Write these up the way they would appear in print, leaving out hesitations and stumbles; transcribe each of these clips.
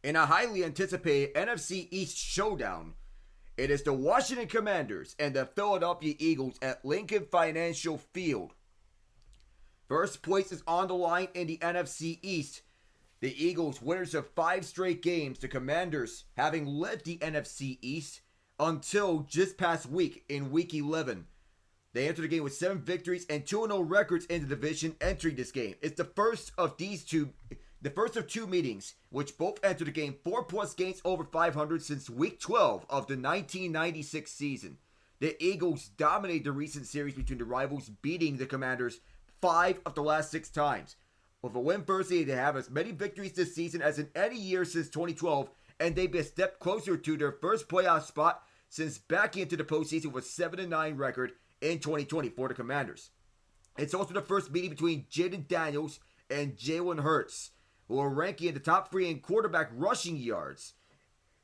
In a highly anticipated NFC East showdown, it is the Washington Commanders and the Philadelphia Eagles at Lincoln Financial Field. First place is on the line in the NFC East. The Eagles, winners of 5 straight games, the Commanders having led the NFC East until just past week in Week 11. They entered the game with 7 victories and 2-0 records in the division entering this game. It's the first of two meetings, which both entered the game 4+ games over 500 since Week 12 of the 1996 season. The Eagles dominated the recent series between the rivals, beating the Commanders 5 of the last 6 times. With a win Thursday, they have as many victories this season as in any year since 2012, and they've been a step closer to their first playoff spot since backing into the postseason with a 7-9 record in 2020 for the Commanders. It's also the first meeting between Jaden Daniels and Jalen Hurts, who are ranking in the top 3 in quarterback rushing yards.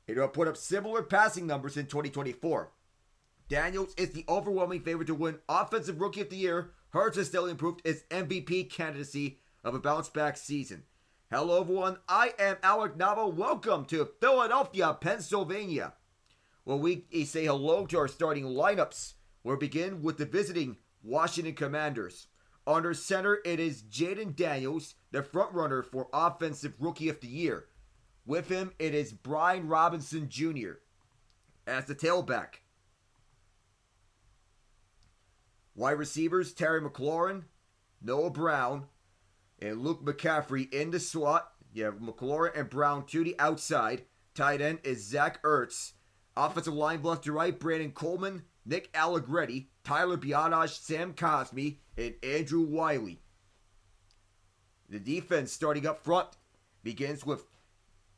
They will put up similar passing numbers in 2024. Daniels is the overwhelming favorite to win Offensive Rookie of the Year. Hurts has steadily improved his MVP candidacy of a bounce-back season. Hello everyone, I am Alec Nava. Welcome to Philadelphia, Pennsylvania, where we say hello to our starting lineups. We'll begin with the visiting Washington Commanders. Under center, it is Jaden Daniels, the frontrunner for Offensive Rookie of the Year. With him, it is Brian Robinson Jr. as the tailback. Wide receivers, Terry McLaurin, Noah Brown, and Luke McCaffrey in the slot. You have McLaurin and Brown to the outside. Tight end is Zach Ertz. Offensive line left to right, Brandon Coleman, Nick Allegretti, Tyler Bionage, Sam Cosmi, and Andrew Wiley. The defense starting up front begins with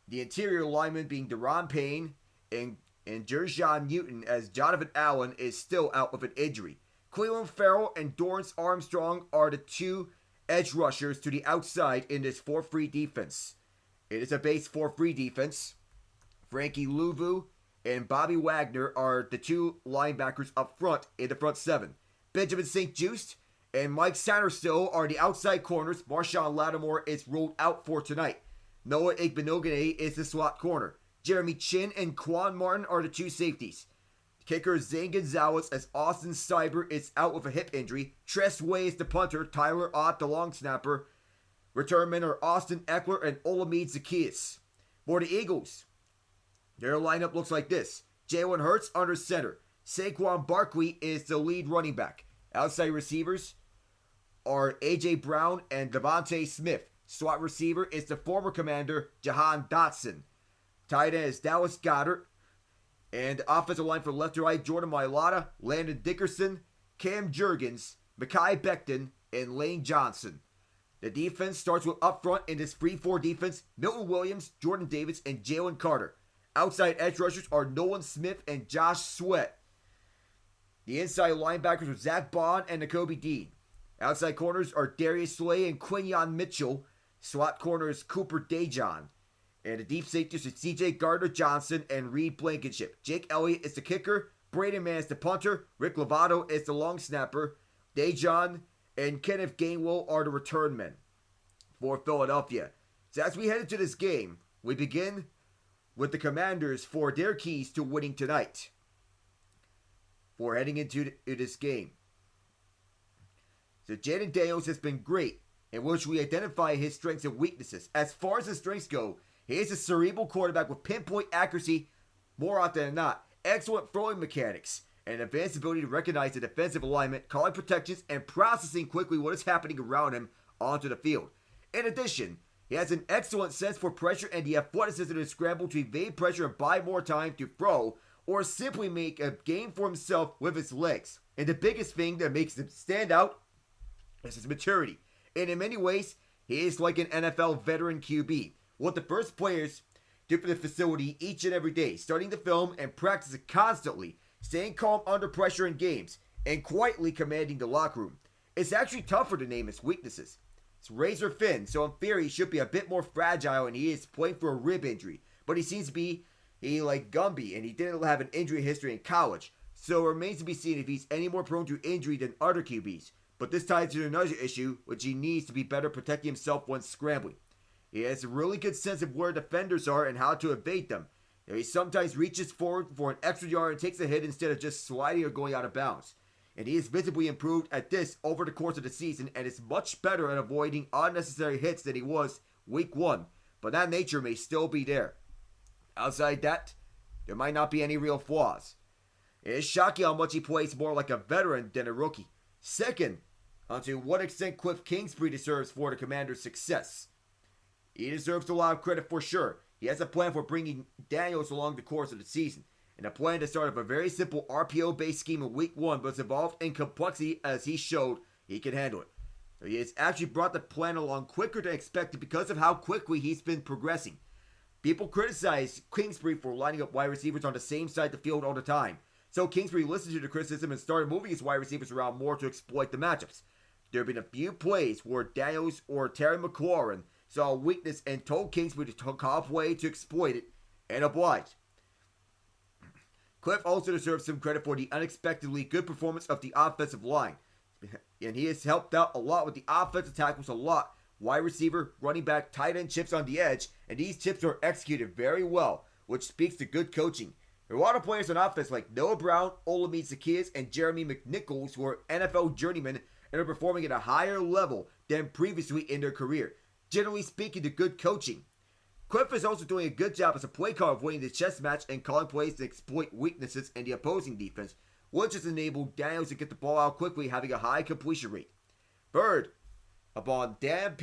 the interior linemen being Deron Payne and Jer'Jon Newton, as Jonathan Allen is still out with an injury. Cleveland Farrell and Dorrance Armstrong are the 2 edge rushers to the outside in this 4-3 defense. It is a base 4-3 defense. Frankie Louvu and Bobby Wagner are the 2 linebackers up front in the front 7. Benjamin St-Juste and Mike Satterstill are the outside corners. Marshawn Lattimore is ruled out for tonight. Noah Igbenogany is the slot corner. Jeremy Chin and Quan Martin are the 2 safeties. Kicker Zane Gonzalez, as Austin Cyber is out with a hip injury. Tress Way is the punter. Tyler Ott the long snapper. Returnmen are Austin Eckler and Olamide Zaccheaus. For the Eagles, their lineup looks like this. Jalen Hurts under center. Saquon Barkley is the lead running back. Outside receivers are A.J. Brown and Devontae Smith. Slot receiver is the former Commander, Jahan Dotson. Tight end is Dallas Goedert. And offensive line from left to right, Jordan Mailata, Landon Dickerson, Cam Jurgens, Mekhi Becton, and Lane Johnson. The defense starts with up front in this 3-4 defense, Milton Williams, Jordan Davis, and Jalen Carter. Outside edge rushers are Nolan Smith and Josh Sweat. The inside linebackers are Zach Bond and Nakobe Dean. Outside corners are Darius Slay and Quinyon Mitchell. Slot corners Cooper Dejon. And the deep safeties are C.J. Gardner-Johnson and Reed Blankenship. Jake Elliott is the kicker. Braden Mann is the punter. Rick Lovato is the long snapper. Dejon and Kenneth Gainwell are the return men for Philadelphia. So as we head into this game, we begin with the Commanders for their keys to winning tonight. For heading into this game. So Jaden Daniels has been great, in which we identify his strengths and weaknesses. As far as his strengths go, he is a cerebral quarterback with pinpoint accuracy more often than not, excellent throwing mechanics, and an advanced ability to recognize the defensive alignment, calling protections, and processing quickly what is happening around him onto the field. In addition, he has an excellent sense for pressure and the athleticism to scramble to evade pressure and buy more time to throw, or simply make a game for himself with his legs. And the biggest thing that makes him stand out is his maturity. And in many ways, he is like an NFL veteran QB. One of the first players to for the facility each and every day, starting to film and practice it constantly, staying calm under pressure in games, and quietly commanding the locker room. It's actually tougher to name his weaknesses. It's razor thin, so in theory he should be a bit more fragile, and he is playing for a rib injury. But he seems to be like Gumby, and he didn't have an injury history in college. So it remains to be seen if he's any more prone to injury than other QBs. But this ties to another issue, which he needs to be better protecting himself when scrambling. He has a really good sense of where defenders are and how to evade them. He sometimes reaches forward for an extra yard and takes a hit instead of just sliding or going out of bounds. And he has visibly improved at this over the course of the season and is much better at avoiding unnecessary hits than he was week 1. But that nature may still be there. Outside that, there might not be any real flaws. It is shocking how much he plays more like a veteran than a rookie. Second, onto what extent Cliff Kingsbury deserves for the Commanders' success. He deserves a lot of credit for sure. He has a plan for bringing Daniels along the course of the season, and a plan to start of a very simple RPO-based scheme in week 1 was involved in complexity as he showed he can handle it. So he has actually brought the plan along quicker than expected because of how quickly he's been progressing. People criticize Kingsbury for lining up wide receivers on the same side of the field all the time. So Kingsbury listened to the criticism and started moving his wide receivers around more to exploit the matchups. There have been a few plays where Daniels or Terry McLaurin saw a weakness and told Kingsbury to call play to exploit it and oblige. Cliff also deserves some credit for the unexpectedly good performance of the offensive line. And he has helped out a lot with the offensive tackles a lot. Wide receiver, running back, tight end chips on the edge, and these chips are executed very well, which speaks to good coaching. There are a lot of players on offense like Noah Brown, Olamide Zaccheaus, and Jeremy McNichols who are NFL journeymen and are performing at a higher level than previously in their career. Generally speaking, to good coaching. Cliff is also doing a good job as a play caller of winning the chess match and calling plays to exploit weaknesses in the opposing defense, which has enabled Daniels to get the ball out quickly, having a high completion rate. Third, upon Dan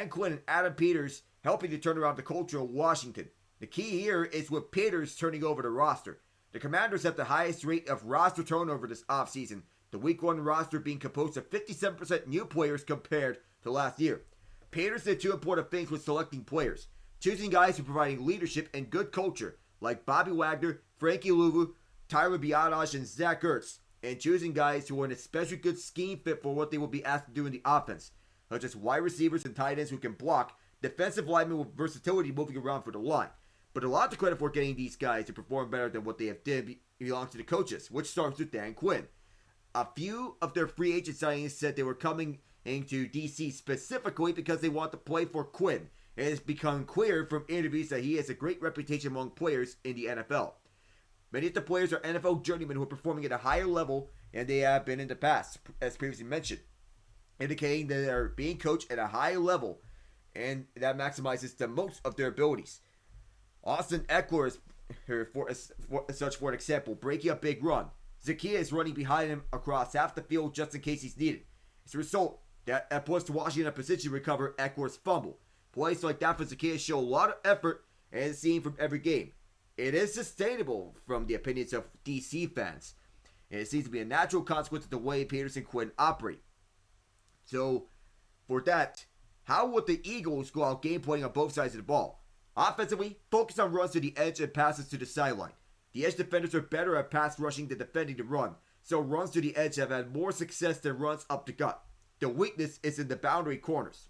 Quinn and Adam Peters helping to turn around the culture in Washington. The key here is with Peters turning over the roster. The Commanders have the highest rate of roster turnover this offseason, the Week 1 roster being composed of 57% new players compared to last year. Peters did 2 important things with selecting players, choosing guys who are providing leadership and good culture, like Bobby Wagner, Frankie Louvu, Tyler Biadasz, and Zach Ertz, and choosing guys who are an especially good scheme fit for what they will be asked to do in the offense, such as wide receivers and tight ends who can block, defensive linemen with versatility moving around for the line. But a lot of credit for getting these guys to perform better than what they have did belongs to the coaches, which starts with Dan Quinn. A few of their free agent signings said they were coming into DC specifically because they want to play for Quinn. It has become clear from interviews that he has a great reputation among players in the NFL. Many of the players are NFL journeymen who are performing at a higher level than they have been in the past, as previously mentioned, indicating that they are being coached at a high level and that maximizes the most of their abilities. Austin Eckler is, for an example, breaking a big run. Zaccheaus is running behind him across half the field just in case he's needed. As a result, that puts Washington in a position to recover Eckler's fumble. Plays like that for Zaccheaus show a lot of effort and is seen from every game. It is sustainable from the opinions of DC fans. And it seems to be a natural consequence of the way Peters and Quinn operate. So, for that, how would the Eagles go out game playing on both sides of the ball? Offensively, focus on runs to the edge and passes to the sideline. The edge defenders are better at pass rushing than defending the run, so runs to the edge have had more success than runs up the gut. The weakness is in the boundary corners.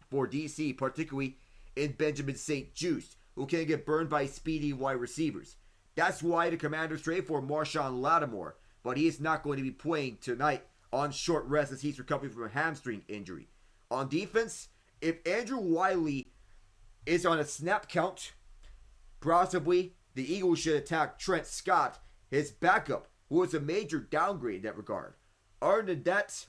For DC, particularly in Benjamin St. Juste, who can get burned by speedy wide receivers. That's why the Commanders trade for Marshawn Lattimore, but he is not going to be playing tonight on short rest as he's recovering from a hamstring injury. On defense, if Andrew Wiley is on a snap count, possibly the Eagles should attack Trent Scott, his backup, who was a major downgrade in that regard. Other than that,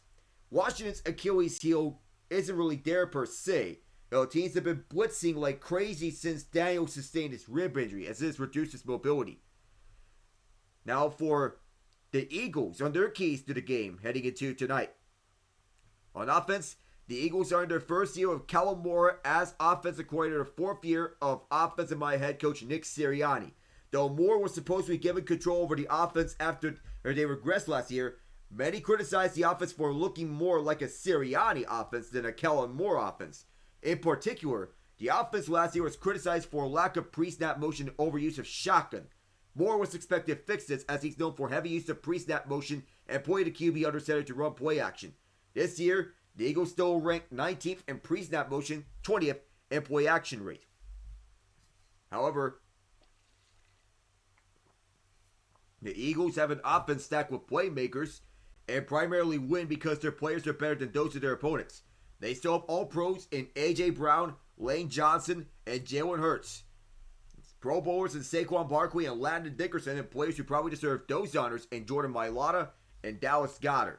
Washington's Achilles heel isn't really there per se. Though teams have been blitzing like crazy since Daniel sustained his rib injury, as this reduced his mobility. Now for the Eagles on their keys to the game heading into tonight. On offense, the Eagles are in their first year of Kellen Moore as offensive coordinator, fourth year of offensive minded head coach Nick Sirianni. Though Moore was supposed to be given control over the offense after they regressed last year, many criticized the offense for looking more like a Sirianni offense than a Kellen Moore offense. In particular, the offense last year was criticized for a lack of pre-snap motion and overuse of shotgun. Moore was expected to fix this as he's known for heavy use of pre-snap motion and putting the QB under center to run play action. This year, the Eagles still ranked 19th in pre-snap motion, 20th in play action rate. However, the Eagles have an offense stacked with playmakers and primarily win because their players are better than those of their opponents. They still have all pros in A.J. Brown, Lane Johnson, and Jalen Hurts. Pro Bowlers in Saquon Barkley and Landon Dickerson, and players who probably deserve those honors in Jordan Mailata and Dallas Goedert.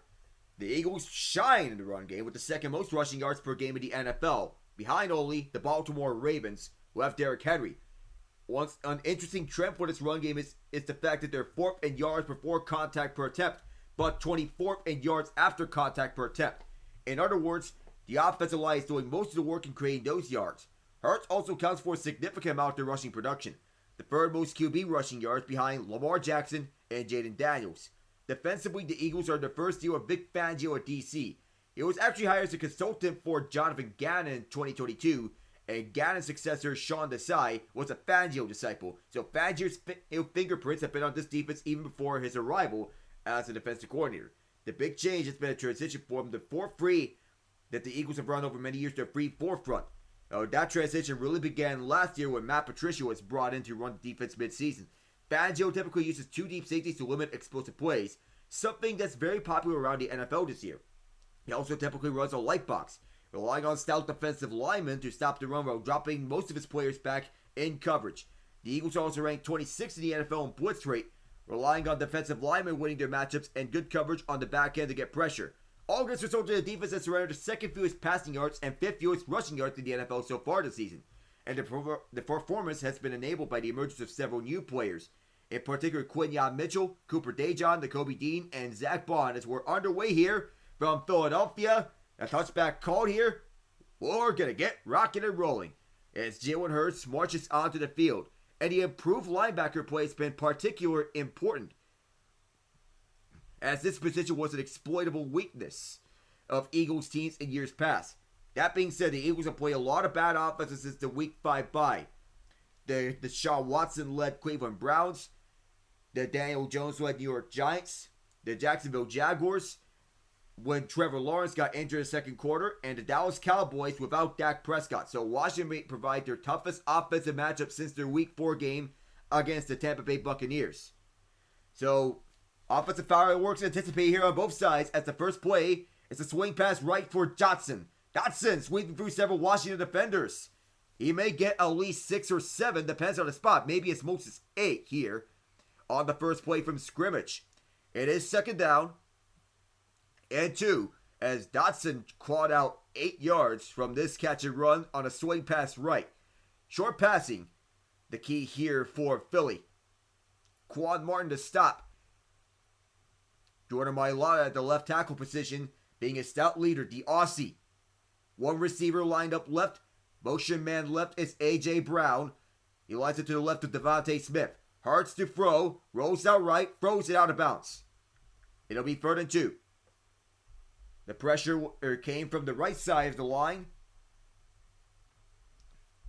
The Eagles shine in the run game with the second most rushing yards per game in the NFL, behind only the Baltimore Ravens, who have Derrick Henry. An interesting trend for this run game is the fact that they're 4th in yards before contact per attempt, but 24th in yards after contact per attempt. In other words, the offensive line is doing most of the work in creating those yards. Hurts also counts for a significant amount of their rushing production, the third most QB rushing yards behind Lamar Jackson and Jaden Daniels. Defensively, the Eagles are the first deal of Vic Fangio at DC. He was actually hired as a consultant for Jonathan Gannon in 2022, and Gannon's successor, Sean Desai, was a Fangio disciple, so Fangio's fingerprints have been on this defense even before his arrival as a defensive coordinator. The big change has been a transition from the 4-3 that the Eagles have run over many years to a 3-4 front. That transition really began last year when Matt Patricia was brought in to run the defense mid-season. Fangio typically uses 2 deep safeties to limit explosive plays, something that's very popular around the NFL this year. He also typically runs a light box, relying on stout defensive linemen to stop the run while dropping most of his players back in coverage. The Eagles also rank 26th in the NFL in blitz rate, relying on defensive linemen winning their matchups and good coverage on the back end to get pressure. All this resulted in a defense that surrendered the 2nd fewest passing yards and 5th fewest rushing yards in the NFL so far this season. And the performance has been enabled by the emergence of several new players. In particular, Quinyon Mitchell, Cooper DeJean, Nakobe Dean, and Zach Bond, as we're underway here from Philadelphia. A touchback called here. We're going to get rocking and rolling as Jalen Hurts marches onto the field. And the improved linebacker play has been particularly important, as this position was an exploitable weakness of Eagles teams in years past. That being said, the Eagles have played a lot of bad offenses since the Week 5 bye. The Deshaun Watson-led Cleveland Browns, the Daniel Jones-led New York Giants, the Jacksonville Jaguars, when Trevor Lawrence got injured in the second quarter, and the Dallas Cowboys without Dak Prescott. So Washington may provide their toughest offensive matchup since their Week 4 game against the Tampa Bay Buccaneers. So offensive fireworks anticipated here on both sides, as the first play is a swing pass right for Dotson. Dotson sweeping through several Washington defenders. He may get at least 6 or 7, depends on the spot. Maybe as most as 8 here on the first play from scrimmage. It is 2nd down and 2, as Dotson clawed out 8 yards from this catch and run on a swing pass right. Short passing, the key here for Philly. Quan Martin to stop. Jordan Mailata at the left tackle position, being a stout leader, the Aussie. One receiver lined up left. Motion man left is A.J. Brown. He lines it to the left of Devontae Smith. Hurts to throw, rolls out right, throws it out of bounds. It'll be 3rd and 2. The pressure came from the right side of the line.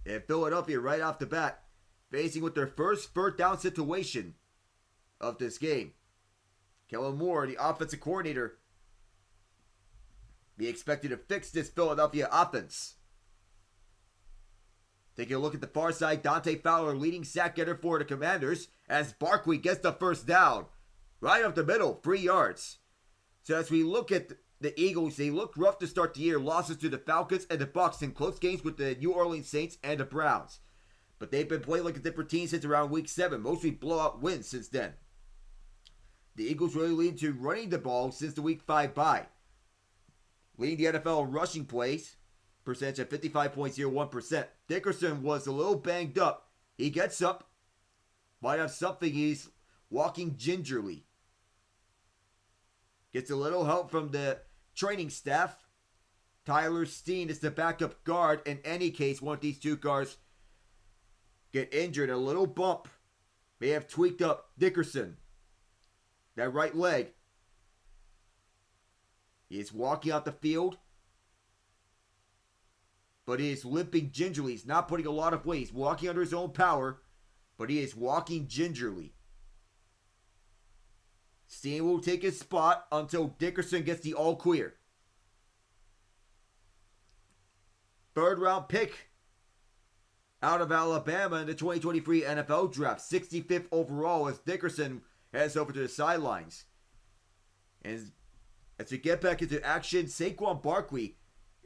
And Philadelphia right off the bat, facing with their first 3rd down situation of this game. Kellen Moore, the offensive coordinator, be expected to fix this Philadelphia offense. Taking a look at the far side, Dante Fowler leading sack getter for the Commanders as Barkley gets the first down. Right up the middle, 3 yards. So as we look at the Eagles, they looked rough to start the year. Losses to the Falcons and the Bucs in close games with the New Orleans Saints and the Browns. But they've been playing like a different team since around Week 7. Mostly blowout wins since then. The Eagles really lead to running the ball since the Week 5 bye. Leading the NFL rushing plays percentage at 55.01%. Dickerson was a little banged up. He gets up. Might have something. He's walking gingerly. Gets a little help from the training staff. Tyler Steen is the backup guard. In any case, one of these 2 guards get injured. A little bump may have tweaked up Dickerson. That right leg. He is walking out the field, but he is limping gingerly. He's not putting a lot of weight. He's walking under his own power, but he is walking gingerly. Steen will take his spot until Dickerson gets the all clear. 3rd round pick out of Alabama in the 2023 NFL Draft. 65th overall as Dickerson heads over to the sidelines. And as we get back into action, Saquon Barkley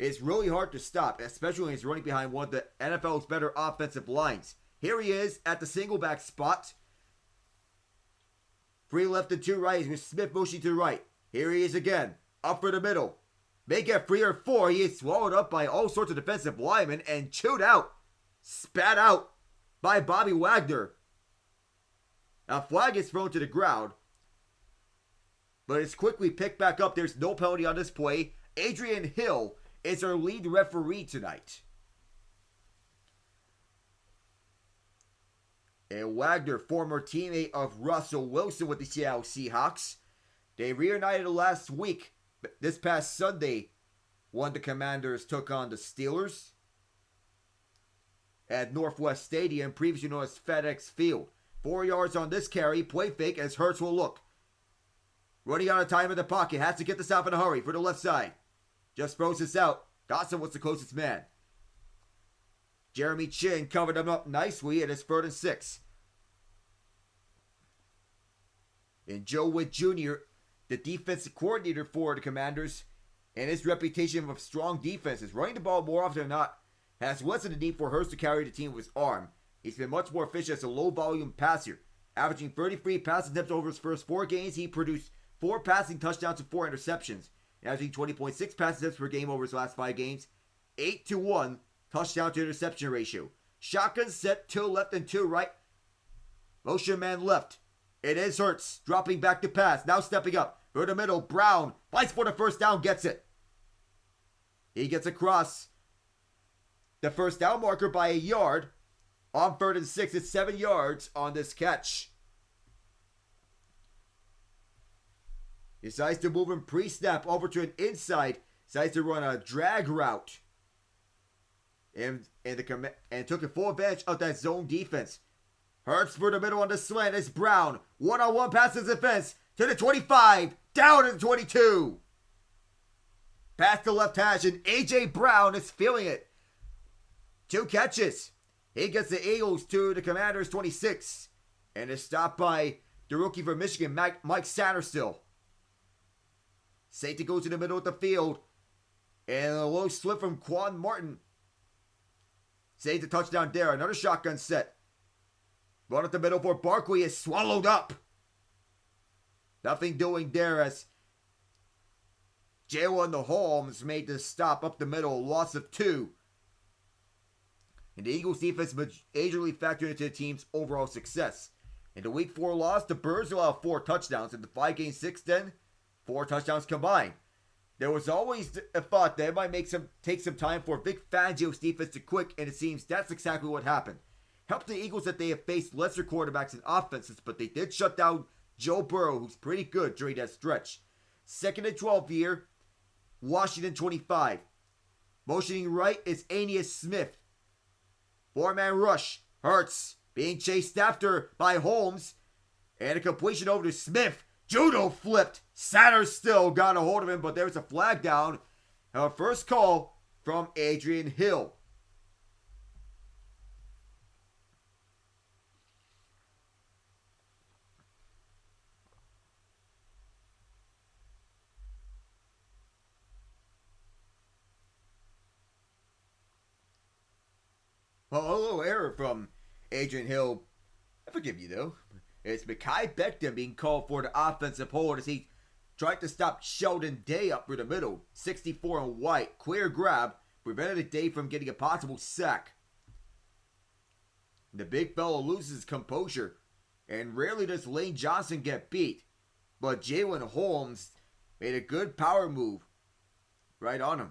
is really hard to stop, especially when he's running behind one of the NFL's better offensive lines. Here he is at the single back spot. 3 left and 2 right. With Smith motioning to the right. Here he is again. Up for the middle. May get 3 or 4. He is swallowed up by all sorts of defensive linemen and chewed out. Spat out by Bobby Wagner. A flag is thrown to the ground. But it's quickly picked back up. There's no penalty on this play. Adrian Hill is our lead referee tonight. And Wagner, former teammate of Russell Wilson with the Seattle Seahawks. They reunited last week, this past Sunday, when the Commanders took on the Steelers at Northwest Stadium, previously known as FedEx Field. 4 yards on this carry, play fake as Hurts will look. Running out of time in the pocket, has to get this out in a hurry for the left side. Just throws this out. Dawson was the closest man. Jeremy Chin covered him up nicely, and it's 3rd and 6. And Joe Witt Jr., the defensive coordinator for the Commanders, and his reputation of strong defenses, running the ball more often than not, has lessened the need for Hurts to carry the team with his arm. He's been much more efficient as a low-volume passer. Averaging 33 pass attempts over his first 4 games, he produced 4 passing touchdowns and 4 interceptions. Averaging 20.6 pass attempts per game over his last 5 games. 8-to-1 touchdown to interception ratio. Shotgun set, 2 left and 2 right. Motion man left. It is Hurts, dropping back to pass. Now stepping up. Through the middle, Brown fights for the first down, gets it. He gets across the first down marker by a yard. On 3rd and 6, it's 7 yards on this catch. He decides to move him pre-snap over to an inside. Decides to run a drag route. And took a full advantage of that zone defense. Hurts for the middle on the slant. It's Brown. One-on-one passes defense to the 25. Down to the 22. Past the left hash, and A.J. Brown is feeling it. 2 catches. He gets the Eagles to the Commanders' 26. And is stopped by the rookie from Michigan, Mike Satterstill. Safety goes to the middle of the field. And a low slip from Quan Martin. Saves the touchdown there. Another shotgun set. Run up the middle for Barkley is swallowed up. Nothing doing there as Jalen Holmes made the stop up the middle. Loss of 2. And the Eagles defense majorly factored into the team's overall success. In the Week 4 loss, the Birds allowed 4 touchdowns. In the 5-game 6-10, 4 touchdowns combined. There was always a thought that it might take some time for Vic Fangio's defense to click, and it seems that's exactly what happened. Helped the Eagles that they have faced lesser quarterbacks and offenses, but they did shut down Joe Burrow, who's pretty good during that stretch. 2nd and 12 here, Washington 25. Motioning right is Aeneas Smith. 4-man rush. Hurts being chased after by Holmes. And a completion over to Smith. Judo flipped. Satterstill got a hold of him, but there's a flag down. Our first call from Adrian Hill. Well, a little error from Adrian Hill. I forgive you, though. It's Mekhi Becton being called for the offensive hold as he tried to stop Sheldon Day up through the middle. 64 and white. Clear grab. Prevented Day from getting a possible sack. The big fellow loses his composure. And rarely does Lane Johnson get beat. But Jalen Holmes made a good power move right on him.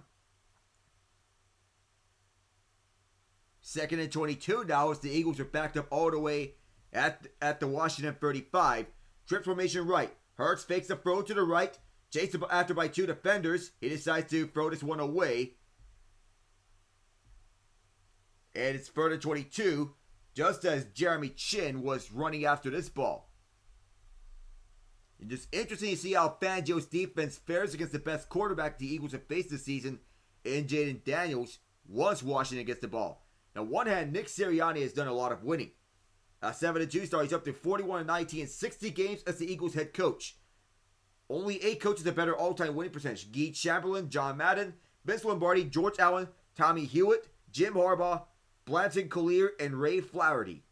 2nd and 22 now as the Eagles are backed up all the way at the Washington 35. Trip formation right. Hurts fakes the throw to the right. Chased after by 2 defenders. He decides to throw this one away. And it's 3rd and 22. Just as Jeremy Chin was running after this ball. It's just interesting to see how Fangio's defense fares against the best quarterback the Eagles have faced this season in Jaden Daniels once Washington gets the ball. Now, on one hand, Nick Sirianni has done a lot of winning. 7-2 start, he's up to 41-19 in 60 games as the Eagles head coach. Only 8 coaches have better all-time winning percentage. Guy Chamberlain, John Madden, Vince Lombardi, George Allen, Tommy Hewitt, Jim Harbaugh, Blanton Collier, and Ray Flaherty.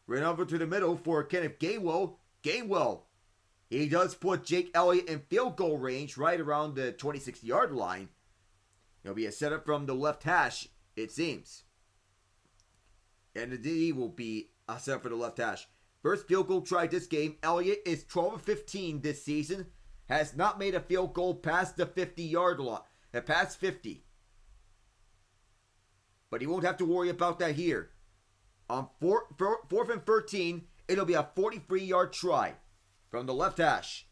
Right over to the middle for Kenneth Gainwell. Gainwell, he does put Jake Elliott in field goal range right around the 26-yard line. It'll be a setup from the left hash, it seems. And the D will be a setup for the left hash. First field goal try this game. Elliott is 12 of 15 this season. Has not made a field goal past the 50-yard line. Past 50. But he won't have to worry about that here. On 4th and 13, it'll be a 43-yard try from the left hash.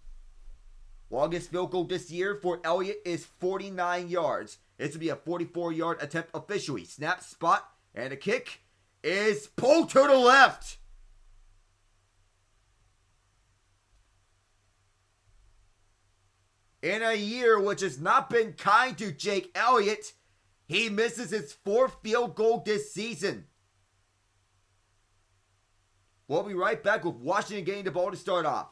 Longest field goal this year for Elliott is 49 yards. This will be a 44-yard attempt officially. Snap, spot, and a kick is pulled to the left. In a year which has not been kind to Jake Elliott, he misses his 4th field goal this season. We'll be right back with Washington getting the ball to start off.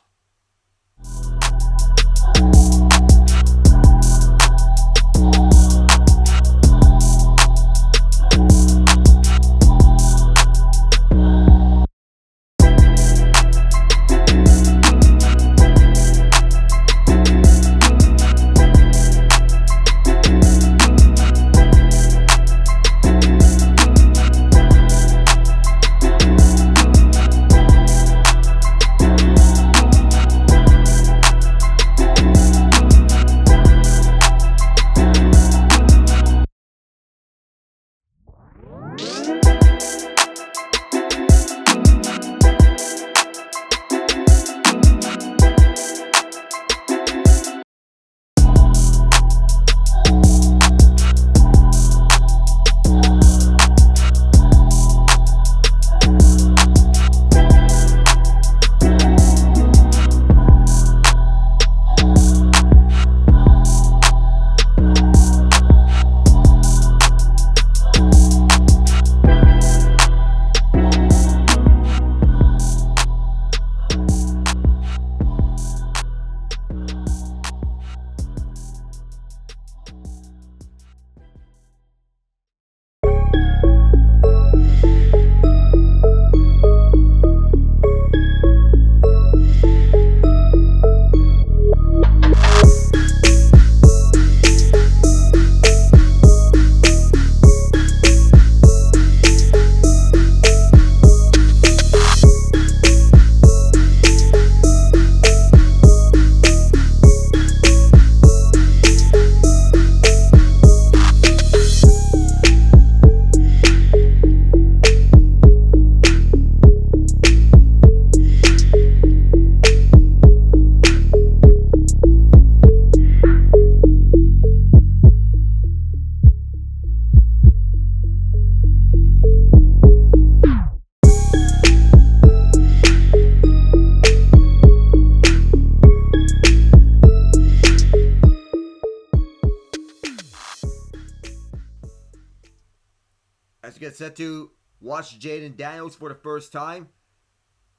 As you get set to watch Jaden Daniels for the first time,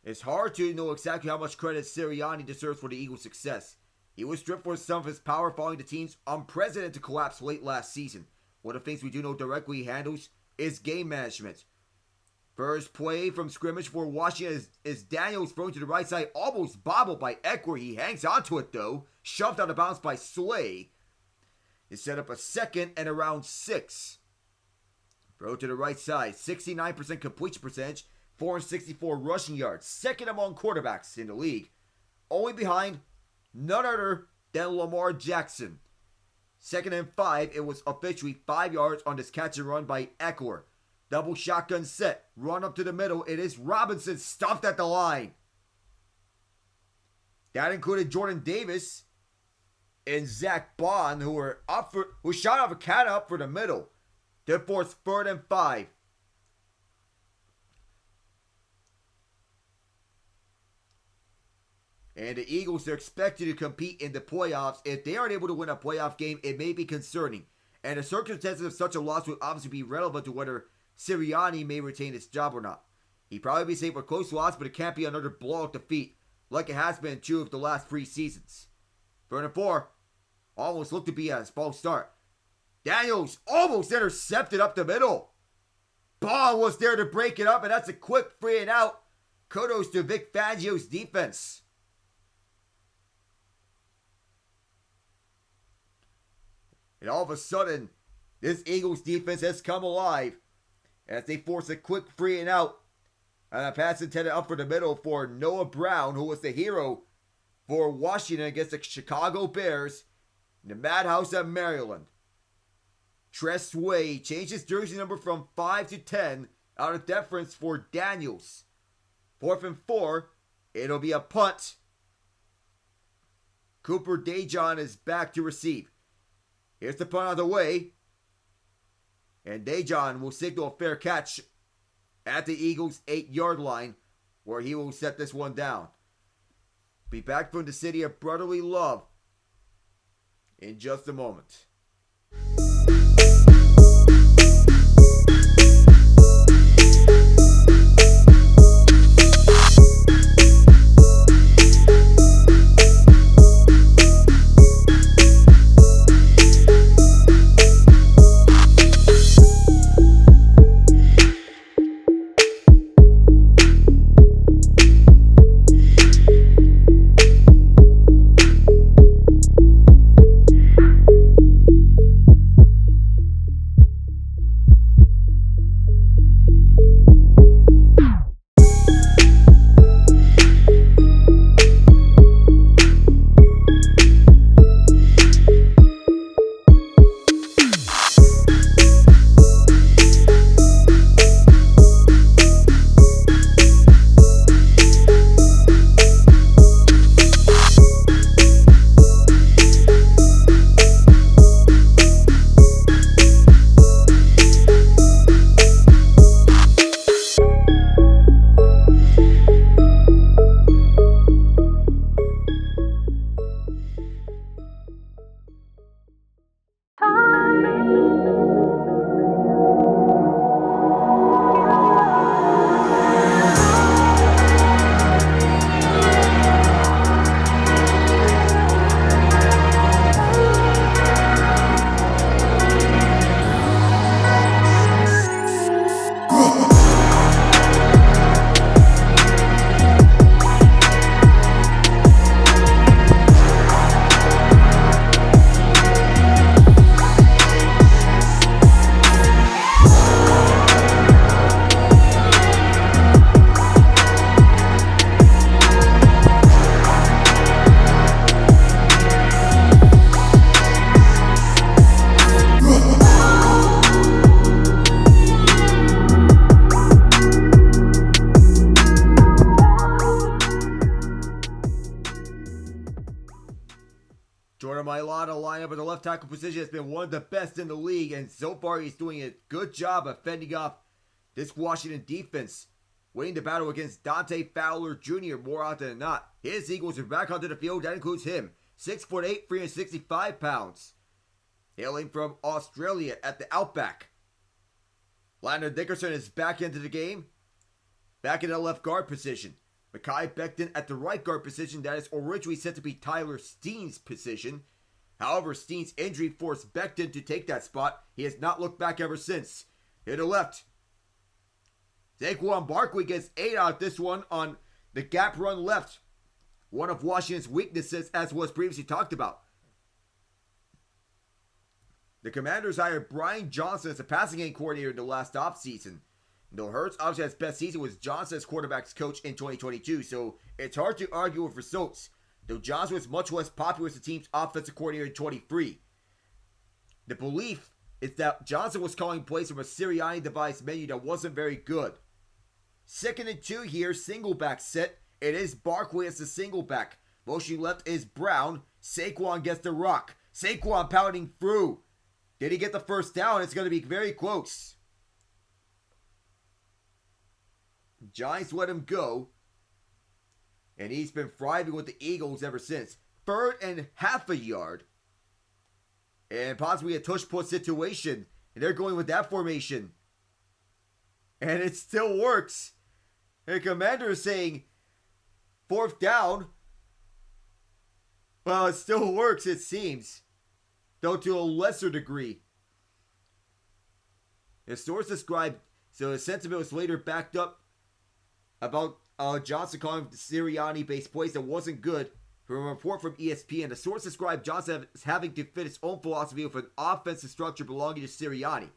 it's hard to know exactly how much credit Sirianni deserves for the Eagles' success. He was stripped for some of his power following the team's unprecedented collapse late last season. One of the things we do know directly he handles is game management. First play from scrimmage for Washington is Daniels thrown to the right side, almost bobbled by Eckler. He hangs onto it though, shoved out of bounds by Slay. He set up a second and around 6. Throw to the right side, 69% completion percentage, 464 rushing yards, second among quarterbacks in the league. Only behind none other than Lamar Jackson. Second and 5, it was officially 5 yards on this catch and run by Eckler. Double shotgun set, run up to the middle, it is Robinson stuffed at the line. That included Jordan Davis and Zach Bond, who shot off a cat up for the middle. To force 3rd and 5. And the Eagles are expected to compete in the playoffs. If they aren't able to win a playoff game, it may be concerning. And the circumstances of such a loss would obviously be relevant to whether Sirianni may retain his job or not. He'd probably be safe with a close loss, but it can't be another blowout defeat like it has been in 2 of the last 3 seasons. 3rd and 4. almost looked to be a false start. Daniels almost intercepted up the middle. Ball was there to break it up, and that's a quick free and out. Kudos to Vic Fangio's defense. And all of a sudden, this Eagles defense has come alive as they force a quick free and out. And a pass intended up for the middle for Noah Brown, who was the hero for Washington against the Chicago Bears in the Madhouse at Maryland. Tress Way changed his jersey number from 5 to 10 out of deference for Daniels. 4th and 4. It'll be a punt. Cooper DeJohn is back to receive. Here's the punt on the way. And DeJohn will signal a fair catch at the Eagles' 8-yard line, where he will set this one down. Be back from the city of brotherly love in just a moment. Jordan Mailata lineup at the left tackle position has been one of the best in the league, and so far he's doing a good job of fending off this Washington defense, winning the battle against Dante Fowler Jr. more often than not. His Eagles are back onto the field. That includes him, 6'8", 365 pounds, hailing from Australia at the Outback. Landon Dickerson is back into the game, back in the left guard position. Mekhi Becton at the right guard position that is originally set to be Tyler Steen's position. However, Steen's injury forced Becton to take that spot. He has not looked back ever since. To the left, Saquon Barkley gets 8 out of this one on the gap run left. One of Washington's weaknesses, as was previously talked about. The Commanders hired Brian Johnson as a passing game coordinator in the last offseason. Though Hurts obviously has best season was Johnson as quarterback's coach in 2022, so it's hard to argue with results. Though Johnson was much less popular as the team's offensive coordinator in 23. The belief is that Johnson was calling plays from a Sirianni devised menu that wasn't very good. 2nd and 2 here, single back set. It is Barkley as the single back. Motion left is Brown. Saquon gets the rock. Saquon pounding through. Did he get the first down? It's going to be very close. Giants let him go. And he's been thriving with the Eagles ever since. 3rd and half a yard. And possibly a tush push situation. And they're going with that formation. And it still works. And the Commander is saying 4th down. Well, it still works, it seems. though to a lesser degree. The source described, so the sentiment was later backed up about Johnson calling Sirianni-based plays that wasn't good. From a report from ESPN, the source described Johnson as having to fit his own philosophy with an offensive structure belonging to Sirianni,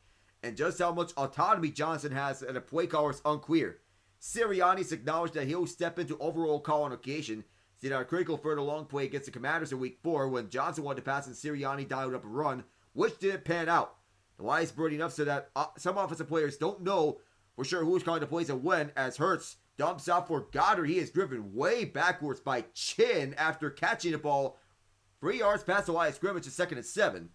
and just how much autonomy Johnson has as a play caller is unclear. Sirianni's acknowledged that he'll step into overall call on occasion, saying a critical third and long play against the Commanders in Week 4 when Johnson wanted to pass and Sirianni dialed up a run, which didn't pan out. The line is burning enough so that some offensive players don't know for sure who's calling the plays and when, as Hurts dumps out for Goddard. He is driven way backwards by Chin after catching the ball 3 yards past the line of scrimmage at 2nd and 7.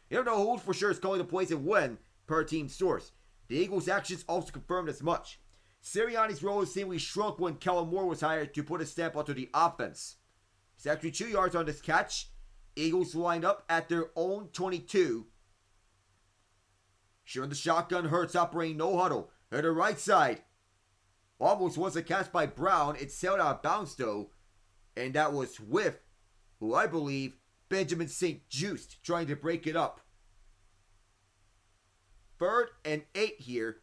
You don't know who for sure is calling the plays and when, per team source. The Eagles' actions also confirmed as much. Sirianni's role has seemingly shrunk when Kellen Moore was hired to put a stamp onto the offense. He's actually 2 yards on this catch. Eagles lined up at their own 22. Showing the shotgun, Hurts operating no huddle. To the right side. Almost was a catch by Brown. It sailed out of bounds though. And that was with, who I believe, Benjamin St. Juste trying to break it up. 3rd and 8 here.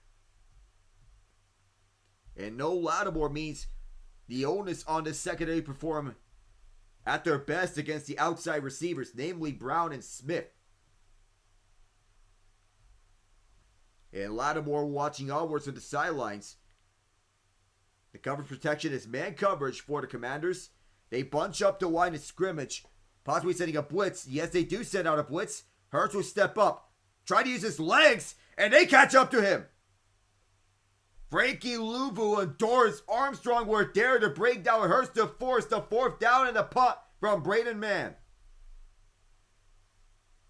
And no Lattimore means the onus on the secondary to perform at their best against the outside receivers, namely Brown and Smith. And Lattimore watching onwards from the sidelines. The coverage protection is man coverage for the Commanders. They bunch up the line of scrimmage, possibly sending a blitz. Yes, they do send out a blitz. Hurts will step up, try to use his legs, and they catch up to him. Frankie Louvu and Doris Armstrong were there to break down Hurts to force the 4th down and the punt from Braden Mann.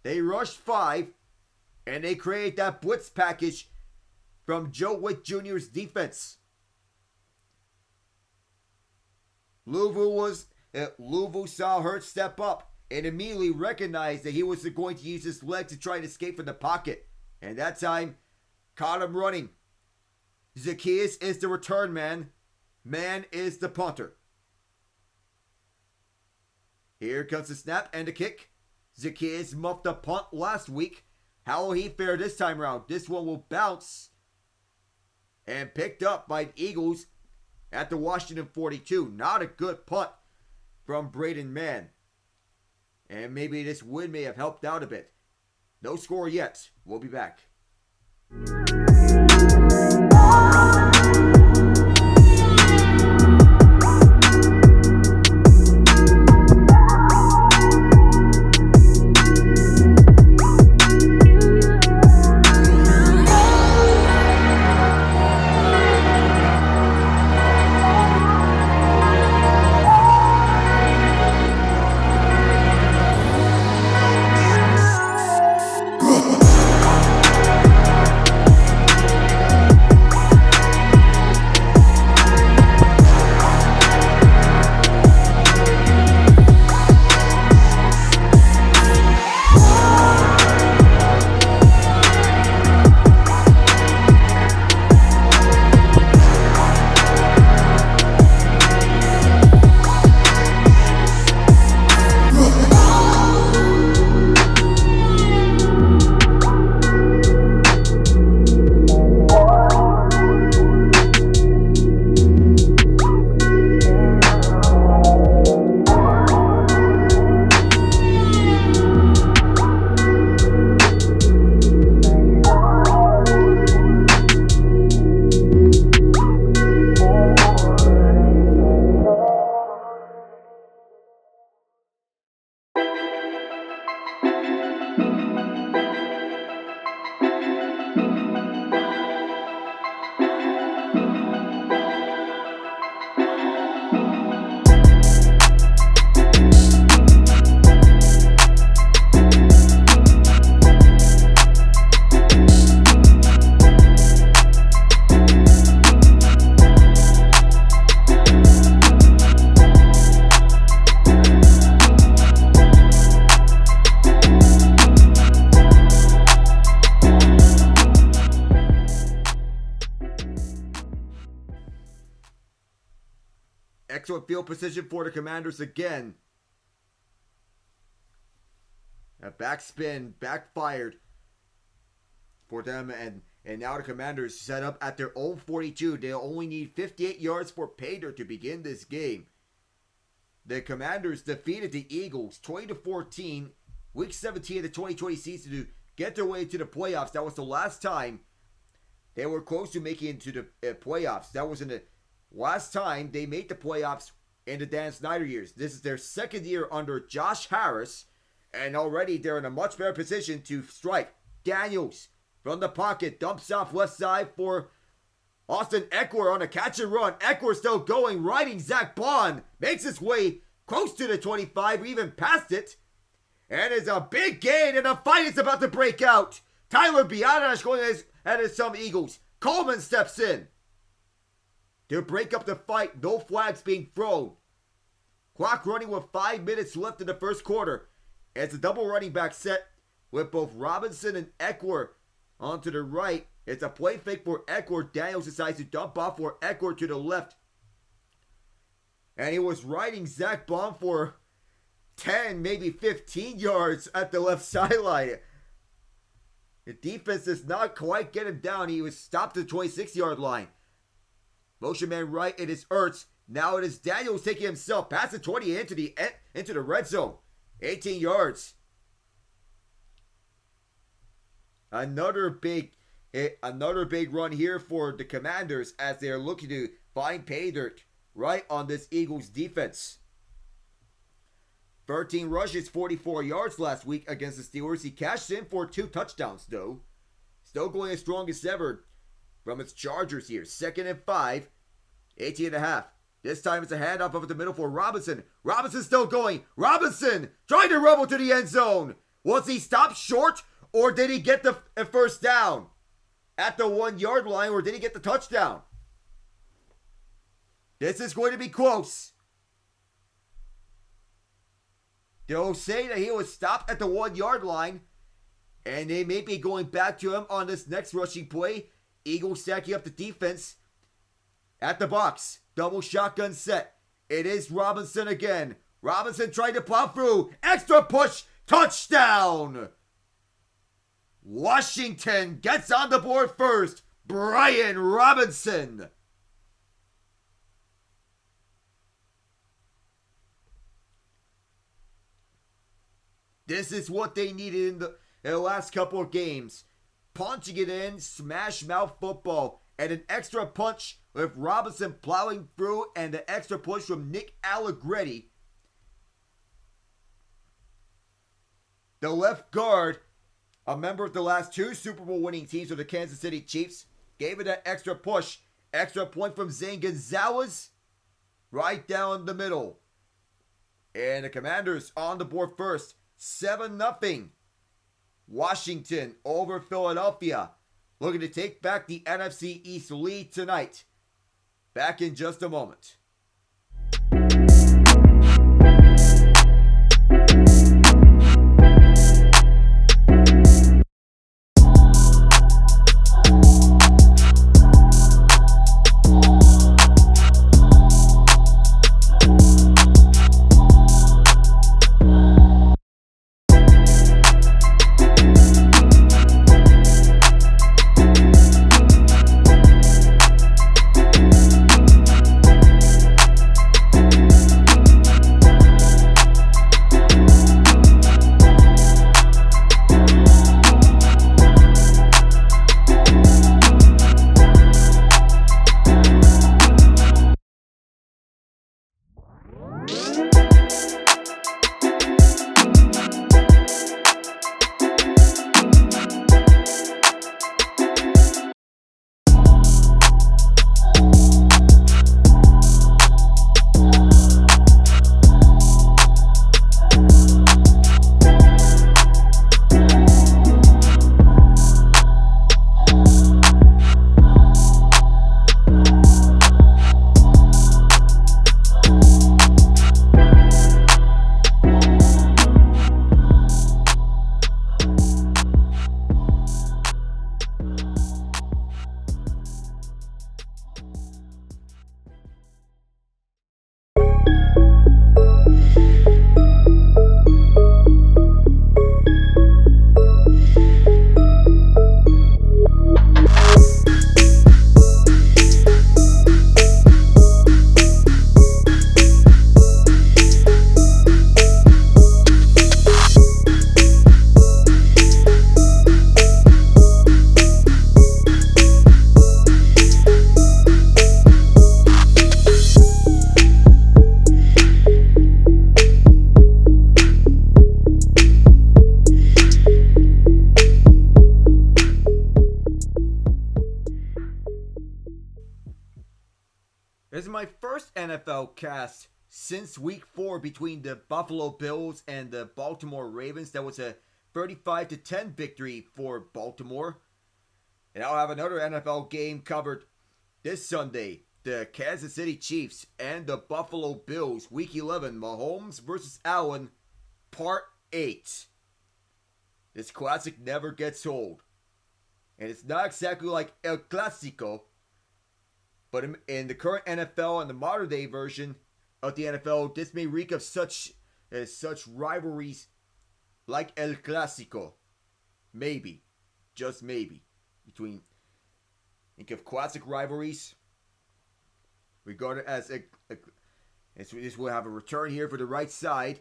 They rushed 5, and they created that blitz package from Joe Witt Jr.'s defense. Louvu saw Hurts step up and immediately recognized that he was going to use his leg to try and escape from the pocket. And that time, caught him running. Zacchaeus is the return man. Man is the punter. Here comes the snap and the kick. Zacchaeus muffed the punt last week. How will he fare this time around? This one will bounce. And picked up by the Eagles at the Washington 42. Not a good punt from Braden Mann. And maybe this win may have helped out a bit. No score yet. We'll be back. Excellent field position for the Commanders again. A backspin backfired for them, and now the Commanders set up at their own 42. They'll only need 58 yards for Pater to begin this game. The Commanders defeated the Eagles 20-14, Week 17 of the 2020 season to get their way to the playoffs. That was the last time they were close to making it to the playoffs. That was in the last time they made the playoffs in the Dan Snyder years. This is their second year under Josh Harris, and already they're in a much better position to strike. Daniels from the pocket dumps off left side for Austin Eckler on a catch and run. Eckler still going, riding Zach Bond. Makes his way close to the 25, even past it. And it's a big gain, and a fight is about to break out. Tyler Biadasz going at some Eagles. Coleman steps in to break up the fight. No flags being thrown. Clock running with 5 minutes left in the first quarter. It's a double running back set with both Robinson and Eckler onto the right. It's a play fake for Eckler. Daniels decides to dump off for Eckler to the left. And he was riding Zach Bond for 10, maybe 15 yards at the left sideline. The defense does not quite get him down. He was stopped at the 26-yard line. Motion man right, it is Ertz. Now it is Daniels taking himself past the 20 into the red zone. 18 yards. Another big run here for the Commanders as they are looking to find pay dirt right on this Eagles defense. 13 rushes, 44 yards last week against the Steelers. He cashed in for 2 touchdowns, though. Still going as strong as ever from its Chargers here. 2nd and 5, 18.5. This time it's a handoff over the middle for Robinson. Robinson still going. Robinson trying to rumble to the end zone. Was he stopped short, or did he get the first down at the 1-yard line, or did he get the touchdown? This is going to be close. They'll say that he was stopped at the 1-yard line, and they may be going back to him on this next rushing play. Eagles stacking up the defense at the box. Double shotgun set. It is Robinson again. Robinson trying to plow through. Extra push. Touchdown. Washington gets on the board first. Brian Robinson. This is what they needed in the last couple of games. Punching it in, smash mouth football, and an extra punch with Robinson plowing through, and the extra push from Nick Allegretti. The left guard, a member of the last 2 Super Bowl winning teams of the Kansas City Chiefs, gave it that extra push. Extra point from Zane Gonzalez, right down the middle. And the Commanders on the board first. 7-0. Washington over Philadelphia. Looking to take back the NFC East lead tonight. Back in just a moment. This is my first NFL cast since week 4 between the Buffalo Bills and the Baltimore Ravens. That was a 35-10 victory for Baltimore. And I'll have another NFL game covered this Sunday. The Kansas City Chiefs and the Buffalo Bills, Week 11, Mahomes versus Allen, Part 8. This classic never gets old. And it's not exactly like El Clasico, but in the current NFL and the modern day version of the NFL, this may reek of such rivalries like El Clasico. Maybe. Just maybe. Think of classic rivalries regarded as and so this will have a return here for the right side.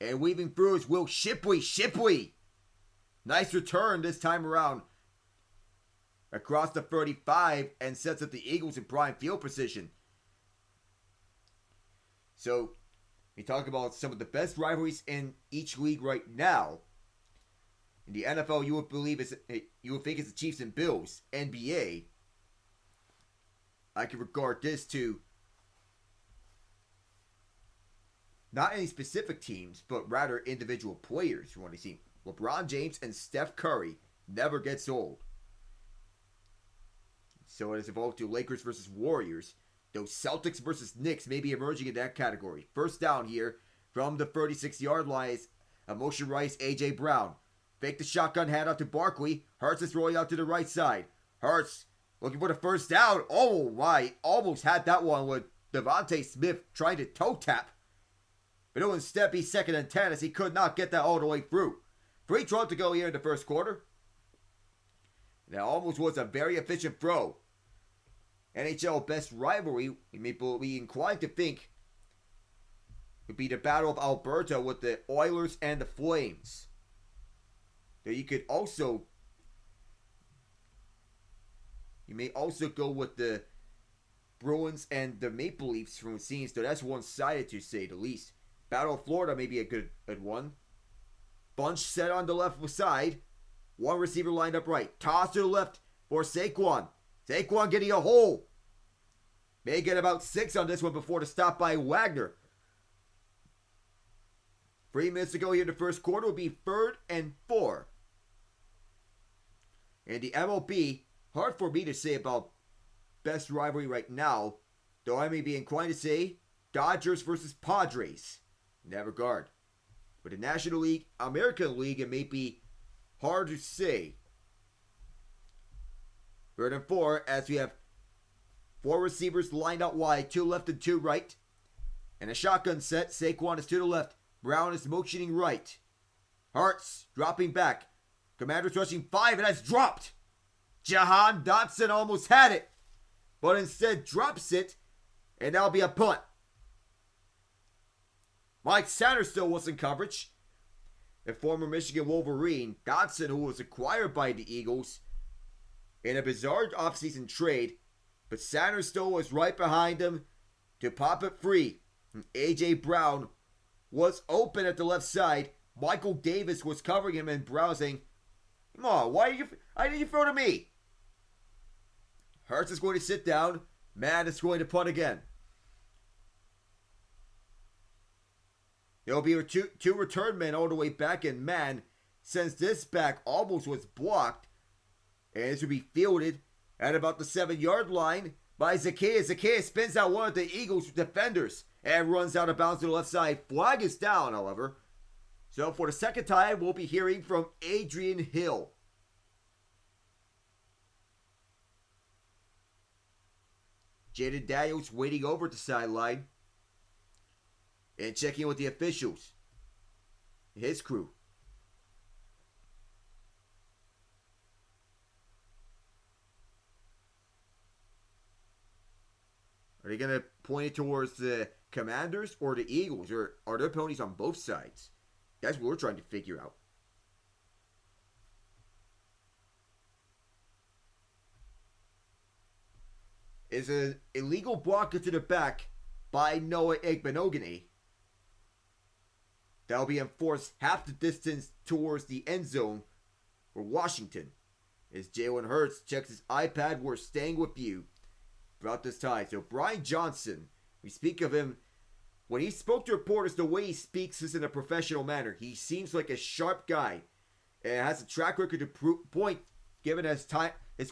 And weaving through is Will Shipley. Nice return this time around. Across the 35 and sets up the Eagles in prime field position. So, we talk about some of the best rivalries in each league right now. In the NFL, you would think it's the Chiefs and Bills. NBA, I can regard this to not any specific teams, but rather individual players. You want to see LeBron James and Steph Curry never gets old. So it has evolved to Lakers versus Warriors. Those Celtics versus Knicks may be emerging in that category. First down here from the 36-yard line is Motion Rice, A.J. Brown. Fake the shotgun handoff to Barkley. Hurts is rolling out to the right side. Hurts looking for the first down. Oh my, almost had that one with Devontae Smith trying to toe tap. But it was instead be 2nd and 10 as he could not get that all the way through. 3:12 to go here in the first quarter. That almost was a very efficient throw. NHL best rivalry, we may be inclined to think, would be the Battle of Alberta with the Oilers and the Flames. Though you may also go with the Bruins and the Maple Leafs from scenes, though that's one-sided to say the least. Battle of Florida may be a good one. Bunch set on the left side. One receiver lined up right. Toss to the left for Saquon. Saquon getting a hole. May get about 6 on this one before the stop by Wagner. 3 minutes to go here in the first quarter will be 3rd and 4. And the MLB, hard for me to say about best rivalry right now, though I may be inclined to say Dodgers versus Padres in that regard. But the National League, American League, it may be hard to say. 3rd and 4 as we have 4 receivers lined out wide, 2 left and 2 right. And a shotgun set. Saquon is to the left. Brown is motioning right. Hartz dropping back. Commanders rushing 5 and that's dropped. Jahan Dotson almost had it, but instead drops it, and that'll be a punt. Mike Sanders still was in coverage. The former Michigan Wolverine, Dotson, who was acquired by the Eagles in a bizarre offseason trade, but Sanders still was right behind him to pop it free. And A.J. Brown was open at the left side. Michael Davis was covering him and Brown saying, "Come on, why did you throw to me?" Hurts is going to sit down. Mann is going to punt again. There will be two return men all the way back, and Mann sends this back, almost was blocked. And this will be fielded at about the 7-yard line by Zacchaeus. Zacchaeus spins out one of the Eagles defenders and runs out of bounds to the left side. Flag is down, however. So for the second time, we'll be hearing from Adrian Hill. Jaden Daniels waiting over at the sideline and checking with the officials, his crew. Are they going to point it towards the Commanders or the Eagles? Or are there penalties on both sides? That's what we're trying to figure out. Is an illegal blocker to the back by Noah Igbenogany. That'll be enforced half the distance towards the end zone for Washington. As Jalen Hurts checks his iPad, we're staying with you. throughout this time. So Brian Johnson, we speak of him. When he spoke to reporters, the way he speaks is in a professional manner. He seems like a sharp guy and has a track record to point, given his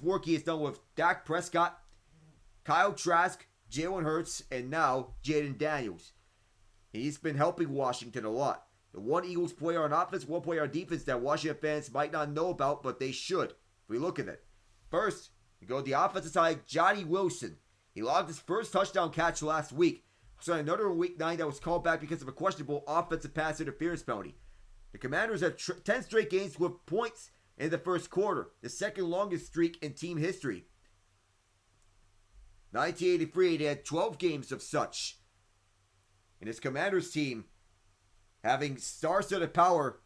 work he has done with Dak Prescott, Kyle Trask, Jalen Hurts, and now Jaden Daniels. He's been helping Washington a lot. The one Eagles player on offense, one player on defense that Washington fans might not know about, but they should, if we look at it. First, we go to the offensive side, Johnny Wilson. He logged his first touchdown catch last week. So another week 9 that was called back because of a questionable offensive pass interference penalty. The Commanders have 10 straight games with points in the first quarter, the second longest streak in team history. 1983, they had 12 games of such. And this Commanders team, having star-studded power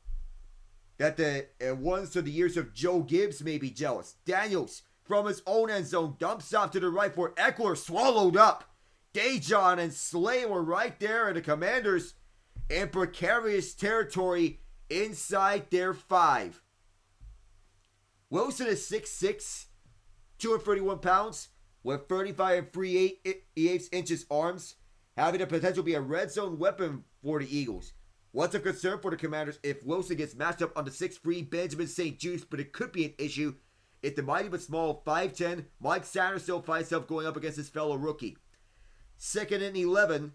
that the ones to the years of Joe Gibbs may be jealous. Daniels, from his own end zone, dumps off to the right for Eckler, swallowed up. Dejon and Slay were right there, and the Commanders in precarious territory inside their 5. Wilson is 6'6", 231 pounds, with 35 and 3/8 inches arms, having the potential to be a red zone weapon for the Eagles. What's a concern for the Commanders if Wilson gets matched up on the 6'3" Benjamin St. Juste, but it could be an issue if the mighty but small 5'10" Mike Sanders still finds himself going up against his fellow rookie. 2nd and 11.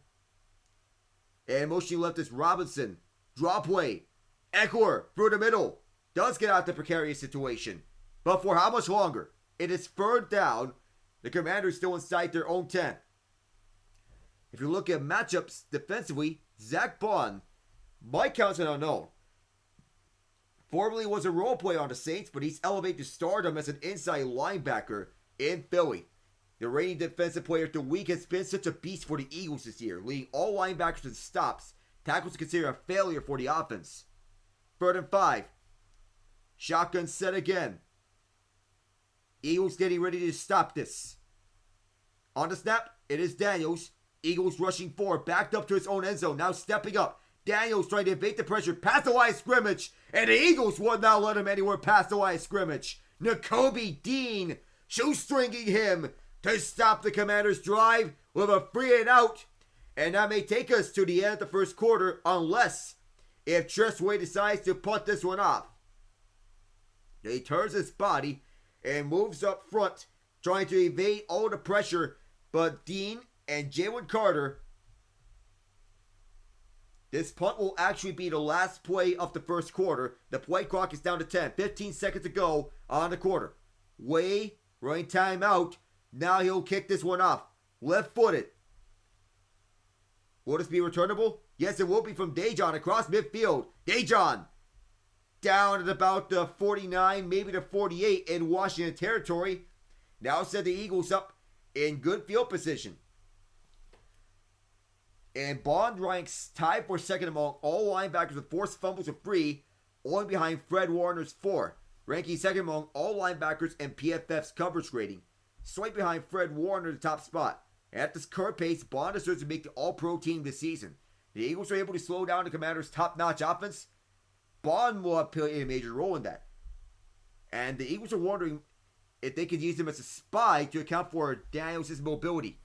And motioning left is Robinson. Drop play. Eckler through the middle. Does get out the precarious situation. But for how much longer? It is 3rd down. The Commanders still inside their own 10. If you look at matchups defensively, Zach Bond might count as an unknown. Formerly was a role player on the Saints, but he's elevated to stardom as an inside linebacker in Philly. The reigning defensive player of the week has been such a beast for the Eagles this year, leading all linebackers in stops. Tackles considered a failure for the offense. 3rd and 5. Shotgun set again. Eagles getting ready to stop this. On the snap, it is Daniels. Eagles rushing forward, backed up to his own end zone, now stepping up. Daniels trying to evade the pressure, past the line of scrimmage, and the Eagles would not let him anywhere past the line of scrimmage. Nakobe Dean shoestringing him to stop the Commanders' drive with a 3 and out. And that may take us to the end of the first quarter unless if Tressway decides to punt this one off. He turns his body and moves up front, trying to evade all the pressure. But Dean and Jalen Carter, this punt will actually be the last play of the first quarter. The play clock is down to 10. 15 seconds to go on the quarter. Way running timeout. Now he'll kick this one off. Left-footed. Will this be returnable? Yes, it will be from Dejon across midfield. Dejon down at about the 49, maybe the 48 in Washington territory. Now set the Eagles up in good field position. And Bond ranks tied for second among all linebackers with forced fumbles of 3, only behind Fred Warner's 4, ranking second among all linebackers in PFF's coverage rating. Slight behind Fred Warner, the top spot. At this current pace, Bond deserves to make the All-Pro team this season. The Eagles are able to slow down the Commanders' top-notch offense. Bond will have played a major role in that. And the Eagles are wondering if they could use him as a spy to account for Daniels' mobility.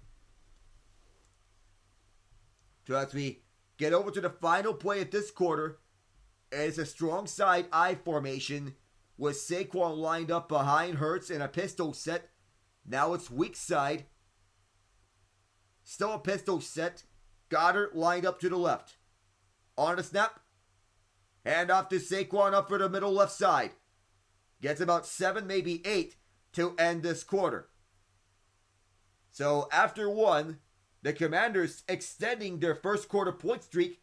So as we get over to the final play of this quarter, it's a strong side I formation with Saquon lined up behind Hurts in a pistol set. Now it's weak side. Still a pistol set. Goddard lined up to the left. On the snap. Hand off to Saquon up for the middle left side. Gets about 7, maybe 8 to end this quarter. So after 1, the Commanders extending their first quarter point streak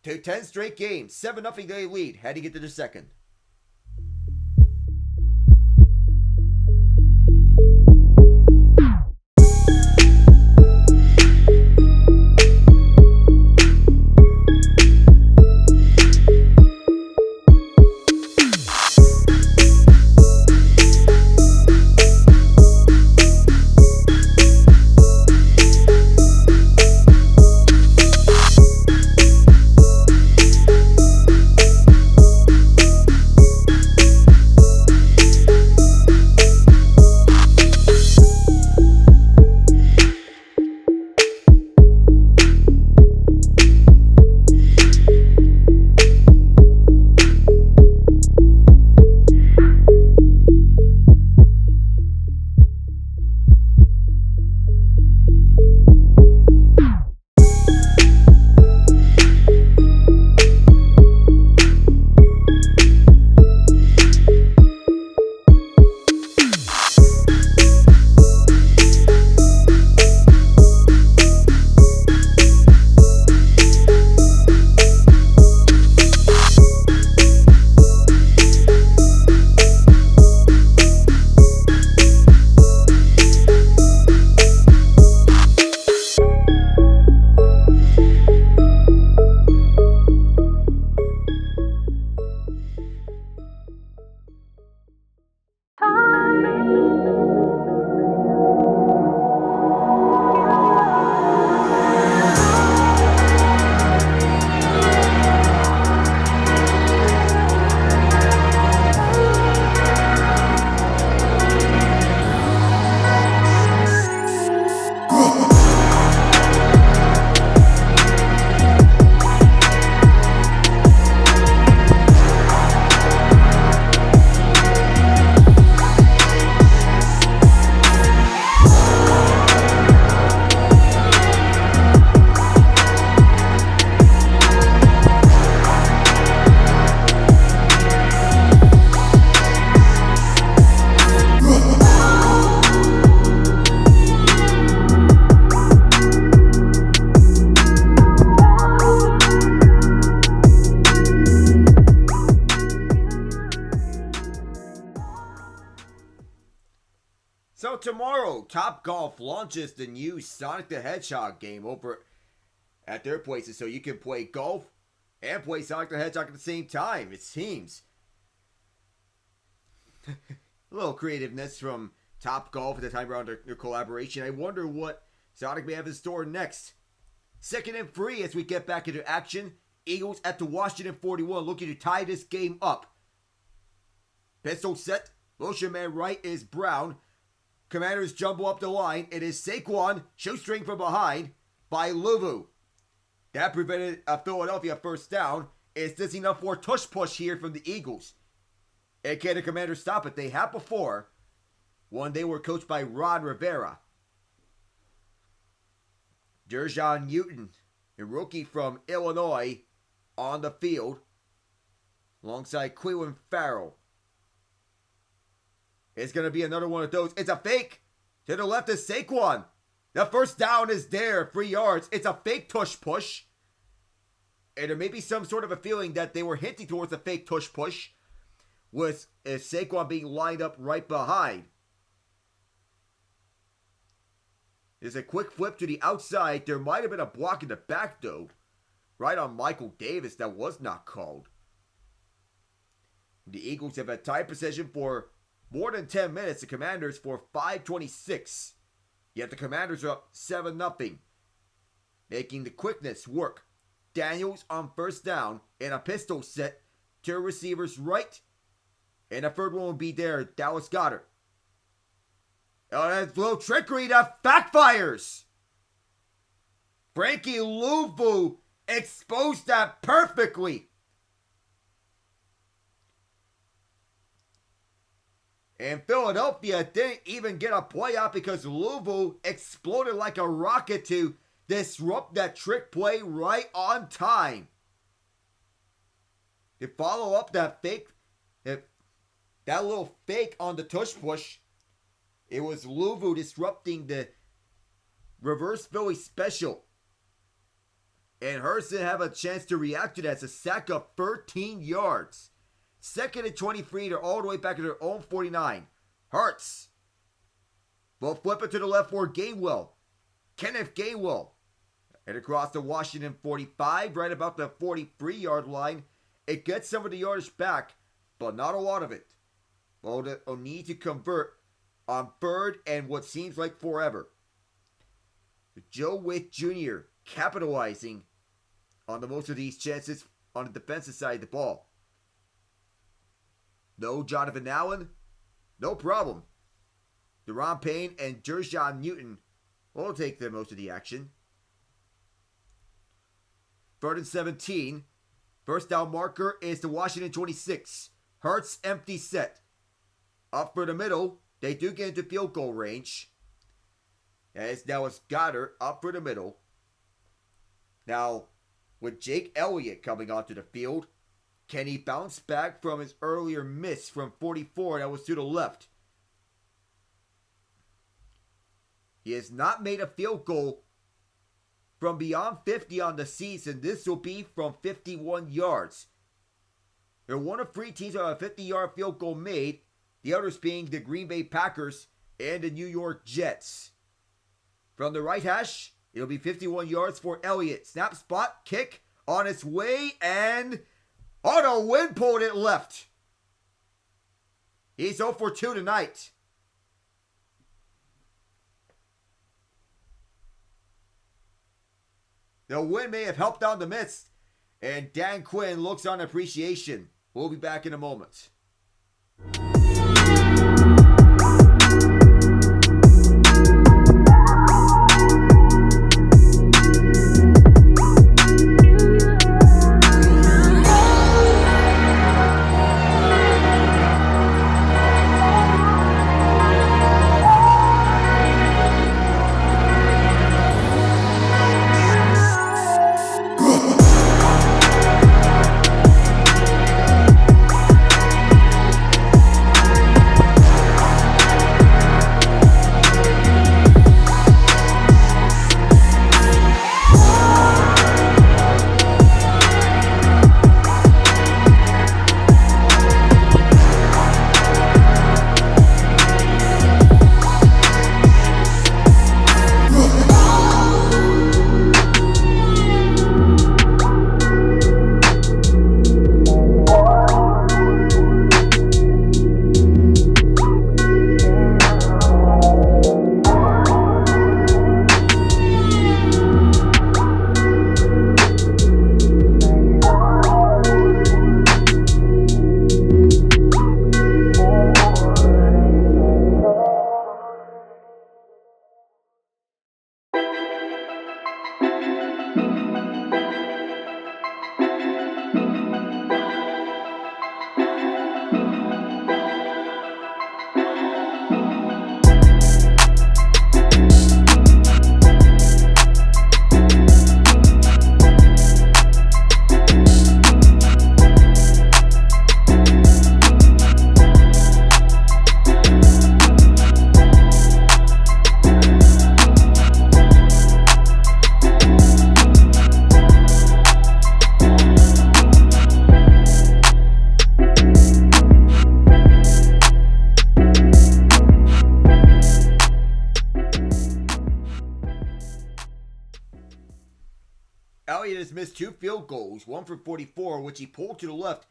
to 10 straight games. 7-0 they lead heading into the second. tomorrow, Top Golf launches the new Sonic the Hedgehog game over at their places, so you can play golf and play Sonic the Hedgehog at the same time, it seems. A little creativeness from Top Golf at the time around their collaboration. I wonder what Sonic may have in store next. 2nd and 3 as we get back into action. Eagles at the Washington 41 looking to tie this game up. Pistol set. Motion man right is Brown. Commanders jumble up the line. It is Saquon, shoestring from behind by Luvu. That prevented a Philadelphia first down. Is this enough for a tush push here from the Eagles? And can the Commanders stop it? They have before when they were coached by Ron Rivera. Dejon Newton, a rookie from Illinois, on the field alongside Quillen Farrell. It's going to be another one of those. It's a fake. To the left is Saquon. The first down is there, 3 yards. It's a fake tush push. And there may be some sort of a feeling that they were hinting towards a fake tush push with Saquon being lined up right behind. There's a quick flip to the outside. There might have been a block in the back, though. Right on Michael Davis. That was not called. The Eagles have had tight possession for more than 10 minutes. The Commanders for 5:26. Yet the Commanders are up 7-0. Making the quickness work. Daniels on first down. And a pistol set. 2 receivers right. And the third one will be there. Dallas Goedert. Oh, that's a little trickery that backfires. Frankie Luvu exposed that perfectly. And Philadelphia didn't even get a play out because Luvu exploded like a rocket to disrupt that trick play right on time. To follow up that fake, that little fake on the tush push, it was Luvu disrupting the reverse Philly special. And Hurst didn't have a chance to react to that. It's a sack of 13 yards. 2nd and 23. They're all the way back to their own 49. Hurts. Will flip it to the left for Gainwell. Kenneth Gainwell. And across the Washington 45, right about the 43-yard line. It gets some of the yardage back, but not a lot of it. Well, they'll need to convert on 3rd and what seems like forever. Joe Witt Jr. capitalizing on the most of these chances on the defensive side of the ball. No Jonathan Allen, no problem. Deron Payne and Dejon Newton will take the most of the action. 3rd and 17. First down marker is the Washington 26. Hurts empty set. Up for the middle. They do get into field goal range. As now it's Goddard up for the middle. Now, with Jake Elliott coming onto the field, can he bounce back from his earlier miss from 44 that was to the left? He has not made a field goal from beyond 50 on the season. This will be from 51 yards. They're one of 3 teams that have a 50-yard field goal made. The others being the Green Bay Packers and the New York Jets. From the right hash, it'll be 51 yards for Elliott. Snap spot, kick on its way, and on a wind pulled it left. He's 0 for 2 tonight. The wind may have helped out the midst, and Dan Quinn looks on appreciation. We'll be back in a moment. Elliott has missed 2 field goals, one from 44, which he pulled to the left,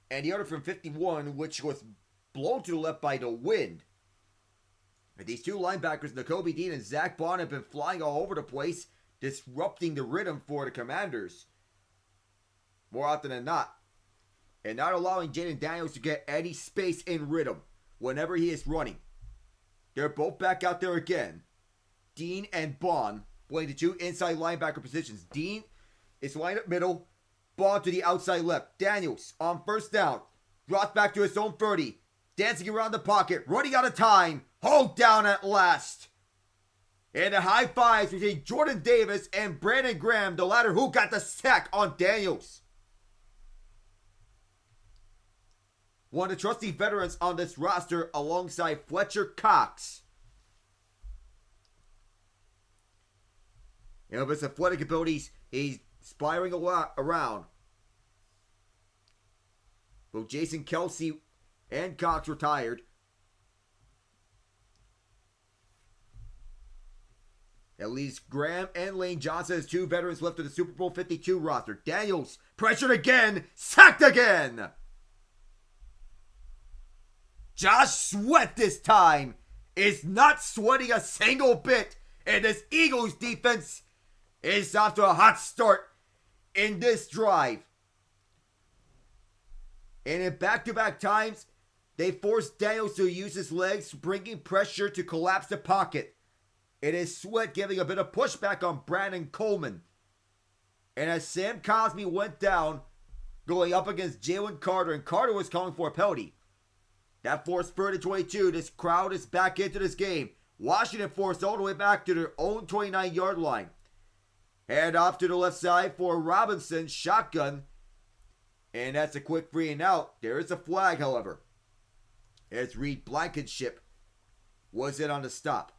and the other from 51, which was blown to the left by the wind. And these 2 linebackers, Nakobe Dean and Zach Bond, have been flying all over the place, disrupting the rhythm for the Commanders more often than not, and not allowing Jaden Daniels to get any space in rhythm whenever he is running. They're both back out there again. Dean and Bond playing the 2 inside linebacker positions. Dean is lined up middle, Bond to the outside left. Daniels on first down, drops back to his own 30, dancing around the pocket, running out of time, hold down at last. And the high fives between Jordan Davis and Brandon Graham, the latter who got the sack on Daniels. One of the trusty veterans on this roster alongside Fletcher Cox. And with his athletic abilities, he's spiraling a lot around. Both Jason Kelsey and Cox retired. That leaves Graham and Lane Johnson as 2 veterans left of the Super Bowl 52 roster. Daniels pressured again, sacked again. Josh Sweat this time is not sweating a single bit, and this Eagles defense is off to a hot start in this drive. And in back-to-back times, they forced Daniels to use his legs, bringing pressure to collapse the pocket. It is Sweat giving a bit of pushback on Brandon Coleman. And as Sam Cosmi went down, going up against Jalen Carter, and Carter was calling for a penalty. That forced 3rd and 22. This crowd is back into this game. Washington forced all the way back to their own 29-yard line. Hand off to the left side for Robinson, shotgun. And that's a quick free and out. There is a flag, however, as Reed Blankenship was in on the stop.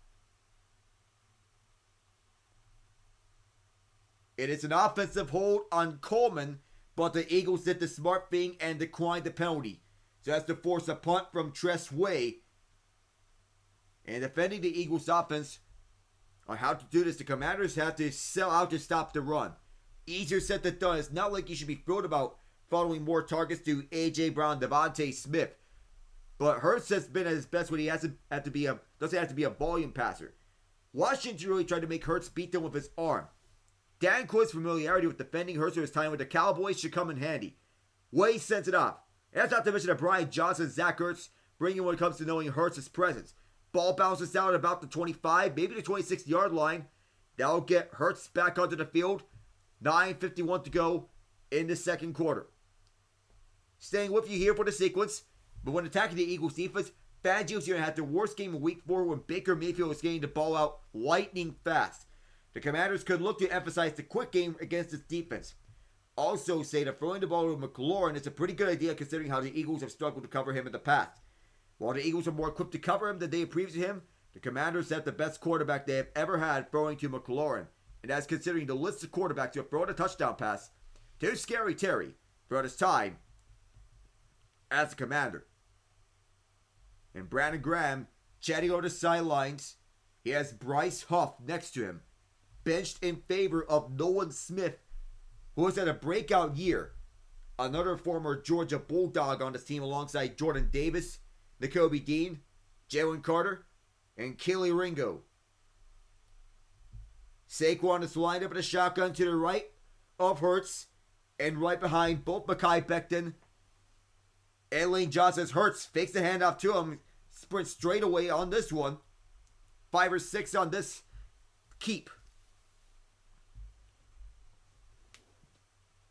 It is an offensive hold on Coleman, but the Eagles did the smart thing and declined the penalty. So that's to force a punt from Tress Way. And defending the Eagles offense on how to do this, the Commanders have to sell out to stop the run. Easier said than done. It's not like you should be thrilled about following more targets to A.J. Brown, Devontae Smith. But Hurts has been at his best when he doesn't have to be a volume passer. Washington really tried to make Hurts beat them with his arm. Dan Quinn's familiarity with defending Hurts his time with the Cowboys should come in handy. Way sends it off. And that's not to mention that Brian Johnson and Zach Ertz bring in when it comes to knowing Hurts' presence. Ball bounces down at about the 25, maybe the 26-yard line. That'll get Hurts back onto the field. 9:51 to go in the second quarter. Staying with you here for the sequence, but when attacking the Eagles defense, Fangio's going to have the worst game of week 4 when Baker Mayfield was getting the ball out lightning fast. The Commanders could look to emphasize the quick game against this defense. Also say that throwing the ball to McLaurin is a pretty good idea considering how the Eagles have struggled to cover him in the past. While the Eagles are more equipped to cover him than they have previously him, the Commanders have the best quarterback they have ever had throwing to McLaurin. And that's considering the list of quarterbacks who have thrown a touchdown pass to Scary Terry throughout his time as a Commander. And Brandon Graham chatting over the sidelines. He has Bryce Huff next to him, benched in favor of Nolan Smith, who has had a breakout year. Another former Georgia Bulldog on this team alongside Jordan Davis, Nakobe Dean, Jalen Carter, and Kelee Ringo. Saquon is lined up in a shotgun to the right of Hurts, and right behind both Mekhi Becton and Lane Johnson. Hurts fakes the handoff to him, sprints straight away on this one. 5 or 6 on this keep.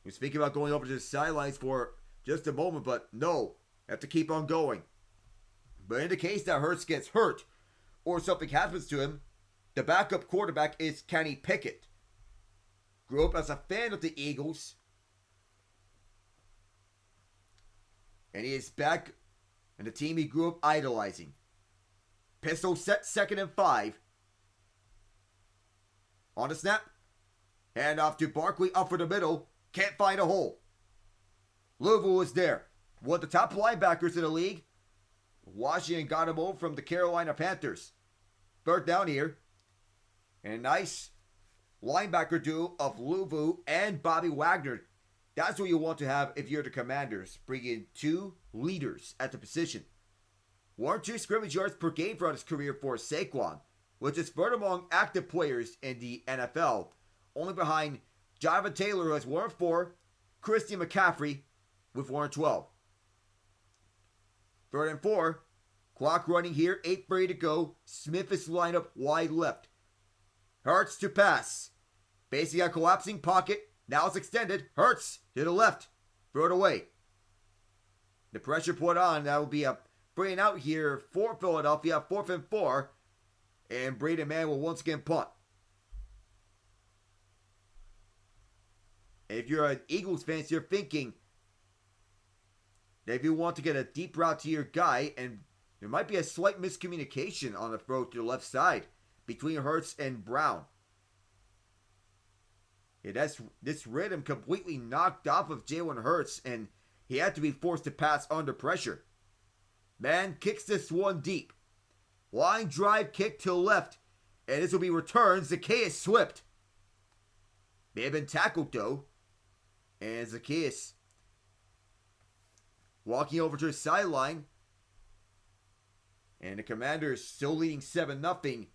We're speaking about going over to the sidelines for just a moment, but no, have to keep on going. But in the case that Hurts gets hurt or something happens to him, the backup quarterback is Kenny Pickett. Grew up as a fan of the Eagles, and he is back in the team he grew up idolizing. Pistol set, 2nd and 5. On the snap, hand off to Barkley, up for the middle. Can't find a hole. Louisville is there. One of the top linebackers in the league. Washington got him over from the Carolina Panthers. 3rd down here. And a nice linebacker duo of Luvu and Bobby Wagner. That's what you want to have if you're the Commanders. Bring in two leaders at the position. 1 or 2 scrimmage yards per game throughout his career for Saquon, which is third among active players in the NFL, only behind Jonathan Taylor, who has 104, Christian McCaffrey with 112. 3rd and 4, clock running here, 8:30 to go. Smith is lined up wide left. Hurts to pass. Facing a collapsing pocket. Now it's extended. Hurts to the left. Throw it away. The pressure put on. That will be a bring out here for Philadelphia. 4th and 4. And Braden Mann will once again punt. If you're an Eagles fan, you're thinking that if you want to get a deep route to your guy, and there might be a slight miscommunication on the throw to the left side between Hurts and Brown. Yeah, that's this rhythm completely knocked off of Jalen Hurts, and he had to be forced to pass under pressure. Man kicks this one deep. Line drive kick to the left, and this will be returned. Zacchaeus Swift. May have been tackled though, and Zacchaeus walking over to the sideline, and the Commanders still leading 7-0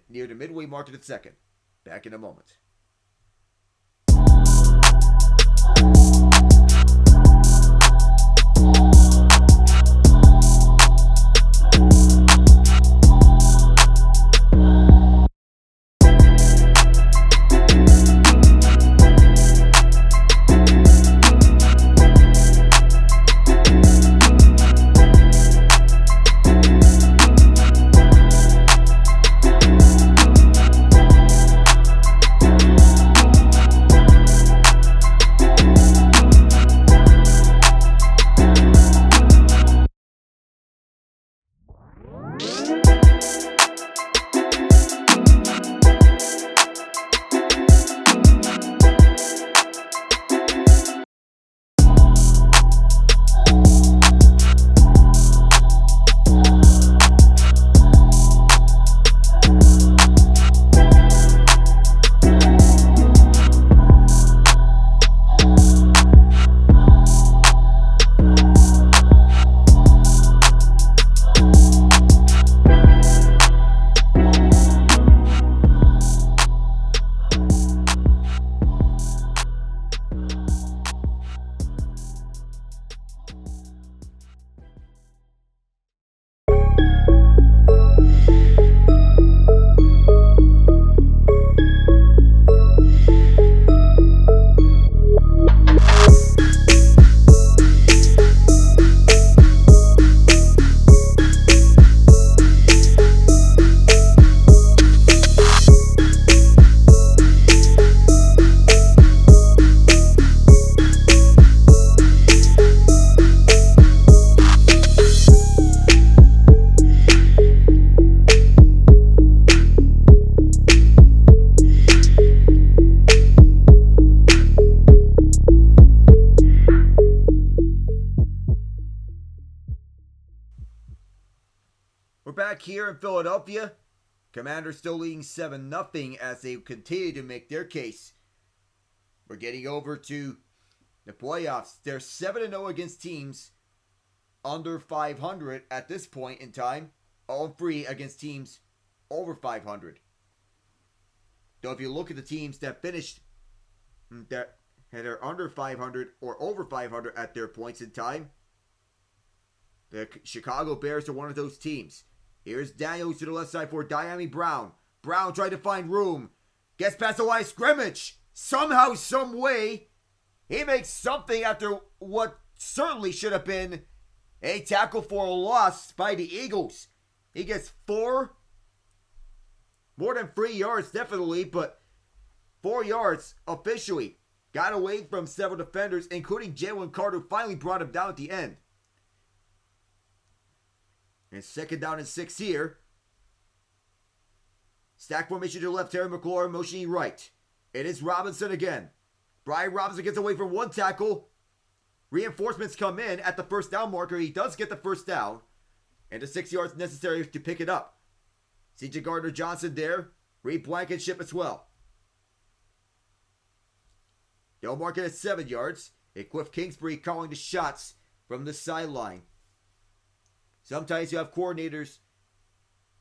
near the midway mark of the second. Back in a moment. We're back here in Philadelphia. Commanders still leading 7-0 as they continue to make their case. We're getting over to the playoffs. They're 7-0 against teams under 500 at this point in time. All 3 against teams over 500. Though if you look at the teams that finished that are under 500 or over 500 at their points in time, the Chicago Bears are one of those teams. Here's Daniels to the left side for Diami Brown. Brown tried to find room. Gets past the line of scrimmage. Somehow, some way, he makes something after what certainly should have been a tackle for a loss by the Eagles. He gets 4, more than 3 yards definitely, but 4 yards officially. Got away from several defenders, including Jalen Carter, who finally brought him down at the end. And 2nd down and 6 here. Stack formation to the left. Terry McLaurin motioning right. It is Robinson again. Brian Robinson gets away from 1 tackle. Reinforcements come in at the 1st down marker. He does get the 1st down. And the 6 yards necessary to pick it up. C.J. Gardner-Johnson there. Free Blankenship as well. They'll mark it at 7 yards. And Cliff Kingsbury calling the shots from the sideline. Sometimes you have coordinators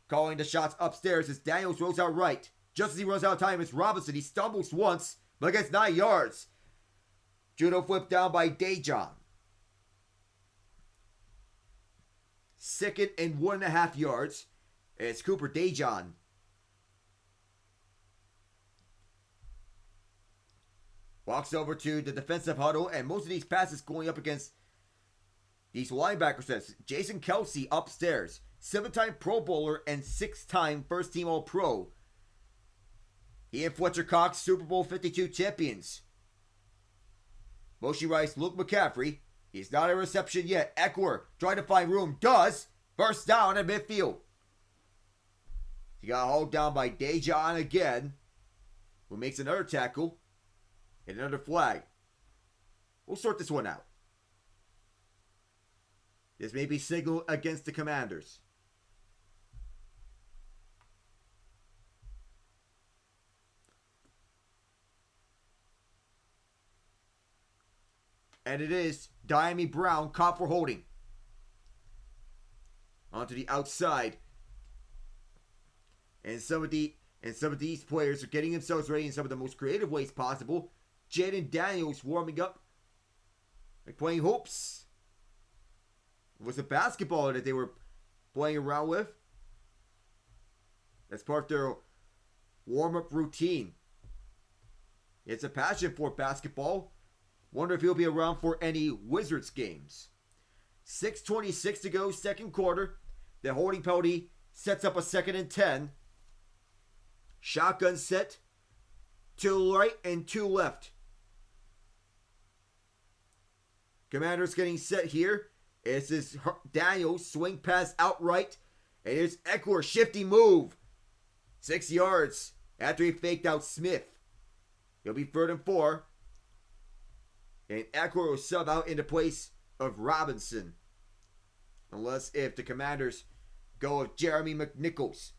calling the shots upstairs as Daniels rolls out right. Just as he runs out of time, it's Robinson. He stumbles once, but gets 9 yards. Judo flip down by Dejan. 2nd and 1.5 yards. And it's Cooper Dejan. Walks over to the defensive huddle, and most of these passes going up against these linebackers. Jason Kelsey upstairs. 7-time Pro Bowler and 6-time first-team All-Pro. He and Fletcher Cox, Super Bowl 52 champions. Moshi Rice, Luke McCaffrey. He's not a reception yet. Eckler trying to find room. Does. First down at midfield. He got hauled down by Dejan again, who makes another tackle. And another flag. We'll sort this one out. This may be signal against the Commanders. And it is Diami Brown caught for holding. Onto the outside. And some of these players are getting themselves ready in some of the most creative ways possible. Jaden Daniels warming up, like playing hoops. It was a basketball that they were playing around with. That's part of their warm-up routine. It's a passion for basketball. Wonder if he'll be around for any Wizards games. 6:26 to go, second quarter. The holding penalty sets up a 2nd and 10. Shotgun set. 2 right and 2 left. Commanders getting set here. This is Daniels swing pass outright. And here's Eckler, shifty move. 6 yards after he faked out Smith. He'll be 3rd and 4. And Eckler will sub out into place of Robinson. Unless if the Commanders go with Jeremy McNichols.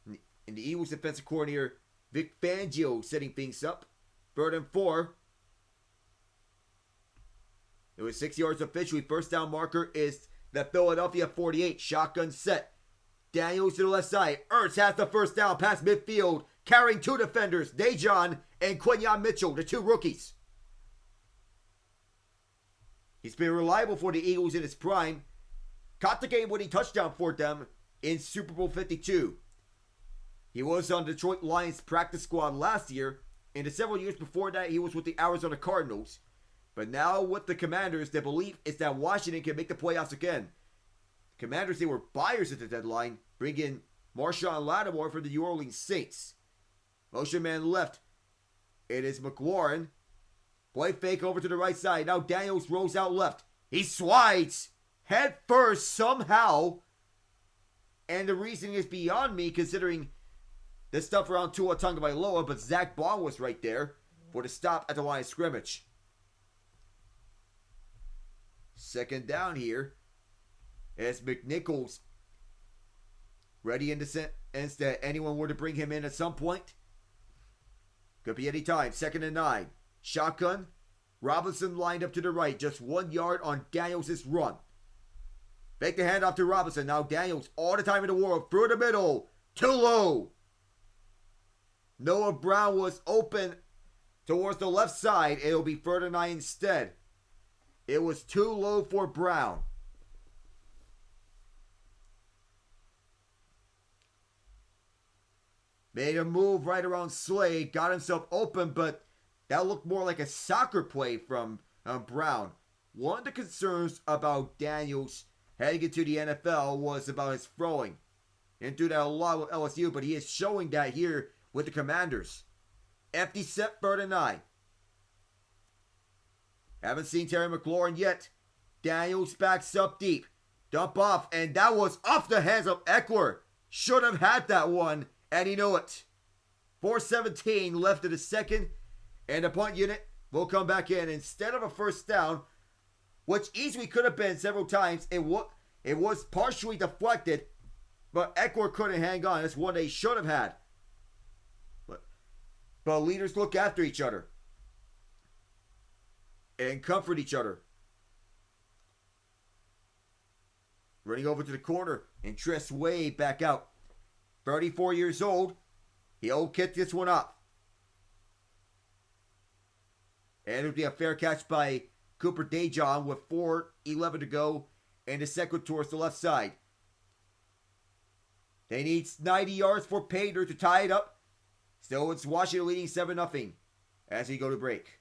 And the Eagles defensive coordinator Vic Fangio setting things up. 3rd and 4. It was 6 yards officially. First down marker is the Philadelphia 48. Shotgun set. Daniels to the left side. Ertz has the first down past midfield. Carrying 2 defenders. Dejan and Quinyon Mitchell, the 2 rookies. He's been reliable for the Eagles in his prime. Caught the game-winning touchdown for them in Super Bowl 52. He was on Detroit Lions practice squad last year. And the several years before that, he was with the Arizona Cardinals. But now with the Commanders, their belief is that Washington can make the playoffs again. The Commanders, they were buyers at the deadline, bringing in Marshawn Lattimore for the New Orleans Saints. Motion man left. It is McLaurin. Play fake over to the right side. Now Daniels rolls out left. He slides head first somehow. And the reasoning is beyond me considering the stuff around Tua Tagovailoa, but Zach Bond was right there for the stop at the line of scrimmage. 2nd down here as McNichols ready in the sense that anyone were to bring him in at some point. Could be any time. 2nd and 9. Shotgun. Robinson lined up to the right. Just 1 yard on Daniels' run. Fake the handoff to Robinson. Now Daniels all the time in the world. Through the middle. Too low. Noah Brown was open towards the left side. It'll be 3rd and 9 instead. It was too low for Brown. Made a move right around Slade. Got himself open, but that looked more like a soccer play from Brown. One of the concerns about Daniels heading into the NFL was about his throwing. Didn't do that a lot with LSU, but he is showing that here with the Commanders. Empty set, 3rd and 9. Haven't seen Terry McLaurin yet. Daniels backs up deep. Dump off, and that was off the hands of Eckler. Should have had that one, and he knew it. 4:17 left in the second, and the punt unit will come back in. Instead of a first down, which easily could have been several times, It was partially deflected, but Eckler couldn't hang on. That's one they should have had. But leaders look after each other and comfort each other. Running over to the corner and Tress way back out. 34 years old. He'll kick this one up. And it'll be a fair catch by Cooper DeJong with 4:11 to go. And the second towards the left side. They need 90 yards for Pater to tie it up. Still, it's Washington leading 7-0 as we go to break.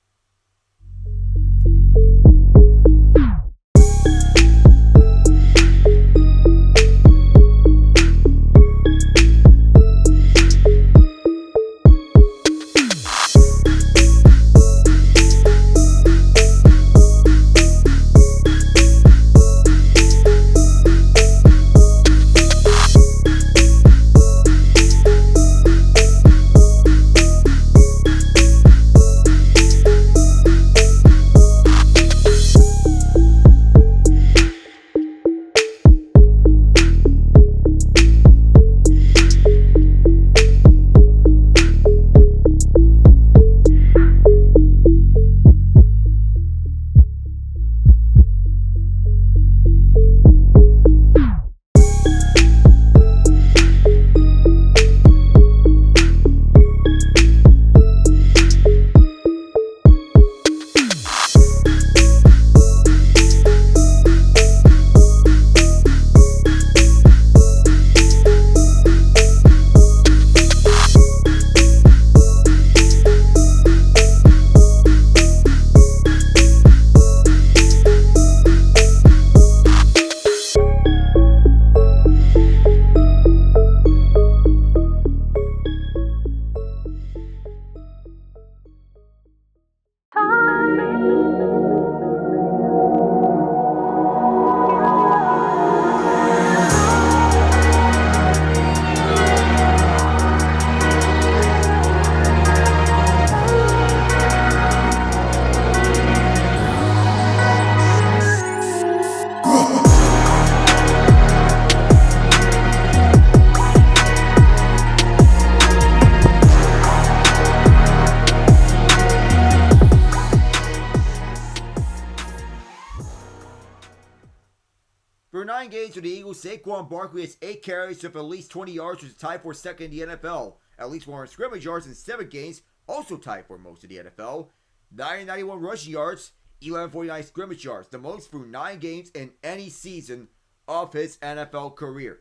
For 9 games for the Eagles, Saquon Barkley has 8 carries of at least 20 yards, which is tied for second in the NFL. At least 100 scrimmage yards in 7 games, also tied for most of the NFL. 991 rushing yards, 1149 scrimmage yards, the most through 9 games in any season of his NFL career.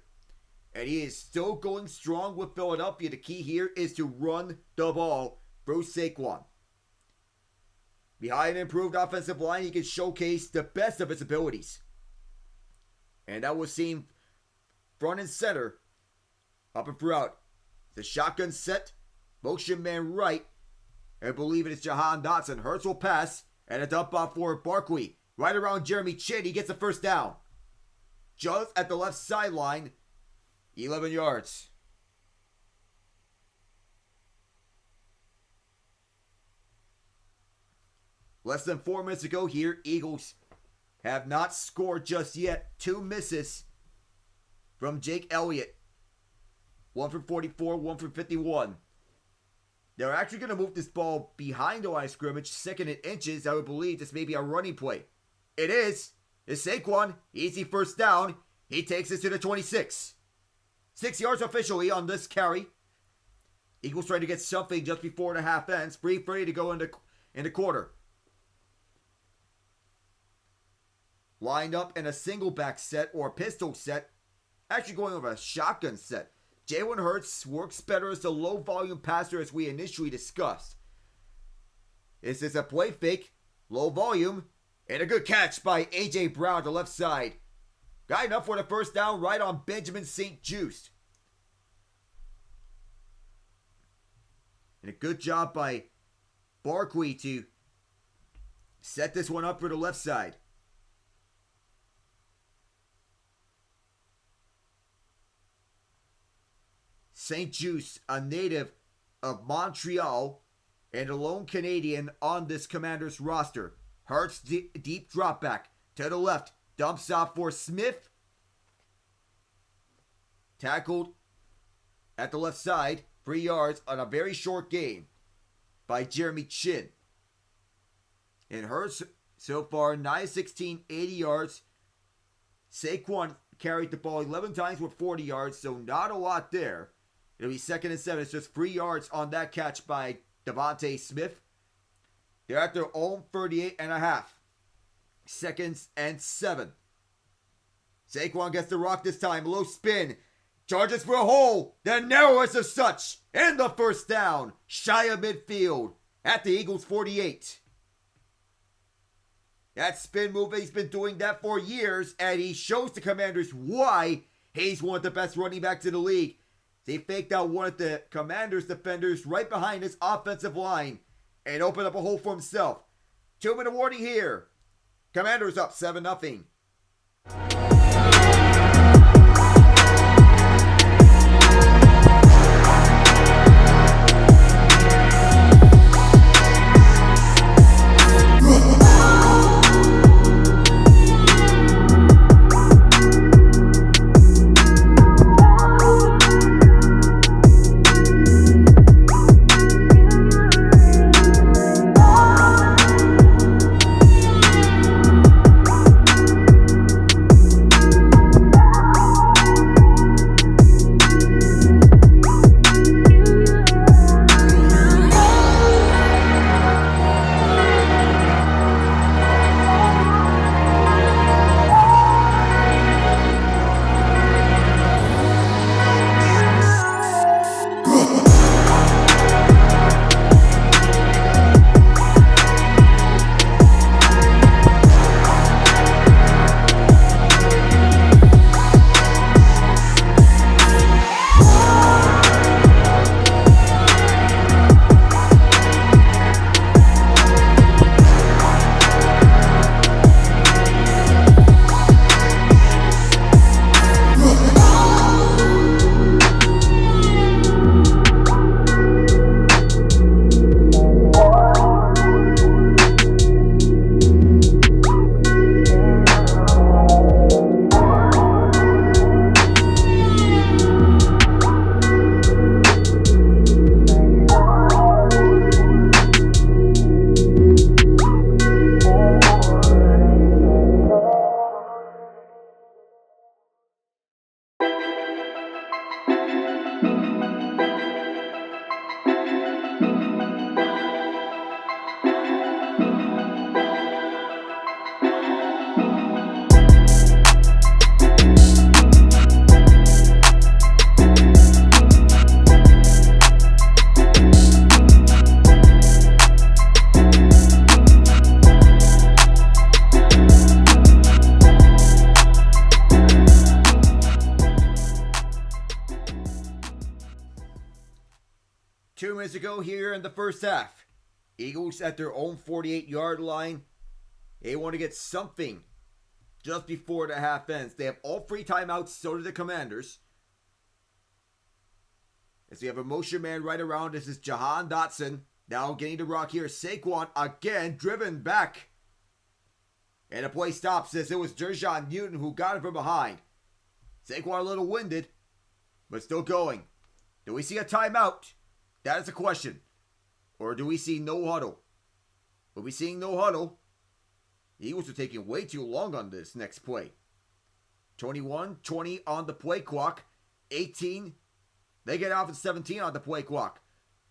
And he is still going strong with Philadelphia. The key here is to run the ball through Saquon. Behind an improved offensive line, he can showcase the best of his abilities. And that was seen front and center, up and throughout. The shotgun set, motion man right, and I believe it is Jahan Dotson. Hurts will pass, and a dump off for Barkley. Right around Jeremy Chinn, he gets the first down. Just at the left sideline, 11 yards. Less than 4 minutes ago here, Eagles have not scored just yet. 2 misses from Jake Elliott. 1 for 44, 1 for 51. They're actually going to move this ball behind the line of scrimmage, 2nd and inches. I would believe this may be a running play. It is. It's Saquon. Easy first down. He takes it to the 26. 6 yards officially on this carry. Eagles trying to get something just before the half ends. 3:30 to go in the quarter. Lined up in a single back set or a pistol set. Actually going over a shotgun set. Jalen Hurts works better as a low volume passer as we initially discussed. This is a play fake, low volume, and a good catch by A.J. Brown to left side. Got enough for the first down right on Benjamin St-Juste. And a good job by Barkley to set this one up for the left side. St-Juste, a native of Montreal and a lone Canadian on this Commanders roster. Hurts deep drop back to the left. Dumps off for Smith. tackled at the left side, 3 yards on a very short gain by Jeremy Chin. And Hurts so far, 9-16, 80 yards. Saquon carried the ball 11 times with 40 yards, so not a lot there. It'll be 2nd and 7. It's just 3 yards on that catch by Devontae Smith. They're at their own 38.5. 2nd and 7. Saquon gets the rock this time. Low spin. Charges for a hole. The narrowest of such. And the first down. Shy of midfield. At the Eagles' 48. That spin move, he's been doing that for years. And he shows the Commanders why he's one of the best running backs in the league. They faked out one of the Commanders' defenders right behind his offensive line. And opened up a hole for himself. 2-minute warning here. Commanders up 7-0. Ago here in the first half. Eagles at their own 48-yard line. They want to get something just before the half ends. They have all 3 timeouts, so do the Commanders. As we have a motion man right around, this is Jahan Dotson. Now getting the rock here. Saquon again driven back. And the play stops as it was Jerjon Newton who got him from behind. Saquon a little winded, but still going. Do we see a timeout? That is a question. Or do we see no huddle? Will we seeing no huddle? The Eagles are taking way too long on this next play. 21-20 on the play clock. 18. They get off at 17 on the play clock.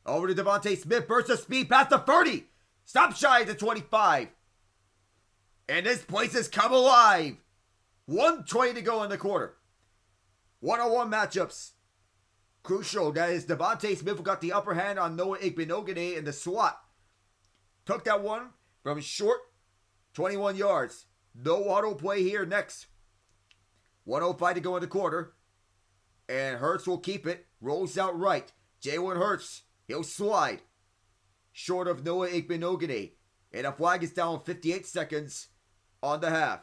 Over to Devontae Smith. Burst of speed past the 30. Stop shy at the 25. And this place has come alive. 1:20 to go in the quarter. 1-on-1 matchups. Crucial, that is Devontae Smith who got the upper hand on Noah Igbenogany in the SWAT. Took that one from short, 21 yards. No auto play here next. 1:05 to go in the quarter. And Hurts will keep it. Rolls out right. Jalen Hurts, he'll slide. Short of Noah Igbenogany. And a flag is down 58 seconds on the half.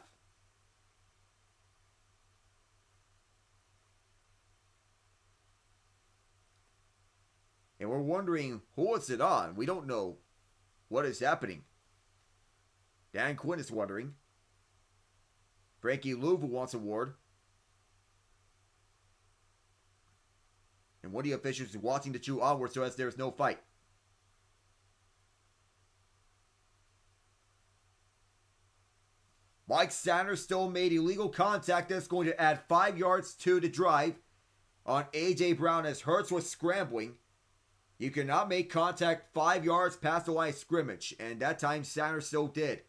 And we're wondering, who is it on? We don't know what is happening. Dan Quinn is wondering. Frankie Louvu wants a ward. one of the officials is watching the chew onward so as there is no fight. Mike Sanders still made illegal contact that's going to add 5 yards to the drive on A.J. Brown as Hurts was scrambling. You cannot make contact 5 yards past the line of scrimmage, and that time Sanders still did.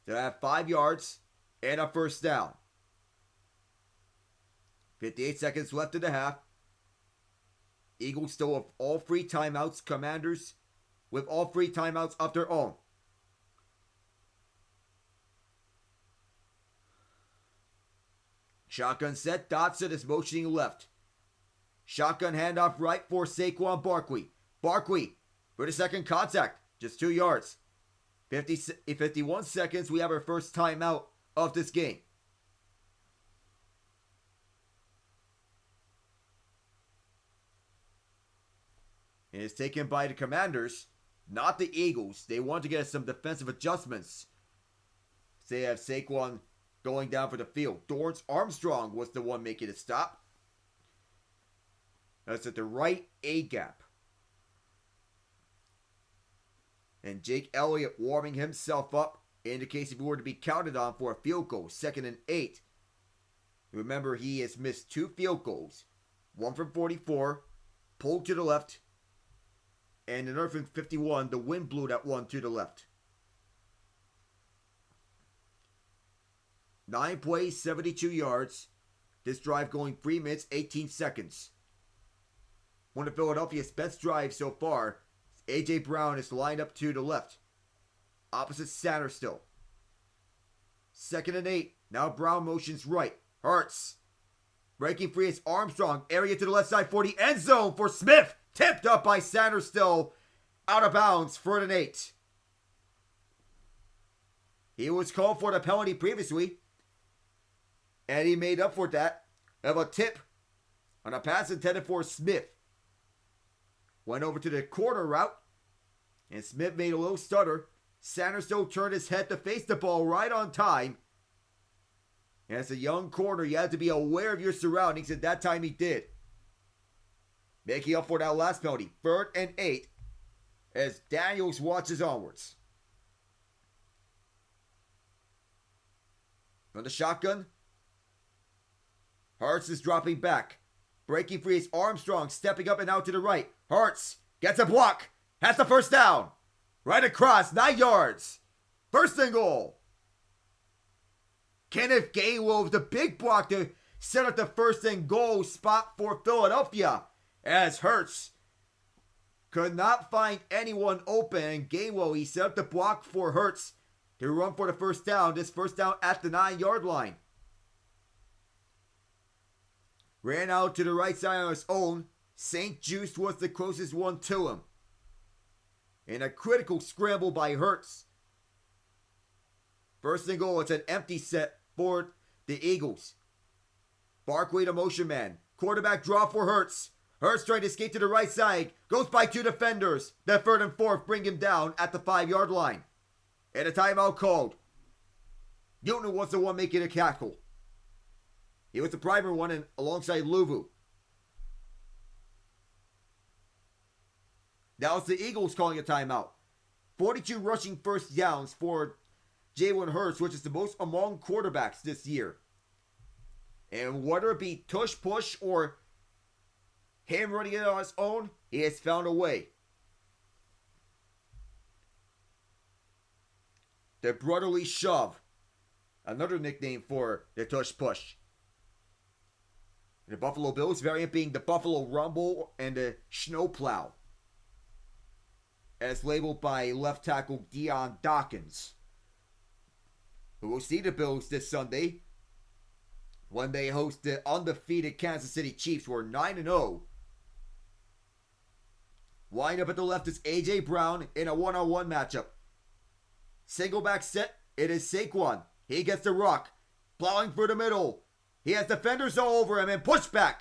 So I have 5 yards and a first down. 58 seconds left in the half. Eagles still have all 3 timeouts. Commanders with all 3 timeouts of their own. Shotgun set. Dotson is motioning left. Shotgun handoff right for Saquon Barkley. Barkley for the second contact. Just 2 yards. 51 seconds. We have our first timeout of this game. And it's taken by the Commanders, not the Eagles. They want to get some defensive adjustments. They have Saquon going down for the field. Dorrance Armstrong was the one making the stop. That's at the right A gap. And Jake Elliott warming himself up in the case if he were to be counted on for a field goal. 2nd and 8. Remember, he has missed 2 field goals. One from 44, pulled to the left, and another from 51. The wind blew that one to the left. 9 plays, 72 yards. This drive going 3 minutes, 18 seconds. One of Philadelphia's best drives so far. A.J. Brown is lined up to the left. Opposite Sanders still. 2nd and 8. Now Brown motions right. Hurts. Breaking free is Armstrong. Area to the left side for the end zone for Smith. Tipped up by Sanders still. Out of bounds. 3rd and 8. He was called for the penalty previously. And he made up for that. Of a tip on a pass intended for Smith. Went over to the corner route. And Smith made a little stutter. Sanders still turned his head to face the ball right on time. As a young corner, you have to be aware of your surroundings. And that time he did. Making up for that last penalty. 3rd and 8. As Daniels watches onwards. On the shotgun. Hurts is dropping back. Breaking free is Armstrong. Stepping up and out to the right. Hurts gets a block. Has the first down. Right across. 9 yards. 1st and goal. Kenneth Gainwell with the big block to set up the 1st and goal spot for Philadelphia. As Hurts could not find anyone open. And Gainwell, he set up the block for Hurts to run for the first down. This first down at the 9-yard line. Ran out to the right side on his own. St. Juste was the closest one to him. And a critical scramble by Hurts. 1st and goal. It's an empty set for the Eagles. Barkley the motion man. Quarterback draw for Hurts. Hurts trying to escape to the right side. Goes by 2 defenders. The 3rd and 4th bring him down at the 5-yard line. And a timeout called. Newton was the one making a tackle. He was the primary one and alongside Luvu. Now it's the Eagles calling a timeout. 42 rushing first downs for Jalen Hurts, which is the most among quarterbacks this year. And whether it be tush push or him running it on his own, he has found a way. The brotherly shove. Another nickname for the tush push. The Buffalo Bills variant being the Buffalo Rumble and the Snowplow. As labeled by left tackle Dion Dawkins. Who will see the Bills this Sunday when they host the undefeated Kansas City Chiefs, who are 9-0. Lined up at the left is A.J. Brown in a one-on-one matchup. Single back set, it is Saquon. He gets the rock. Plowing through the middle. He has defenders all over him and pushback.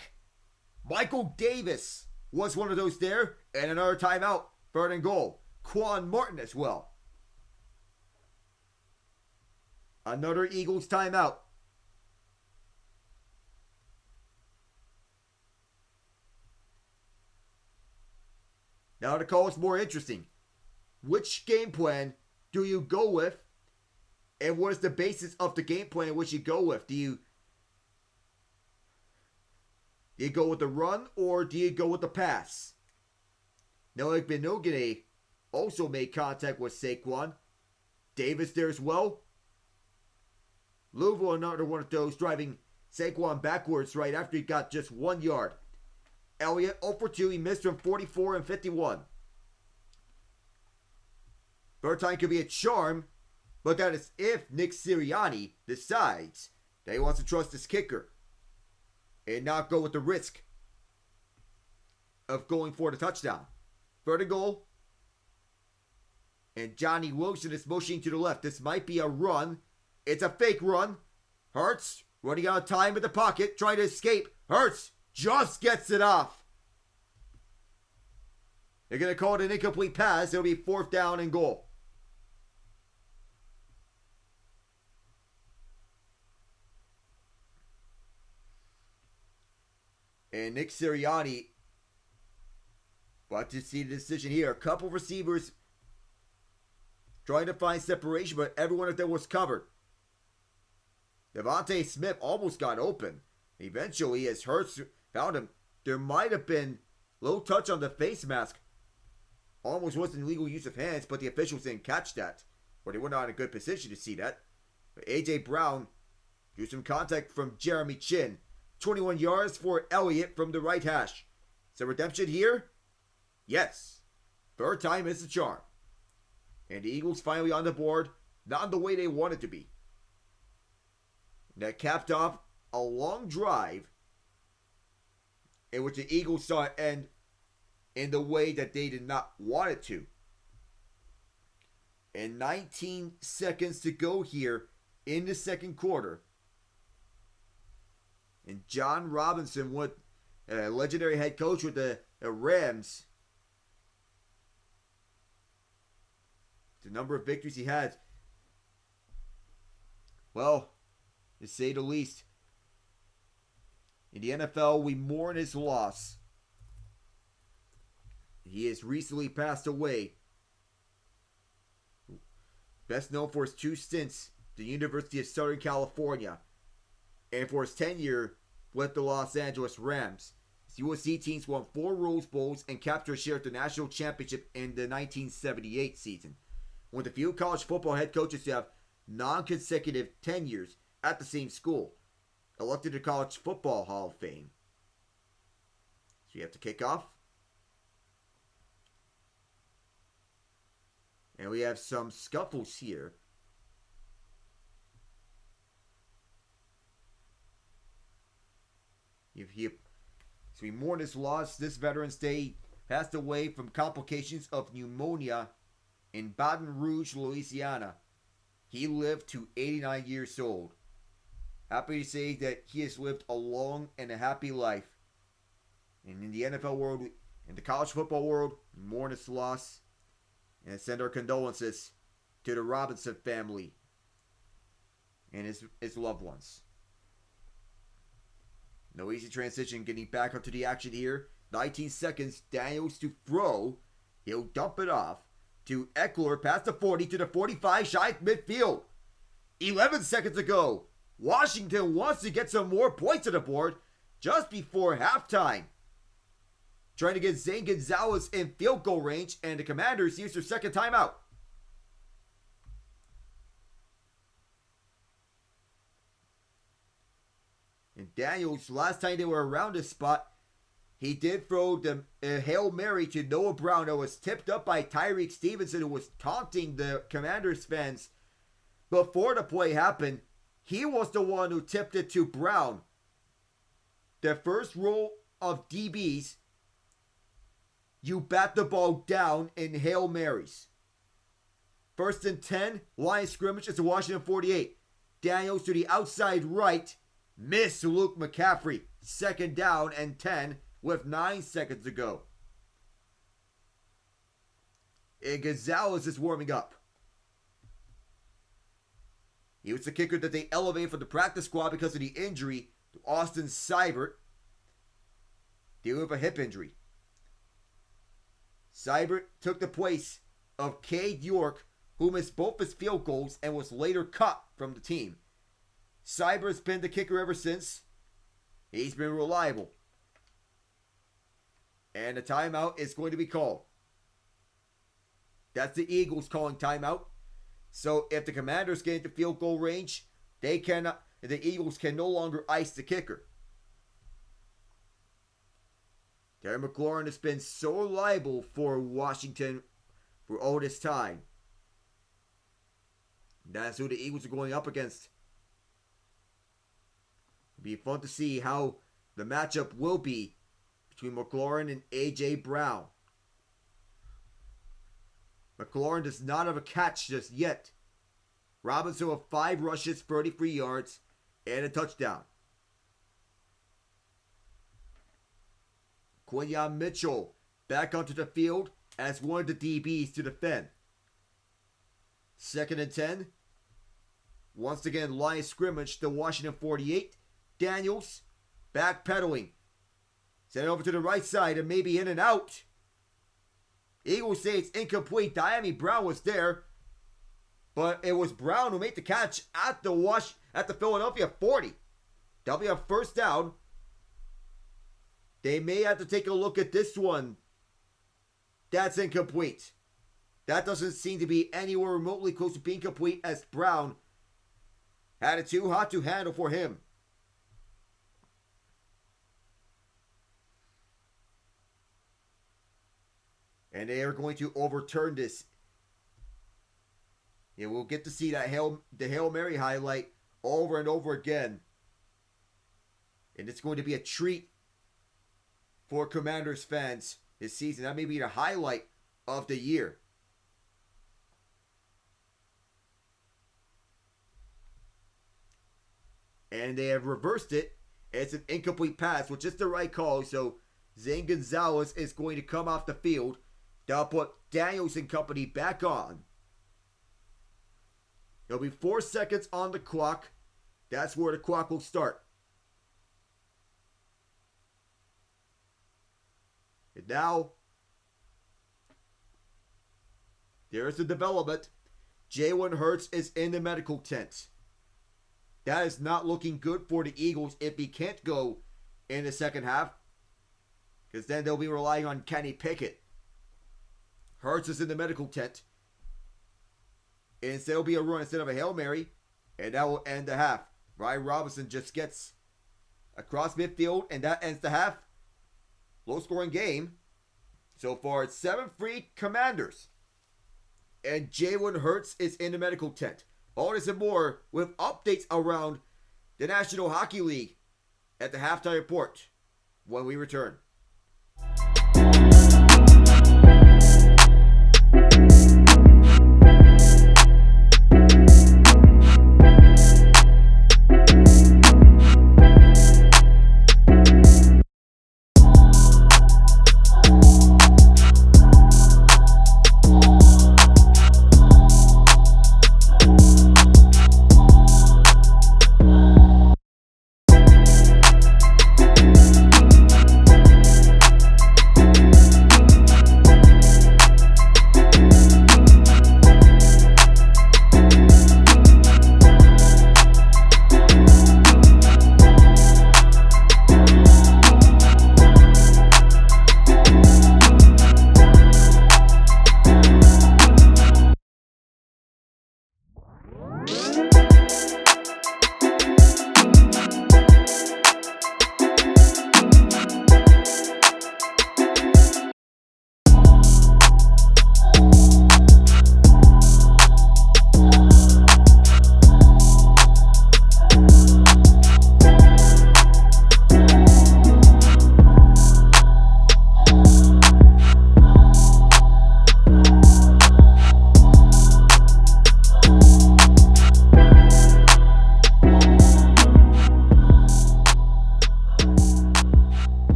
Michael Davis was one of those there. And another timeout. 3rd and goal. Quan Martin as well. Another Eagles timeout. Now the call is more interesting. Which game plan do you go with? And what is the basis of the game plan in which you go with? Do you go with the run or do you go with the pass? Noah Benogany also made contact with Saquon. Davis there as well. Louisville, another one of those, driving Saquon backwards right after he got just 1 yard. Elliott 0 for 2. He missed from 44 and 51. Third time could be a charm, but that is if Nick Sirianni decides that he wants to trust his kicker and not go with the risk of going for the touchdown. Third and goal. And Johnny Wilson is motioning to the left. This might be a run. It's a fake run. Hurts running out of time in the pocket, trying to escape. Hurts just gets it off. They're going to call it an incomplete pass. It'll be 4th down and goal. And Nick Sirianni, about to see the decision here. A couple receivers trying to find separation, but every one of them was covered. Devontae Smith almost got open. Eventually, as Hurts found him, there might have been low touch on the face mask. Almost wasn't illegal use of hands, but the officials didn't catch that. Or they were not in a good position to see that. But A.J. Brown drew some contact from Jeremy Chin. 21 yards for Elliott from the right hash. Is there redemption here? Yes. Third time is the charm. And the Eagles finally on the board. Not the way they wanted to be. And that capped off a long drive in which the Eagles saw it end in the way that they did not want it to. And 19 seconds to go here in the second quarter. And John Robinson, a legendary head coach with the Rams, the number of victories he had, well, to say the least. In the NFL, we mourn his loss. He has recently passed away. Best known for his 2 stints at the University of Southern California and for his tenure with the Los Angeles Rams. His USC teams won 4 Rose Bowls and captured a share of the national championship in the 1978 season. One of the few college football head coaches to have non-consecutive tenures at the same school. Elected to College Football Hall of Fame. So you have to kick off. And we have some scuffles here. So we mourn his loss. This Veterans Day passed away from complications of pneumonia in Baton Rouge, Louisiana. He lived to 89 years old. Happy to say that he has lived a long and a happy life. And in the NFL world, in the college football world, we mourn his loss and send our condolences to the Robinson family and his loved ones. No easy transition getting back onto the action here. 19 seconds, Daniels to throw. He'll dump it off to Eckler past the 40 to the 45, shy at midfield. 11 seconds to go. Washington wants to get some more points on the board just before halftime. Trying to get Zane Gonzalez in field goal range, and the Commanders use their second timeout. And Daniels, last time they were around this spot, he did throw the Hail Mary to Noah Brown that was tipped up by Tyreek Stevenson, who was taunting the Commanders fans before the play happened. He was the one who tipped it to Brown. The first row of DBs, you bat the ball down in Hail Marys. 1st and 10, line scrimmage is the Washington 48. Daniels to the outside right. Miss Luke McCaffrey. 2nd down and 10 with 9 seconds to go. And Gonzalez is warming up. He was the kicker that they elevated from the practice squad because of the injury to Austin Seibert, dealing with a hip injury. Seibert took the place of Cade York, who missed both his field goals and was later cut from the team. Seibert's been the kicker ever since. He's been reliable. And a timeout is going to be called. That's the Eagles calling timeout. So if the Commanders get into field goal range, the Eagles can no longer ice the kicker. Terry McLaurin has been so reliable for Washington for all this time. That's who the Eagles are going up against. It'll be fun to see how the matchup will be between McLaurin and A.J. Brown. McLaurin does not have a catch just yet. Robinson with 5 rushes, 33 yards, and a touchdown. Quinyon Mitchell back onto the field as one of the DBs to defend. 2nd and 10. Once again, line of scrimmage, the Washington 48. Daniels backpedaling. Send it over to the right side and maybe in and out. Eagles say it's incomplete. Diami Brown was there. But it was Brown who made the catch at the Philadelphia 40. That'll be a first down. They may have to take a look at this one. That's incomplete. That doesn't seem to be anywhere remotely close to being complete, as Brown had it too hot to handle for him. And they are going to overturn this. Yeah, we'll get to see the Hail Mary highlight over and over again. And it's going to be a treat for Commanders fans this season. That may be the highlight of the year. And they have reversed it. It's an incomplete pass, which is the right call. So Zane Gonzalez is going to come off the field. That'll put Daniels and company back on. There'll be 4 seconds on the clock. That's where the clock will start. And now, there's the development. Jalen Hurts is in the medical tent. That is not looking good for the Eagles if he can't go in the second half. Because then they'll be relying on Kenny Pickett. Hurts is in the medical tent. Instead, it'll be a run instead of a Hail Mary. And that will end the half. Ryan Robinson just gets across midfield, and that ends the half. Low-scoring game. So far, it's 7-3 Commanders. And Jalen Hurts is in the medical tent. All this and more with updates around the National Hockey League at the halftime report when we return.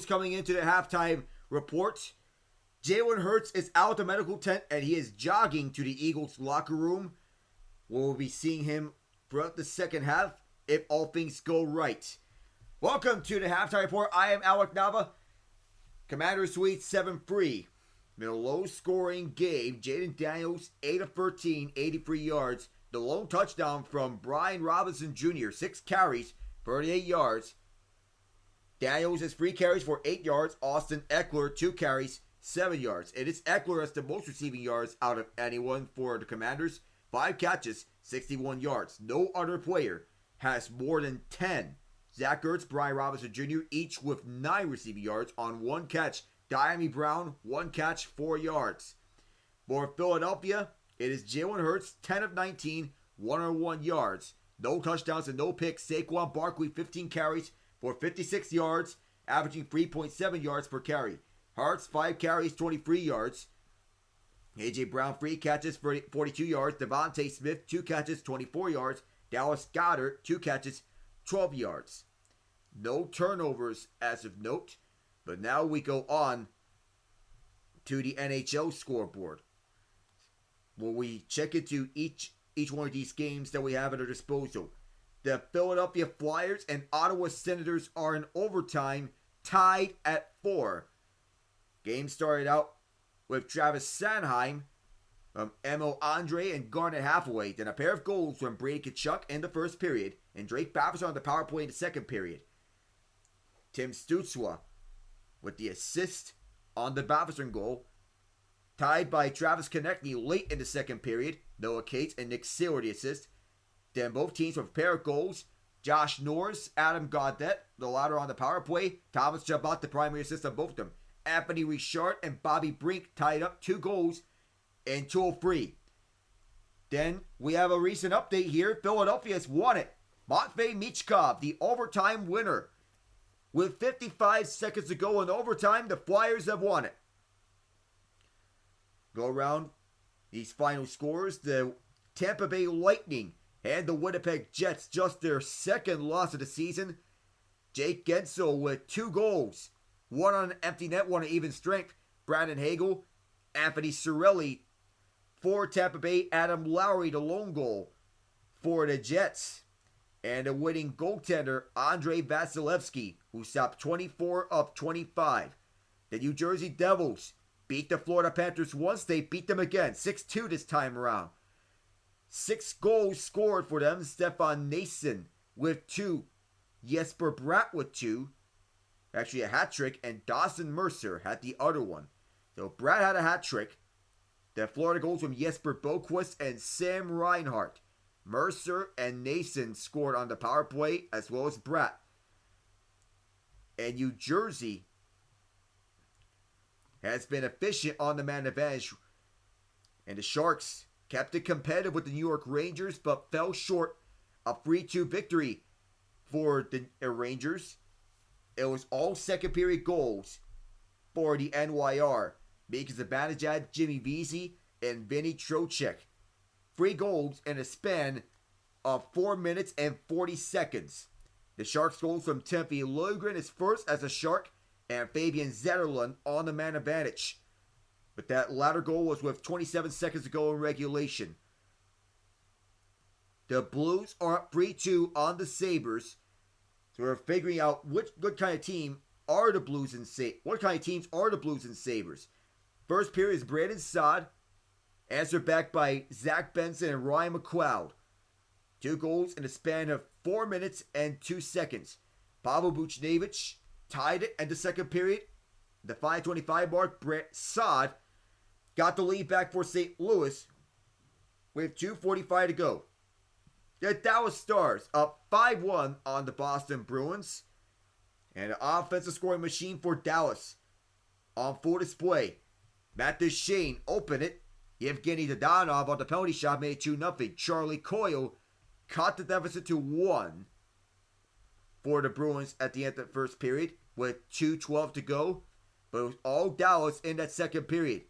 coming into the halftime report. Jalen Hurts is out of the medical tent and he is jogging to the Eagles locker room. We'll be seeing him throughout the second half if all things go right. Welcome to the halftime report. I am Alec Nava. Commanders Suite 7-3. In a low-scoring game, Jaden Daniels, 8 of 13, 83 yards. The lone touchdown from Brian Robinson Jr., 6 carries, 38 yards. Daniels has 3 carries for 8 yards. Austin Eckler, 2 carries, 7 yards. It is Eckler has the most receiving yards out of anyone for the Commanders. 5 catches, 61 yards. No other player has more than 10. Zach Ertz, Brian Robinson Jr., each with 9 receiving yards on 1 catch. Diami Brown, 1 catch, 4 yards. For Philadelphia, it is Jalen Hurts, 10 of 19, 101 yards. No touchdowns and no picks. Saquon Barkley, 15 carries for 56 yards, averaging 3.7 yards per carry. Hurts, 5 carries, 23 yards. A.J. Brown, 3 catches, 42 yards. Devontae Smith, 2 catches, 24 yards. Dallas Goedert, 2 catches, 12 yards. No turnovers as of note. But now we go on to the NHL scoreboard, where we check into each one of these games that we have at our disposal. The Philadelphia Flyers and Ottawa Senators are in overtime, tied at 4. Game started out with Travis Sanheim, Emil Andre, and Garnet Hathaway. Then a pair of goals from Brady Tkachuk in the first period, and Drake Batherson on the power play in the second period. Tim Stützle with the assist on the Batherson goal, tied by Travis Konechny late in the second period. Noah Cates and Nick Seeler the assist. Then both teams with a pair of goals. Josh Norris, Adam Gaudette, the latter on the power play. Thomas Chabot, the primary assist on both of them. Anthony Richard and Bobby Brink tied up 2 goals in 2:03. Then we have a recent update here. Philadelphia has won it. Matvei Michkov, the overtime winner. With 55 seconds to go in overtime, the Flyers have won it. Go around these final scores. The Tampa Bay Lightning and the Winnipeg Jets, just their second loss of the season. Jake Gensel with 2 goals. 1 on an empty net, 1 on even strength. Brandon Hagel, Anthony Cirelli for Tampa Bay. Adam Lowry, the lone goal for the Jets. And a winning goaltender, Andrei Vasilevsky, who stopped 24 of 25. The New Jersey Devils beat the Florida Panthers once. They beat them again, 6-2 this time around. 6 goals scored for them. Stefan Nason with 2. Jesper Bratt with 2. Actually a hat trick. And Dawson Mercer had the other one. So Bratt had a hat trick. The Florida goals from Jesper Boquist and Sam Reinhart. Mercer and Nason scored on the power play, as well as Bratt. And New Jersey has been efficient on the man advantage. And the Sharks kept it competitive with the New York Rangers, but fell short. A 3-2 victory for the Rangers. It was all second period goals for the NYR. Because Zibanejad, Jimmy Vesey, and Vinny Trocheck. 3 goals in a span of 4 minutes and 40 seconds. The Sharks' goals from Timothy Liljegren is first as a Shark, and Fabian Zetterlund on the man advantage. But that latter goal was with 27 seconds to go in regulation. The Blues are up 3-2 on the Sabres. So we're figuring out what kind of team are the Blues and what kind of teams are the Blues and Sabres. First period is Brandon Saad, answered back by Zach Benson and Ryan McLeod. 2 goals in a span of 4 minutes and 2 seconds. Pavel Buchnevich tied it in the second period. The 5:25 mark, Brett Saad got the lead back for St. Louis with 2:45 to go. The Dallas Stars up 5-1 on the Boston Bruins. And an offensive scoring machine for Dallas on full display. Matt Duchene opened it. Yevgeny Dadonov on the penalty shot made it 2-0. Charlie Coyle cut the deficit to 1 for the Bruins at the end of the first period with 2:12 to go. But it was all Dallas in that second period.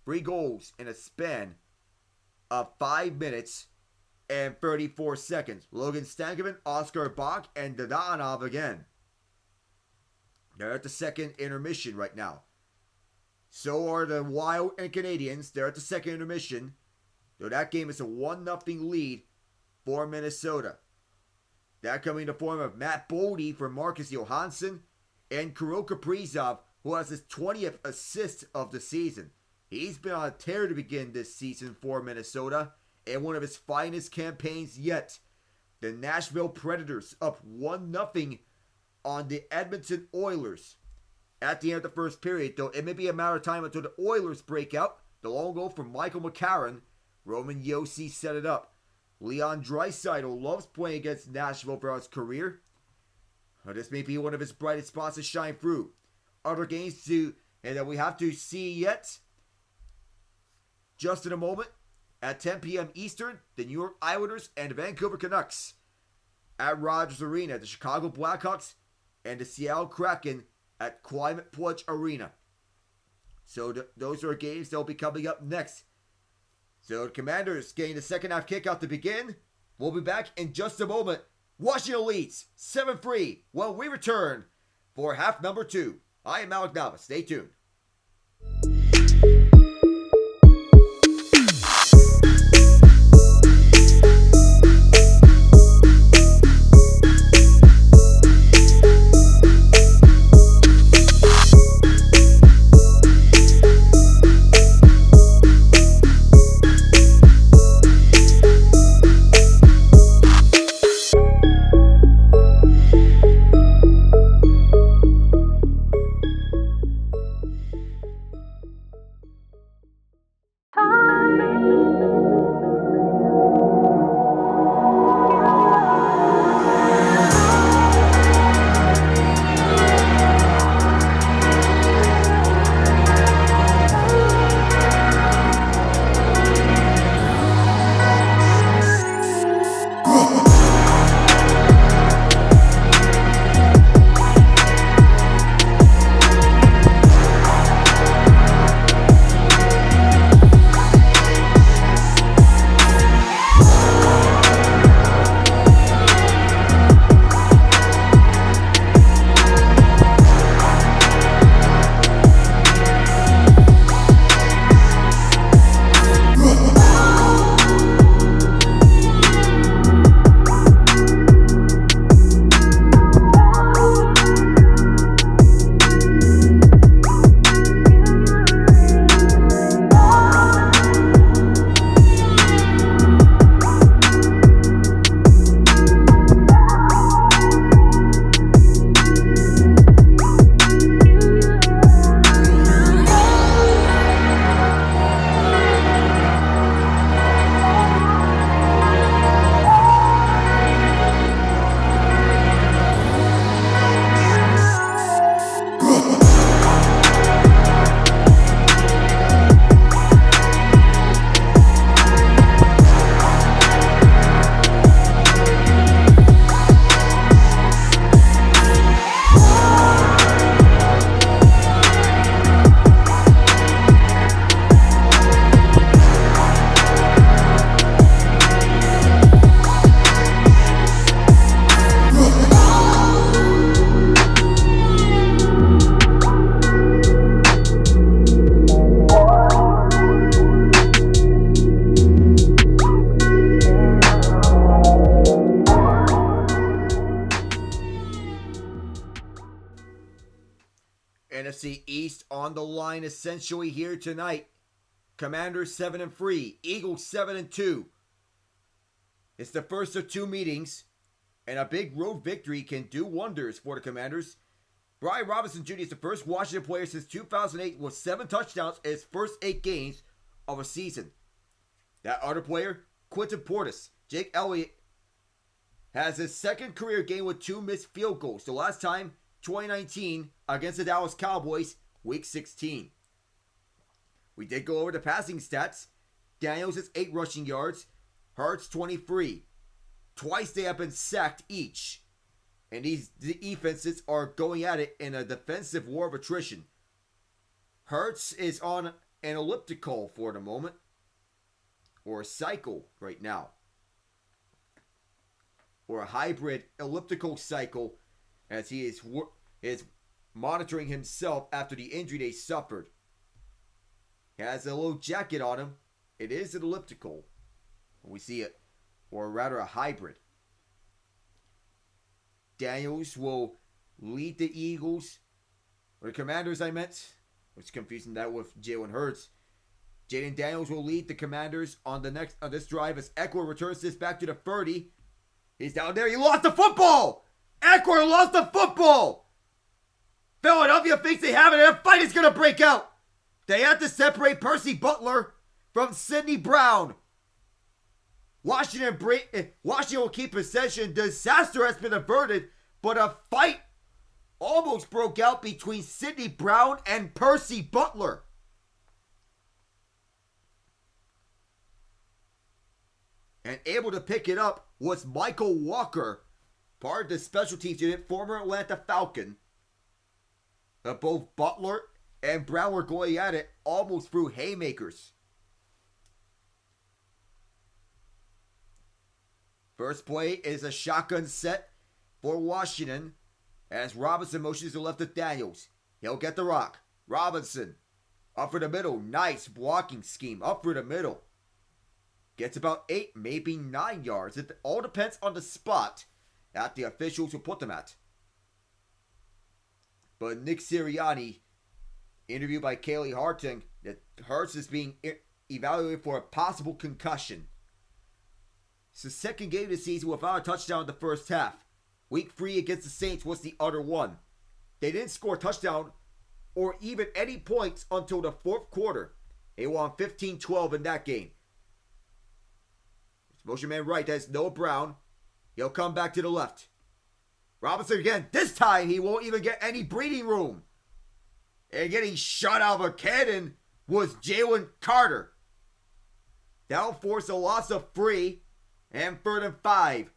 3 goals in a span of 5 minutes and 34 seconds. Logan Stankoven, Oscar Bach, and Dadonov again. They're at the second intermission right now. So are the Wild and Canadians. They're at the second intermission. So that game is a 1-0 lead for Minnesota. That coming in the form of Matt Boldy for Marcus Johansson and Kirill Kaprizov, who has his 20th assist of the season. He's been on a tear to begin this season for Minnesota, and one of his finest campaigns yet. The Nashville Predators up 1-0 on the Edmonton Oilers at the end of the first period, though it may be a matter of time until the Oilers break out. The long goal from Michael McCarron. Roman Josi set it up. Leon Draisaitl loves playing against Nashville throughout his career. This may be one of his brightest spots to shine through. Other games that we have to see yet. Just in a moment, at 10 p.m. Eastern, the New York Islanders and the Vancouver Canucks. At Rogers Arena, the Chicago Blackhawks and the Seattle Kraken at Climate Pledge Arena. So those are games that will be coming up next. So the Commanders getting the second half kickoff to begin. We'll be back in just a moment. Washington leads 7-3 when we return for half number 2. I am Alec Nava. Stay tuned. NFC East on the line essentially here tonight. Commanders 7-3, Eagles 7-2. It's the first of 2 meetings, and a big road victory can do wonders for the Commanders. Brian Robinson Jr. is the first Washington player since 2008 with 7 touchdowns in his first 8 games of a season. That other player, Quinton Portis. Jake Elliott has his second career game with 2 missed field goals. The last time, 2019, against the Dallas Cowboys, Week 16. We did go over the passing stats. Daniels has 8 rushing yards. Hurts 23. Twice they have been sacked each. And the defenses are going at it in a defensive war of attrition. Hurts is on an elliptical for the moment. Or a cycle right now. Or a hybrid elliptical cycle as he is monitoring himself after the injury they suffered. He has a little jacket on him. It is an elliptical. We see it, or rather a hybrid. Daniels will lead the Eagles, or the Commanders I meant. I was confusing that with Jalen Hurts. Jaden Daniels will lead the Commanders on this drive as Eckler returns this back to the 30. He's down there. He lost the football! Eckler lost the football! Philadelphia thinks they have it, and a fight is going to break out. They have to separate Percy Butler from Sidney Brown. Washington will keep possession. Disaster has been averted, but a fight almost broke out between Sidney Brown and Percy Butler. And able to pick it up was Michael Walker, part of the special teams unit, former Atlanta Falcon. Both Butler and Brown were going at it almost through haymakers. First play is a shotgun set for Washington as Robinson motions to the left of Daniels. He'll get the rock. Robinson up for the middle. Nice blocking scheme up for the middle. Gets about 8, maybe 9 yards. It all depends on the spot that the officials will put them at. But Nick Sirianni, interviewed by Kaylee Harting, that Hurts is being evaluated for a possible concussion. It's the second game of the season without a touchdown in the first half. Week 3 against the Saints was the other one. They didn't score a touchdown or even any points until the fourth quarter. They won 15-12 in that game. Motion man right, that's Noah Brown. He'll come back to the left. Robinson again. This time he won't even get any breathing room. And getting shot out of a cannon was Jalen Carter. That'll force a loss of 3 and 3rd and 5.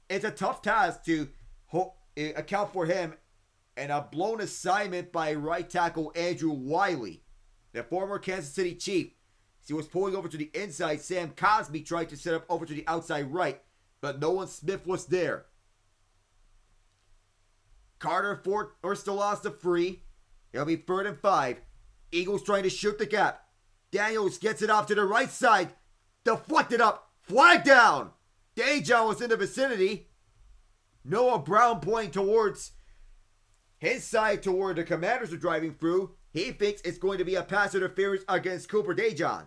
It's a tough task to account for him, and a blown assignment by right tackle Andrew Wiley, the former Kansas City Chief. He was pulling over to the inside. Sam Cosmi tried to set up over to the outside right, but Nolan Smith was there. Carter forced the loss of 3. It'll be 3rd and 5. Eagles trying to shoot the gap. Daniels gets it off to the right side. Deflected up. Flag down. Dejon was in the vicinity. Noah Brown pointing towards his side toward the Commanders are driving through. He thinks it's going to be a pass interference against Cooper DeJean.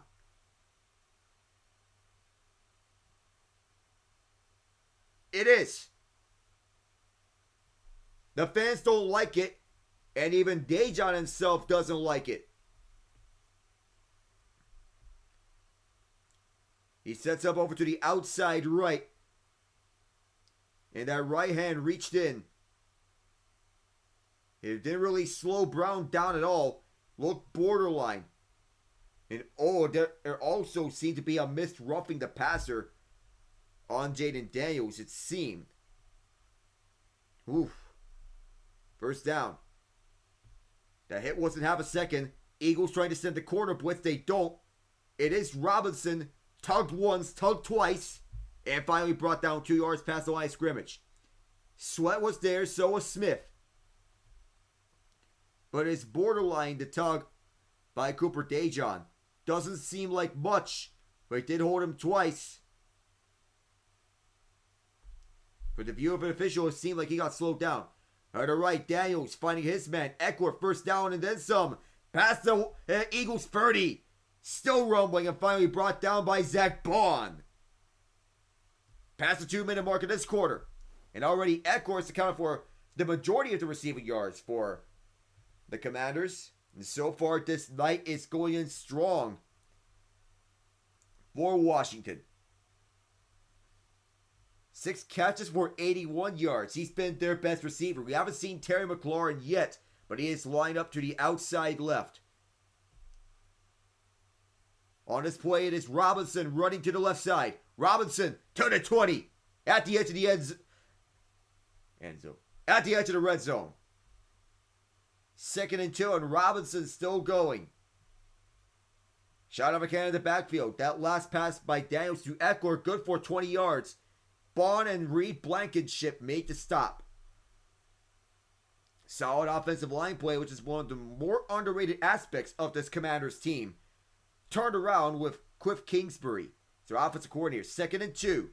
It is. The fans don't like it, and even DeJean himself doesn't like it. He sets up over to the outside right, and that right hand reached in. It didn't really slow Brown down at all. Looked borderline. And there also seemed to be a missed roughing the passer on Jaden Daniels, it seemed. Oof. First down. That hit wasn't half a second. Eagles trying to send the corner blitz. They don't. It is Robinson. Tugged once, tugged twice. And finally brought down 2 yards past the line of scrimmage. Sweat was there, so was Smith. But it's borderline the tug by Cooper DeJean. Doesn't seem like much, but it did hold him twice. For the view of an official, it seemed like he got slowed down. To the right, Daniels finding his man. Eckler first down and then some. Past the Eagles 30. Still rumbling and finally brought down by Zach Bond. Past the 2-minute mark of this quarter. And already Eckler has accounted for the majority of the receiving yards for the Commanders. And so far this night is going in strong for Washington. 6 catches for 81 yards. He's been their best receiver. We haven't seen Terry McLaurin yet, but he is lined up to the outside left. On this play, it is Robinson running to the left side. Robinson to the 20. At the edge of the end zone. At the edge of the red zone. 2nd and 2, and Robinson still going. Shot of a can in the backfield. That last pass by Daniels to Eckler, good for 20 yards. Bond and Reed Blankenship made the stop. Solid offensive line play, which is one of the more underrated aspects of this Commanders team. Turned around with Cliff Kingsbury, their offensive coordinator. 2nd and 2.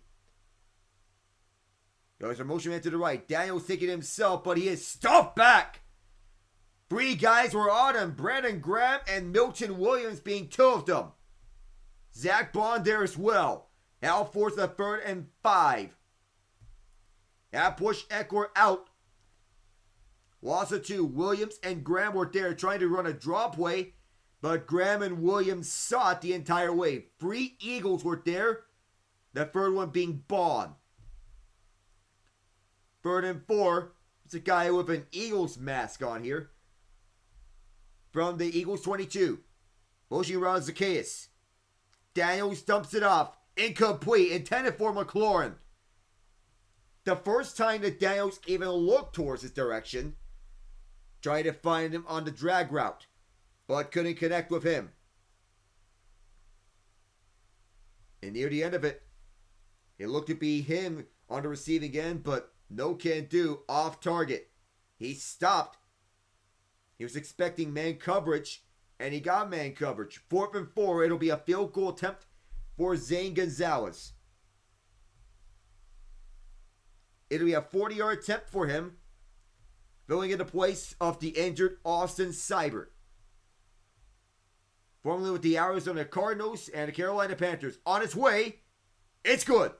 There's a motion man to the right. Daniels thinking himself, but he is stuffed back. 3 guys were on him. Brandon Graham and Milton Williams being 2 of them. Zach Bond there as well. Now forced a 3rd and 5. That push Eckler out. Loss of 2. Williams and Graham were there trying to run a draw play, but Graham and Williams saw it the entire way. 3 Eagles were there. The 3rd one being Bond. 3rd and 4. It's a guy with an Eagles mask on here. From the Eagles 22. Motion around Zacchaeus. Daniels dumps it off. Incomplete. Intended for McLaurin. The first time that Daniels even looked towards his direction. Trying to find him on the drag route. But couldn't connect with him. And near the end of it. It looked to be him on the receiving end. But no can do. Off target. He stopped. He was expecting man coverage. And he got man coverage. 4th and 4. It'll be a field goal attempt for Zane Gonzalez. It'll be a 40-yard attempt for him. Filling in the place of the injured Austin Seibert. Formerly with the Arizona Cardinals and the Carolina Panthers. On its way. It's good.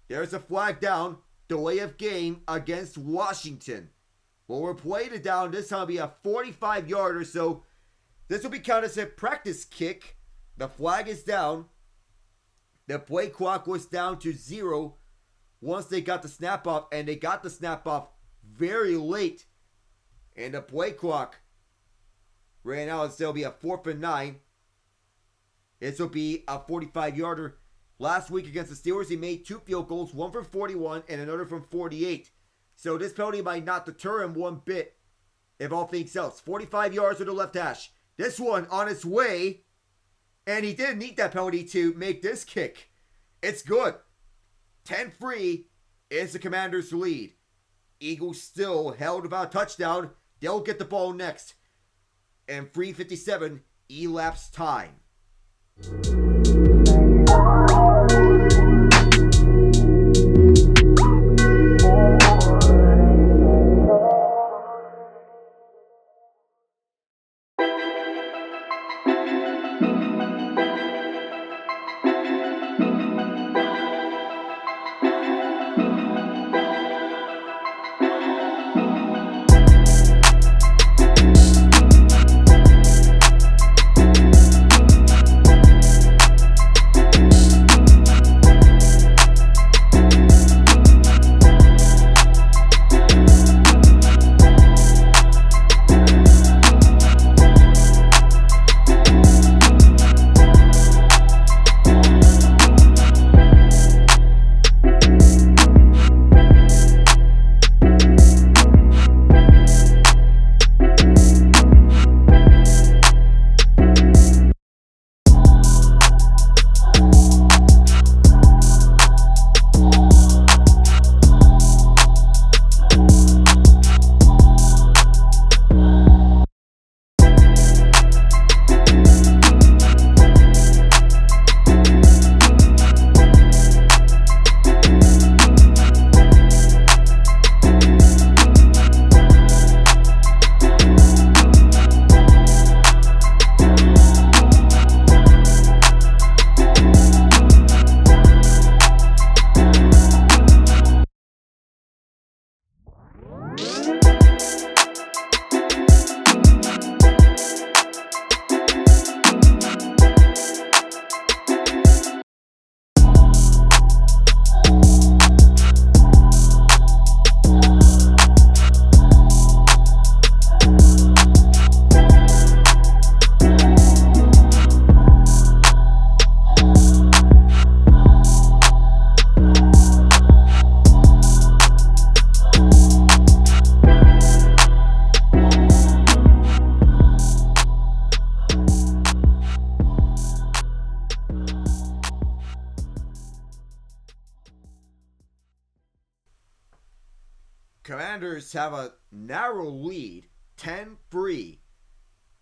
There's a flag down. Delay of game against Washington. Well, we're playing it down. This time will be a 45-yarder. So this will be counted as a practice kick. The flag is down. The play clock was down to 0 once they got the snap off. And they got the snap off very late. And the play clock ran out. So it'll be a 4th and 9. This will be a 45-yarder. Last week against the Steelers, he made 2 field goals. One from 41 and another from 48. So this penalty might not deter him one bit, if all things else. 45 yards to the left hash. This one on its way. And he didn't need that penalty to make this kick. It's good. 10-3 is the Commanders' lead. Eagles still held without a touchdown. They'll get the ball next. And 3:57 elapsed time. Commanders have a narrow lead, 10-3.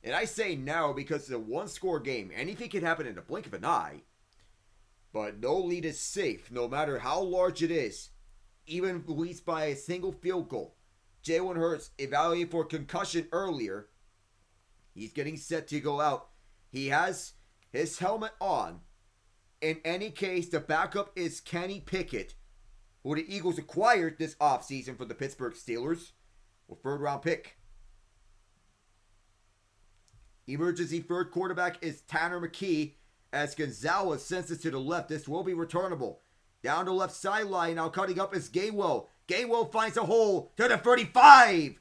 And I say narrow because it's a one-score game. Anything can happen in the blink of an eye. But no lead is safe, no matter how large it is. Even leads by a single field goal. Jalen Hurts, evaluated for concussion earlier. He's getting set to go out. He has his helmet on. In any case, the backup is Kenny Pickett, who the Eagles acquired this offseason from the Pittsburgh Steelers with third-round pick. Emergency third quarterback is Tanner McKee, as Gonzalez senses to the left. This will be returnable. Down the left sideline, now cutting up is Gainwell. Gainwell finds a hole to the 35.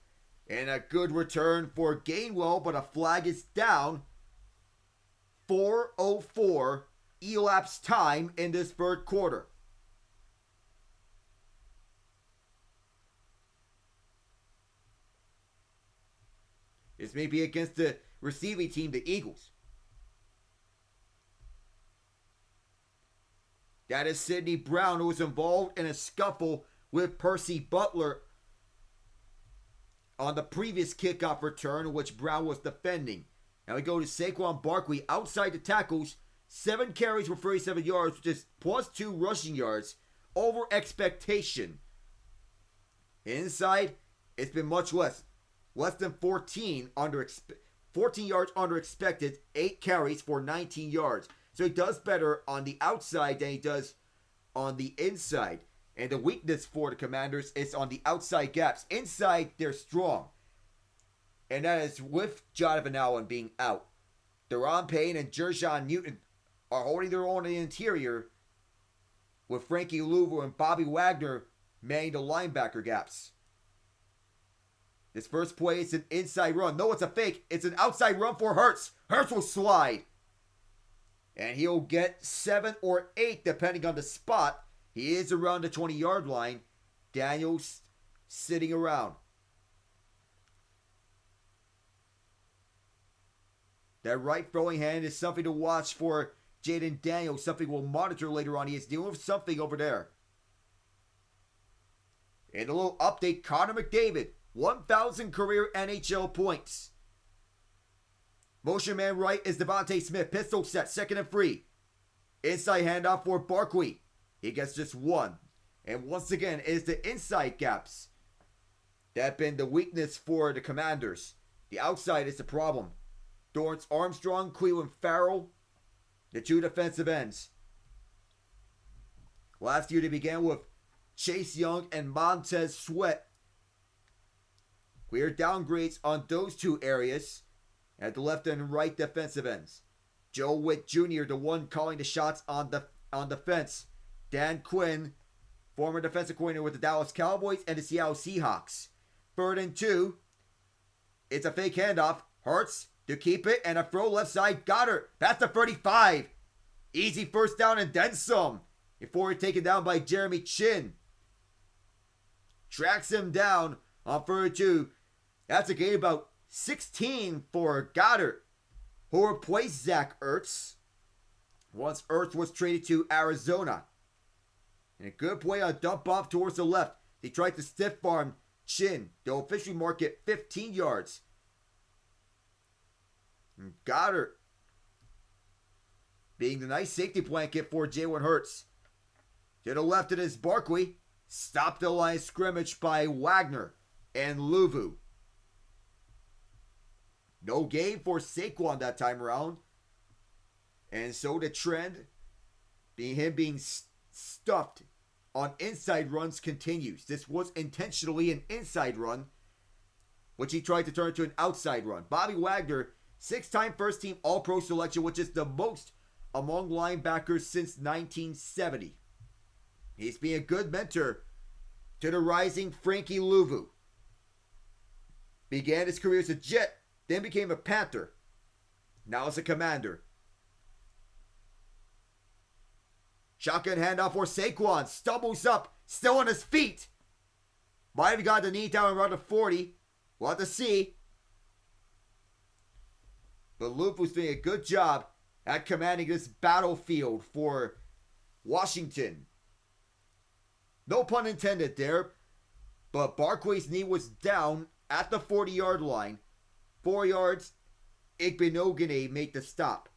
And a good return for Gainwell, but a flag is down. 4:04 elapsed time in this third quarter. This may be against the receiving team, the Eagles. That is Sidney Brown, who was involved in a scuffle with Percy Butler on the previous kickoff return, in which Brown was defending. Now we go to Saquon Barkley outside the tackles. 7 carries for 37 yards, which is +2 rushing yards over expectation. Inside, it's been much less. Less than 14 yards under expected. 8 carries for 19 yards. So he does better on the outside than he does on the inside. And the weakness for the Commanders is on the outside gaps. Inside, they're strong. And that is with Jonathan Allen being out. Deron Payne and Jer'Zhan Newton are holding their own in the interior, with Frankie Louvu and Bobby Wagner manning the linebacker gaps. This first play is an inside run. No, it's a fake. It's an outside run for Hurts. Hurts will slide. And he'll get 7 or 8 depending on the spot. He is around the 20-yard line. Daniels sitting around. That right throwing hand is something to watch for Jaden Daniels. Something we'll monitor later on. He is dealing with something over there. And a little update. Connor McDavid, 1,000 career NHL points. Motion man right is Devontae Smith. Pistol set, 2nd and 3. Inside handoff for Barkley. He gets just 1. And once again, it is the inside gaps that have been the weakness for the Commanders. The outside is the problem. Dorrance Armstrong, Cleveland Farrell, the 2 defensive ends. Last year they began with Chase Young and Montez Sweat. Clear downgrades on those 2 areas at the left and right defensive ends. Joe Witt Jr., the one calling the shots on defense. Dan Quinn, former defensive coordinator with the Dallas Cowboys and the Seattle Seahawks. 3rd and 2. It's a fake handoff. Hurts to keep it, and a throw left side. Goddard past the 35. Easy first down and then some. Before he's taken down by Jeremy Chin. Tracks him down on 3rd and 2. That's a gain about 16 for Goddard, who replaced Zach Ertz once Ertz was traded to Arizona. And a good play on dump off towards the left. He tried to stiff arm Chin. They'll officially mark it 15 yards. And Goddard being the nice safety blanket for Jalen Hurts. To the left it is Barkley. Stopped the line of scrimmage by Wagner and Louvu. No gain for Saquon that time around. And so the trend, being stuffed on inside runs, continues. This was intentionally an inside run, which he tried to turn into an outside run. Bobby Wagner, 6-time first-team All-Pro selection, which is the most among linebackers since 1970. He's being a good mentor to the rising Frankie Louvu. Began his career as a Jet, then became a Panther. Now as a Commander. Shotgun handoff for Saquon. Stumbles up. Still on his feet. Might have got the knee down around the 40. We'll have to see. But Louvu's doing a good job at commanding this battlefield for Washington. No pun intended there. but Barkley's knee was down at the 40-yard line. 4 yards, Igbinoghene made the stop.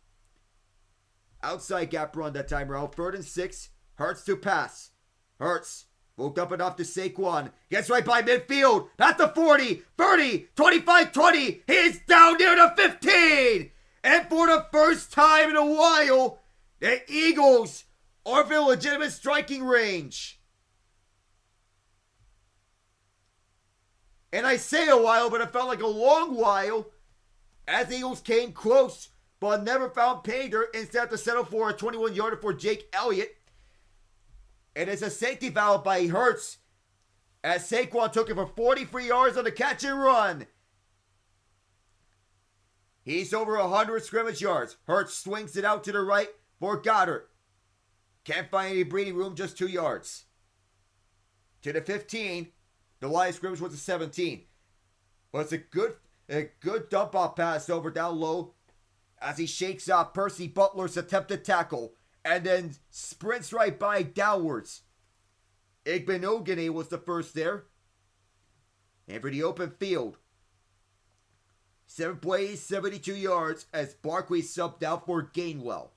Outside gap run that time around. 3rd and 6. Hurts to pass. Hurts moved up enough to Saquon. Gets right by midfield. At the 40, 30, 25, 20. He's down near the 15. And for the first time in a while, the Eagles are within legitimate striking range. And I say a while, but it felt like a long while as the Eagles came close, but never found pay dirt. Instead had to settle for a 21-yarder for Jake Elliott. And it's a safety foul by Hurts as Saquon took it for 43 yards on the catch and run. He's over 100 scrimmage yards. Hurts swings it out to the right for Goddard. Can't find any breathing room, just 2 yards. To the 15. The line of scrimmage was a 17. But it's a good dump-off pass over down low as he shakes off Percy Butler's attempted tackle and then sprints right by downwards. Igbinoghene was the first there. And for the open field, 7 plays, 72 yards as Barkley subbed out for Gainwell.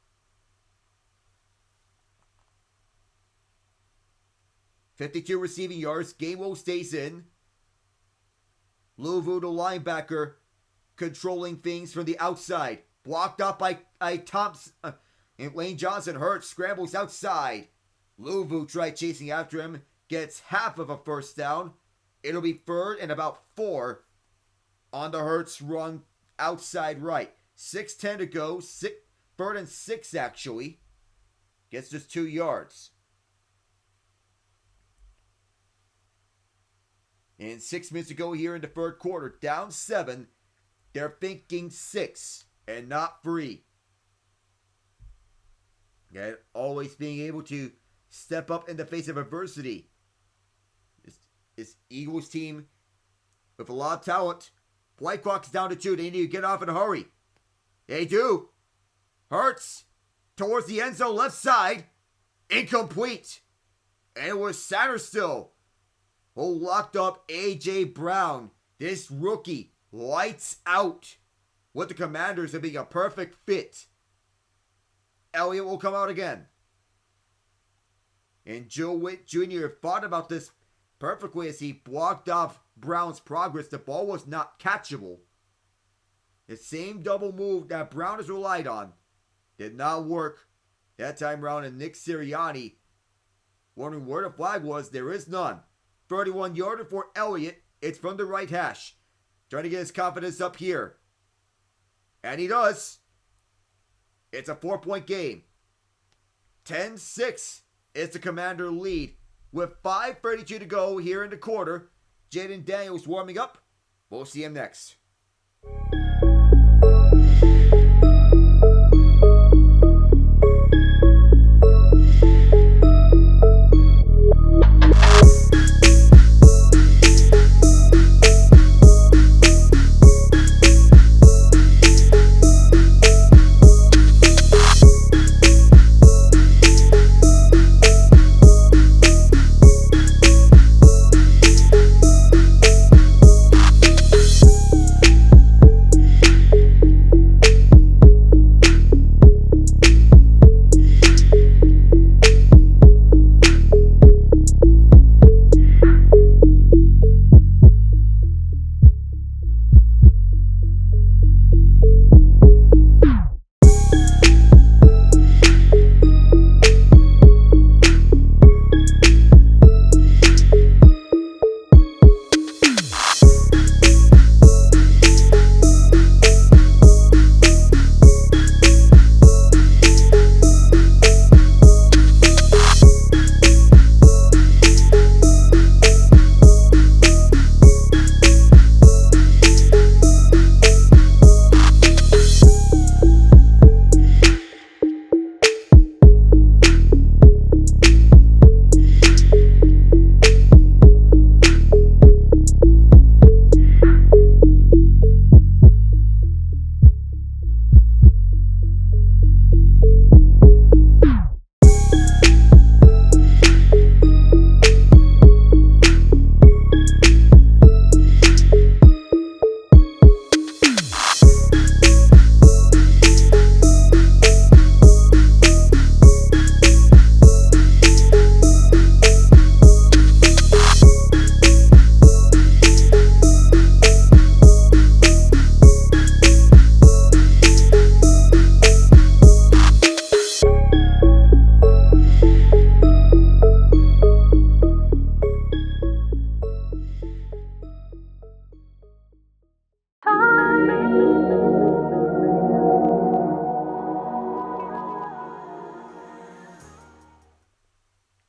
.52 receiving yards. Gainwell stays in. Louvu, the linebacker, controlling things from the outside. Blocked up by Thompson. And Lane Johnson. Hurts scrambles outside. Louvu tried chasing after him. Gets half of a first down. It'll be 3rd and about 4 on the Hurts run outside right. 6:10 to go. 3rd and 6 actually. Gets just 2 yards. And 6 minutes to go here in the 3rd quarter. Down 7. They're thinking 6 and not 3. Okay, always being able to step up in the face of adversity. This Eagles team with a lot of talent. White Clock's down to 2. They need to get off in a hurry. They do. Hurts towards the end zone left side. Incomplete. And it was Satterstill who locked up A.J. Brown. This rookie lights out with the Commanders and being a perfect fit. Elliott will come out again. And Joe Witt Jr. thought about this perfectly as he blocked off Brown's progress. The ball was not catchable. The same double move that Brown has relied on did not work that time around. And Nick Sirianni, wondering where the flag was, there is none. 31-yarder for Elliott. It's from the right hash. Trying to get his confidence up here. And he does. It's a 4-point game. 10-6 is the Commander lead. With 5:32 to go here in the quarter. Jaden Daniels warming up. We'll see him next.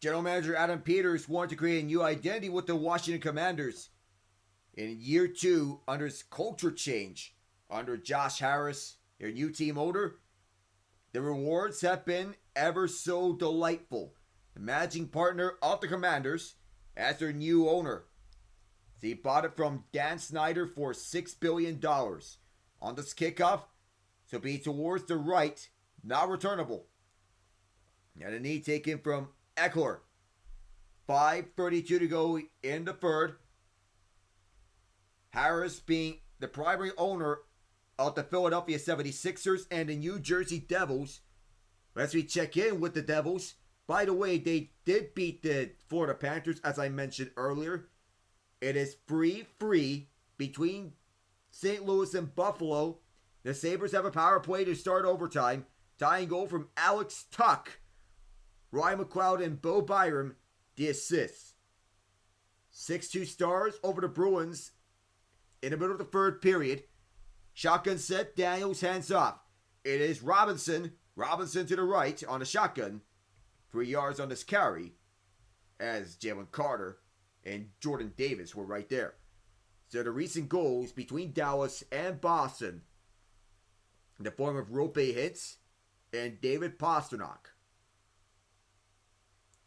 General Manager Adam Peters wanted to create a new identity with the Washington Commanders. In year 2, under his culture change, under Josh Harris, their new team owner, the rewards have been ever so delightful. The managing partner of the Commanders as their new owner. He bought it from Dan Snyder for $6 billion. On this kickoff, so be towards the right, not returnable. And a knee taken from Eckler. 5:32 to go in the third. Harris being the primary owner of the Philadelphia 76ers and the New Jersey Devils. As we check in with the Devils, by the way, they did beat the Florida Panthers, as I mentioned earlier. It is 3-3 between St. Louis and Buffalo. The Sabres have a power play to start overtime. Tying goal from Alex Tuck. Ryan McLeod and Bo Byram, the assists. 6-2 Stars over the Bruins in the middle of the third period. Shotgun set, Daniels hands off. It is Robinson. Robinson to the right on the shotgun. 3 yards on this carry. As Jalen Carter and Jordan Davis were right there. So the recent goals between Dallas and Boston in the form of Rope Hintz and David Pastrnak.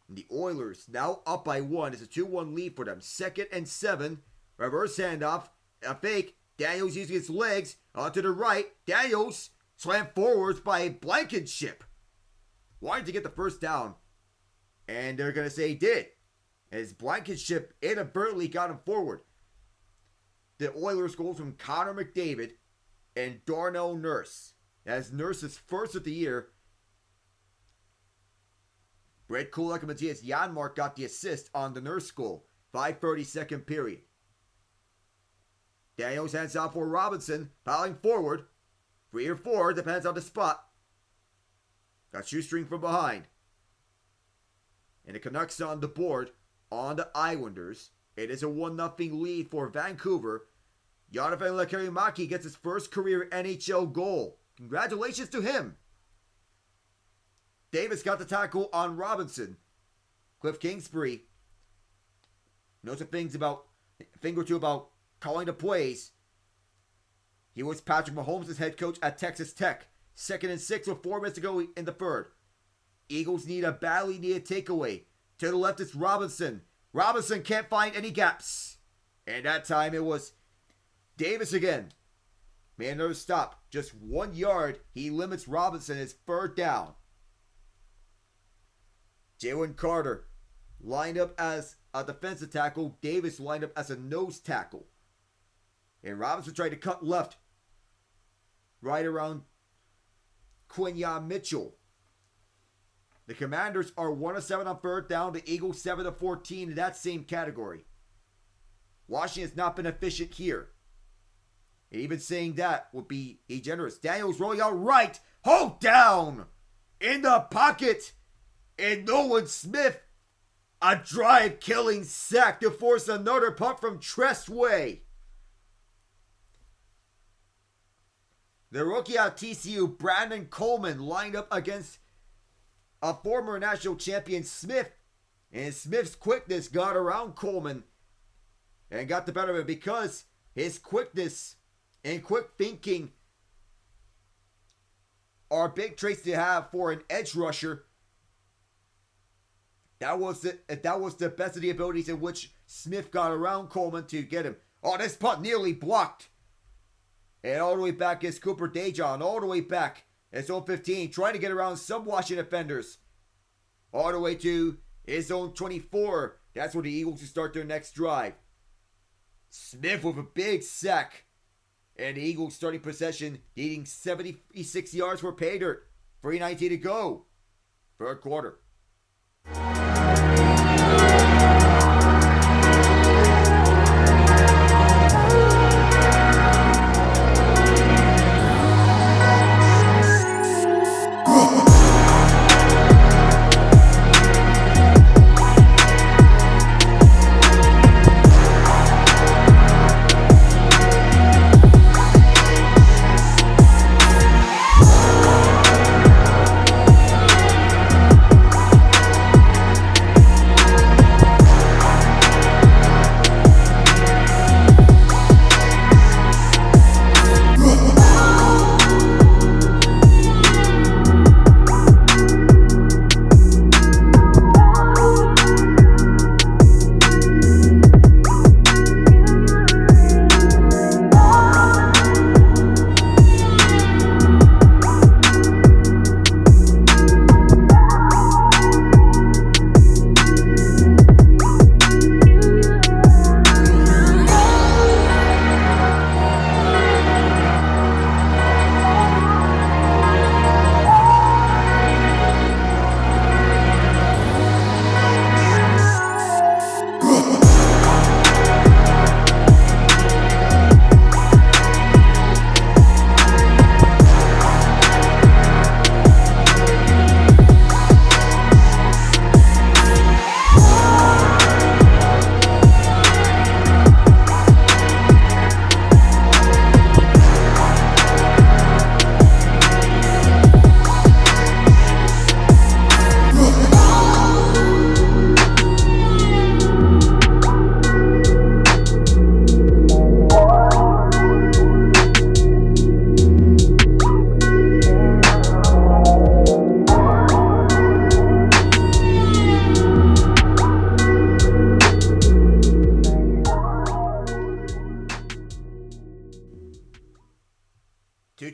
The Oilers now up by 1. It's a 2-1 lead for them. 2nd and 7. Reverse handoff. A fake. Daniels using his legs onto the right. Daniels slammed forwards by Blankenship. Wanted to get the first down. And they're going to say he did. As Blankenship inadvertently got him forward. The Oilers goals from Connor McDavid and Darnell Nurse. As Nurse's first of the year. Brett Kulak and Matthias Janmark got the assist on the Nurse goal. 5:32 period. Daniels hands off for Robinson. Fouling forward. 3 or 4, depends on the spot. Got shoestring from behind. And the Canucks on the board on the Islanders. It is a 1-0 lead for Vancouver. Jonathan Lekkerimäki gets his first career NHL goal. Congratulations to him. Davis got the tackle on Robinson. Cliff Kingsbury knows a thing or two about calling the plays. He was Patrick Mahomes' head coach at Texas Tech. 2nd and 6 with 4 minutes to go in the third. Eagles need a badly needed takeaway. To the left it's Robinson. Robinson can't find any gaps. And that time it was Davis again. Man, another stop. Just 1 yard. He limits Robinson. It's 3rd down. Jalen Carter lined up as a defensive tackle. Davis lined up as a nose tackle. And Robinson tried to cut left. Right around Quinyon Mitchell. The Commanders are 1 of 7 on 3rd down. The Eagles 7 of 14 in that same category. Washington has not been efficient here. And even saying that would be generous. Daniels rolling out right. Hold down. In the pocket. And Nolan Smith. A drive-killing sack to force another punt from Trestway. The rookie out of TCU, Brandon Coleman, lined up against a former national champion, Smith. And Smith's quickness got around Coleman and got the better of it because his quickness and quick thinking are big traits to have for an edge rusher. That was the best of the abilities in which Smith got around Coleman to get him. Oh, this punt nearly blocked. And all the way back is Cooper DeJohn. All the way back. It's zone 15. Trying to get around some Washington defenders. All the way to his zone 24. That's where the Eagles will start their next drive. Smith with a big sack. And the Eagles starting possession needing 76 yards for pay dirt. 3:19 to go. 3rd quarter.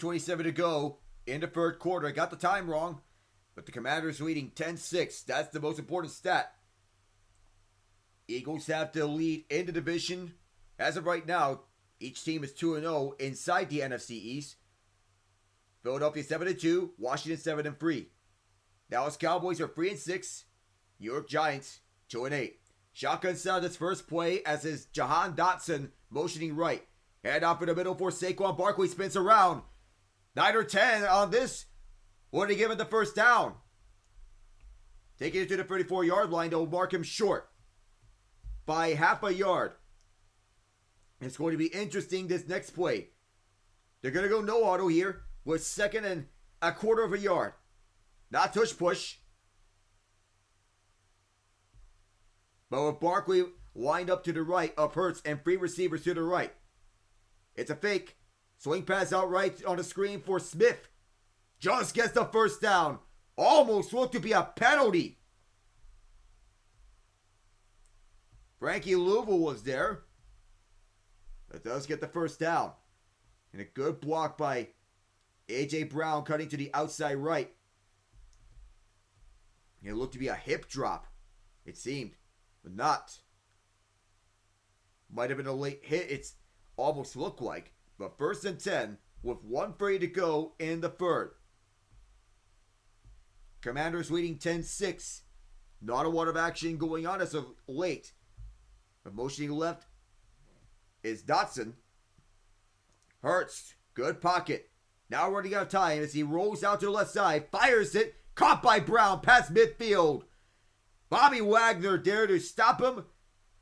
5:27 to go in the third quarter. I got the time wrong, but the Commanders leading 10-6. That's the most important stat. Eagles have the lead in the division. As of right now, each team is 2-0 inside the NFC East. Philadelphia 7-2, Washington 7-3. Dallas Cowboys are 3-6. New York Giants 2-8. Shotgun sound its first play as is Jahan Dotson motioning right. Hand off in the middle for Saquon Barkley, spins around. 9 or 10 on this. Would he give it the first down? Taking it to the 34-yard line, they'll mark him short by half a yard. It's going to be interesting this next play. They're going to go no auto here with 2nd and a quarter of a yard. Not tush push. But with Barkley lined up to the right of Hurts and 3 receivers to the right. It's a fake. Swing pass out right on the screen for Smith. Just gets the first down. Almost looked to be a penalty. Frankie Louisville was there. That does get the first down. And a good block by A.J. Brown cutting to the outside right. It looked to be a hip drop. It seemed. But not. Might have been a late hit. It's almost looked like. But 1st and 10 with 1:30 to go in the third. Commanders leading 10-6. Not a lot of action going on as of late. But motioning left is Dotson. Hurts. Good pocket. Now running out of time as he rolls out to the left side. Fires it. Caught by Brown past midfield. Bobby Wagner there to stop him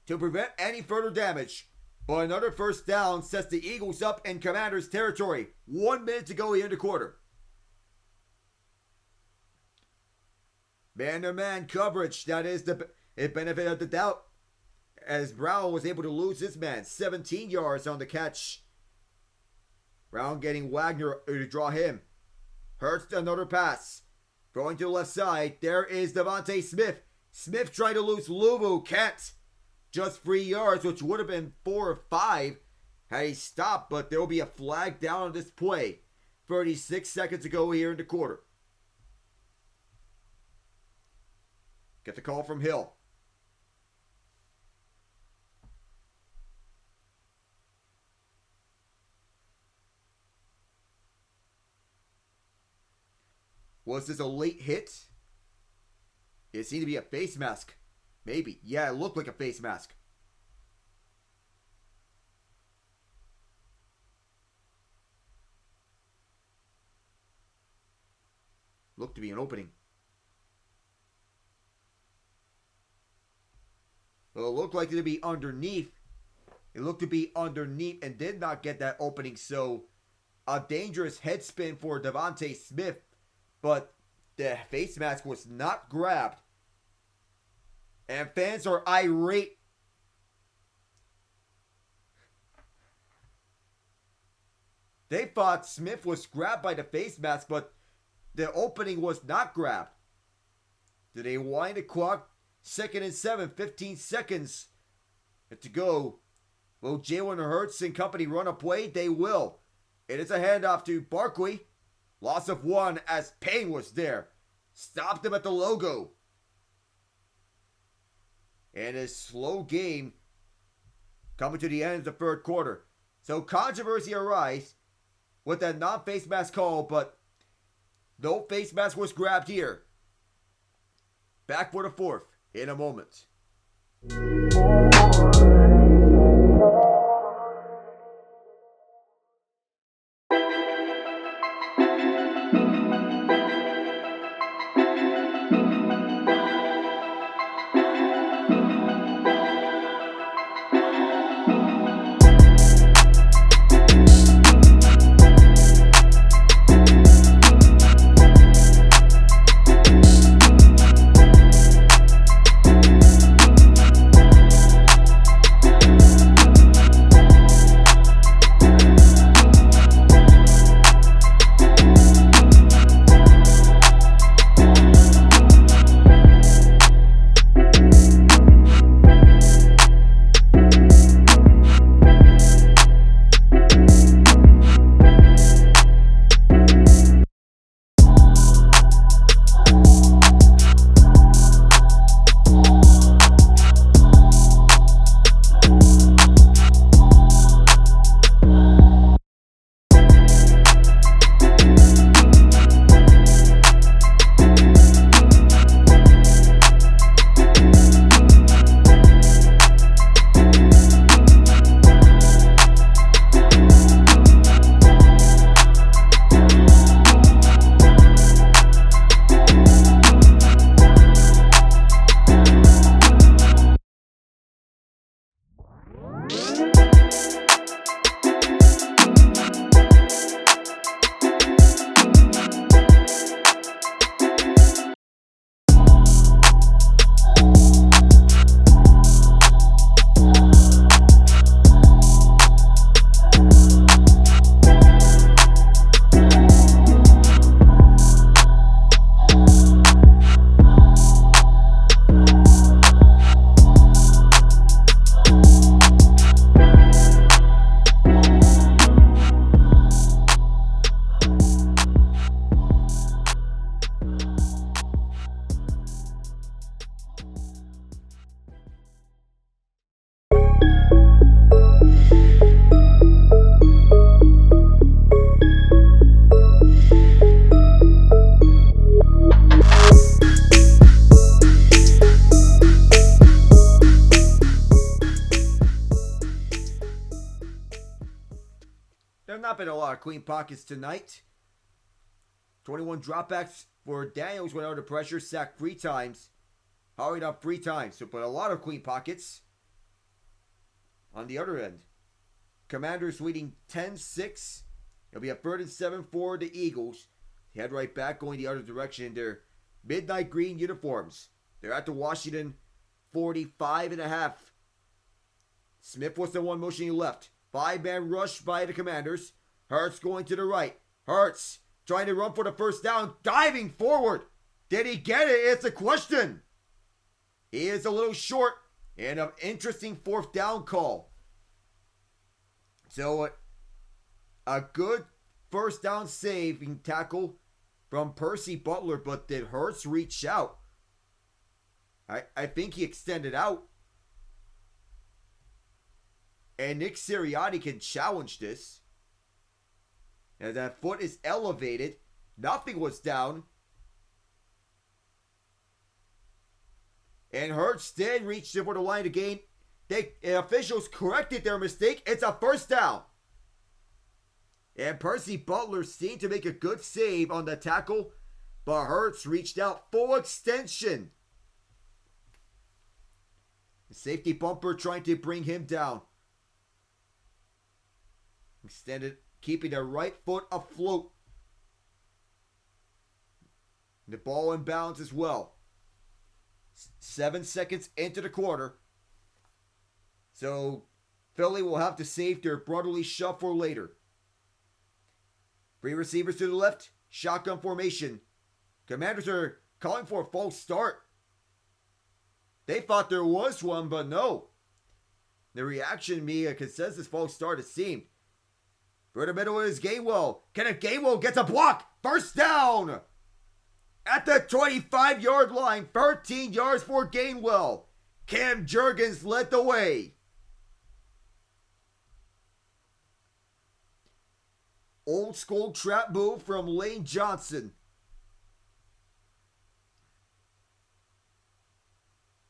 to prevent any further damage. But another first down sets the Eagles up in Commanders territory. 1 minute to go here in the quarter. Man-to-man coverage. That is the benefit of the doubt. As Brown was able to lose his man. 17 yards on the catch. Brown getting Wagner to draw him. Hurts another pass. Throwing to the left side. There is Devontae Smith. Smith trying to lose Louisville. Can't. Just 3 yards, which would have been 4 or 5 had he stopped. But there will be a flag down on this play. 36 seconds to go here in the quarter. Get the call from Hill. Was this a late hit? It seemed to be a face mask. Maybe. Yeah, it looked like a face mask. Looked to be an opening. Well, it looked like it to be underneath. It looked to be underneath and did not get that opening. So, a dangerous head spin for Devontae Smith. But the face mask was not grabbed. And fans are irate. They thought Smith was grabbed by the face mask, but the opening was not grabbed. Did they wind the clock? 2nd and 7, 15 seconds to go. Will Jalen Hurts and company run a play? They will. It is a handoff to Barkley. Loss of 1 as Payne was there. Stopped him at the logo. And a slow game coming to the end of the third quarter. So controversy arises with that non-face mask call, but no face mask was grabbed here. Back for the fourth in a moment. been a lot of clean pockets tonight. 21 dropbacks for Daniels went under pressure, sacked 3 times. Hurried up 3 times, but a lot of clean pockets. On the other end, Commanders leading 10-6. It'll be a 3rd and 7 for the Eagles. Head right back going the other direction in their midnight green uniforms. They're at the Washington 45.5. Smith was the one motioning left. 5-man rush by the Commanders. Hurts going to the right. Hurts trying to run for the first down. Diving forward. Did he get it? It's a question. He is a little short. And an interesting 4th down call. So a good first down saving tackle from Percy Butler. But did Hurts reach out? I think he extended out. And Nick Sirianni can challenge this. As that foot is elevated. Nothing was down. And Hurts did reach for the line to gain. The officials corrected their mistake. It's a first down. And Percy Butler seemed to make a good save on the tackle. But Hurts reached out full extension. The safety bumper trying to bring him down. Extended, keeping the right foot afloat. The ball in bounds as well. 7 seconds into the quarter. So Philly will have to save their brotherly shove for later. 3 receivers to the left. Shotgun formation. Commanders are calling for a false start. They thought there was one, but no. The reaction, a consensus false start, it seemed. For the middle is Gainwell. Kenneth Gainwell gets a block. First down. At the 25-yard line. 13 yards for Gainwell. Cam Jurgens led the way. Old school trap move from Lane Johnson.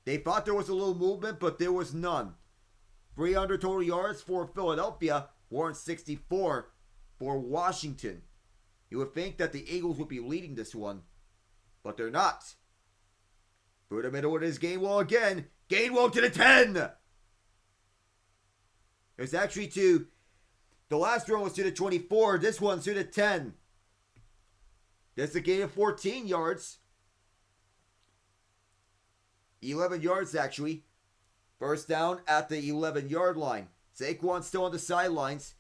They thought there was a little movement, but there was none. 300 total yards for Philadelphia, 464 for Washington. You would think that the Eagles would be leading this one, but they're not. Through the middle it is Gainwell again. Gainwell to the 10. It was actually to, the last one was to the 24. This one's to the 10. That's a gain of 14 yards. 11 yards actually. First down at the 11-yard line. Saquon still on the sidelines.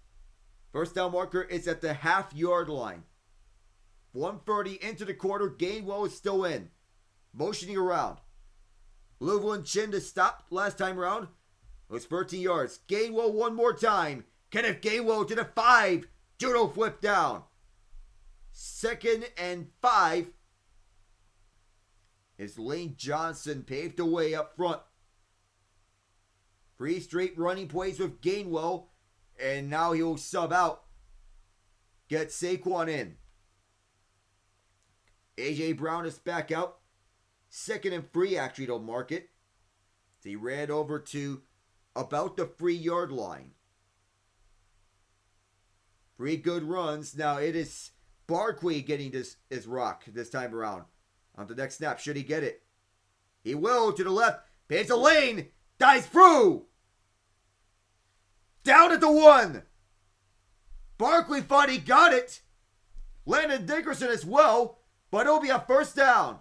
First down marker is at the half-yard line. 1:30 into the quarter. Gainwell is still in. Motioning around. Louisville and Chin to stop last time around. It was 13 yards. Gainwell one more time. Kenneth Gainwell to the 5. Judo flip down. 2nd and 5. As Lane Johnson paved the way up front. 3 straight running plays with Gainwell. And now he'll sub out. Get Saquon in. A.J. Brown is back out. 2nd and 3 actually to mark it. So he ran over to about the 3-yard line. 3 good runs. Now it is Barkley getting this rock this time around. On the next snap, should he get it? He will to the left. Paves a lane. Dives through. Down at the 1. Barkley thought he got it. Landon Dickerson as well. But it'll be a first down.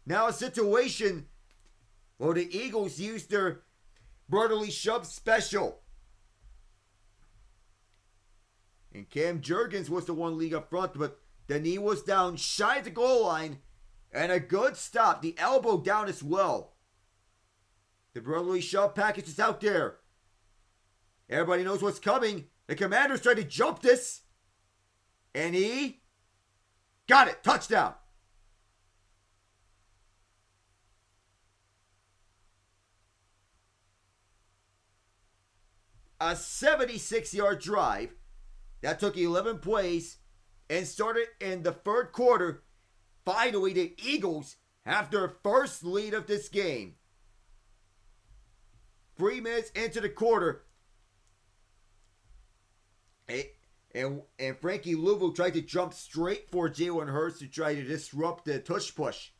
Now a situation where the Eagles used their brotherly shove special. And Cam Jurgens was the one leading up front, but the knee was down shy of the goal line. And a good stop. The elbow down as well. The brotherly shove package is out there. Everybody knows what's coming. The Commanders tried to jump this. And he got it. Touchdown. A 76-yard drive that took 11 plays and started in the 3rd quarter. Finally, the Eagles have their first lead of this game. 3 minutes into the quarter. And Frankie Louvu tried to jump straight for Jalen Hurts to try to disrupt the tush push.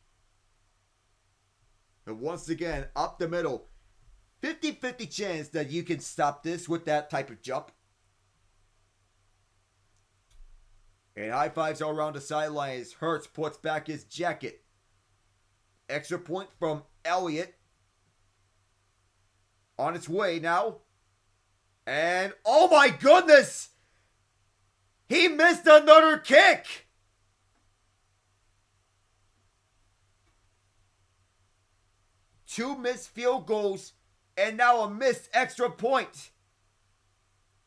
And once again, up the middle. 50-50 chance that you can stop this with that type of jump. And high fives all around the sideline as Hurts puts back his jacket. Extra point from Elliott. On its way now. And oh my goodness! He missed another kick! Two missed field goals and now a missed extra point.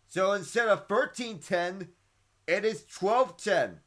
So instead of 13-10, it is 12-10.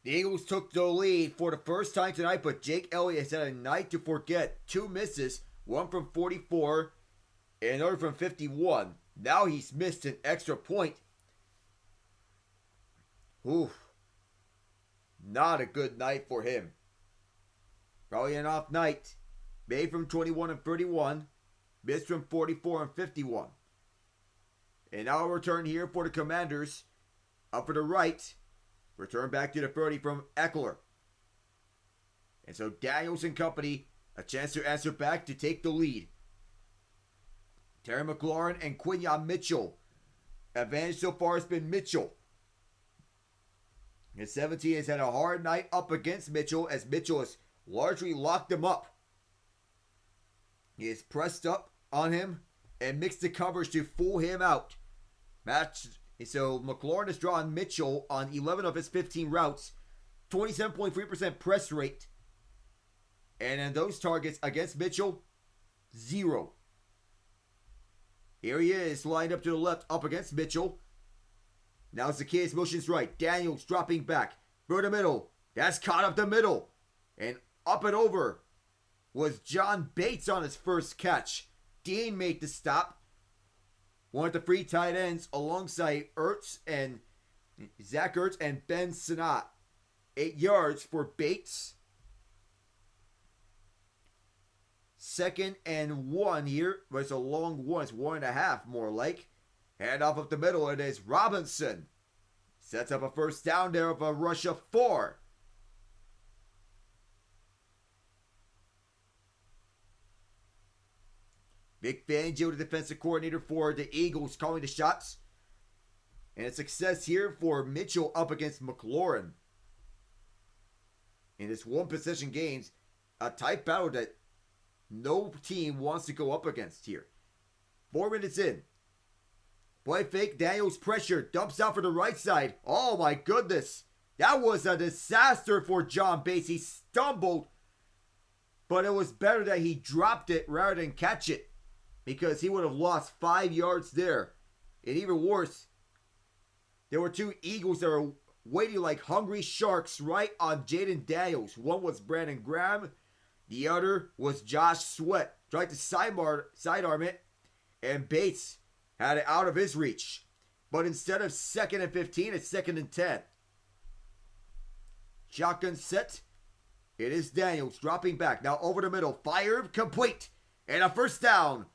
The Eagles took the lead for the first time tonight, but Jake Elliott has had a night to forget. Two misses, one from 44 and another from 51. Now he's missed an extra point. Oof. Not a good night for him. Probably an off night. Made from 21 and 31. Missed from 44 and 51. And now a return here for the Commanders. Up for the right. Return back to the 30 from Eckler. And so Daniels and company, a chance to answer back to take the lead. Terry McLaurin and Quinyon Mitchell. Advantage so far has been Mitchell. And 17 has had a hard night up against Mitchell as Mitchell has largely locked him up. He is pressed up on him and mixed the coverage to fool him out. So McLaurin has drawn Mitchell on 11 of his 15 routes, 27.3% press rate. And in those targets against Mitchell, 0. Here he is, lined up to the left, up against Mitchell. Now Zacchaeus motions right. Daniels dropping back. Through the middle. That's caught up the middle. And up and over was John Bates on his first catch. Dean made the stop. One of the free tight ends alongside Ertz and Zach Ertz and Ben Sinnott. 8 yards for Bates. 2nd and 1 here. But it's a long one. It's 1.5 more like. Hand off up the middle. It is Robinson. Sets up a first down there of a rush of 4. Vic Fangio, the defensive coordinator for the Eagles, calling the shots. And a success here for Mitchell up against McLaurin. In this one possession games, a tight battle that no team wants to go up against here. 4 minutes in. Play fake, Daniels pressure, dumps out for the right side. Oh my goodness. That was a disaster for John Bates. He stumbled, but it was better that he dropped it rather than catch it, because he would have lost 5 yards there. And even worse, there were two Eagles that were waiting like hungry sharks right on Jaden Daniels. One was Brandon Graham. The other was Josh Sweat. Tried to sidearm it, and Bates had it out of his reach. But instead of 2nd and 15, it's 2nd and 10. Shotgun set. It is Daniels dropping back. Now over the middle. Fire complete. And a first down.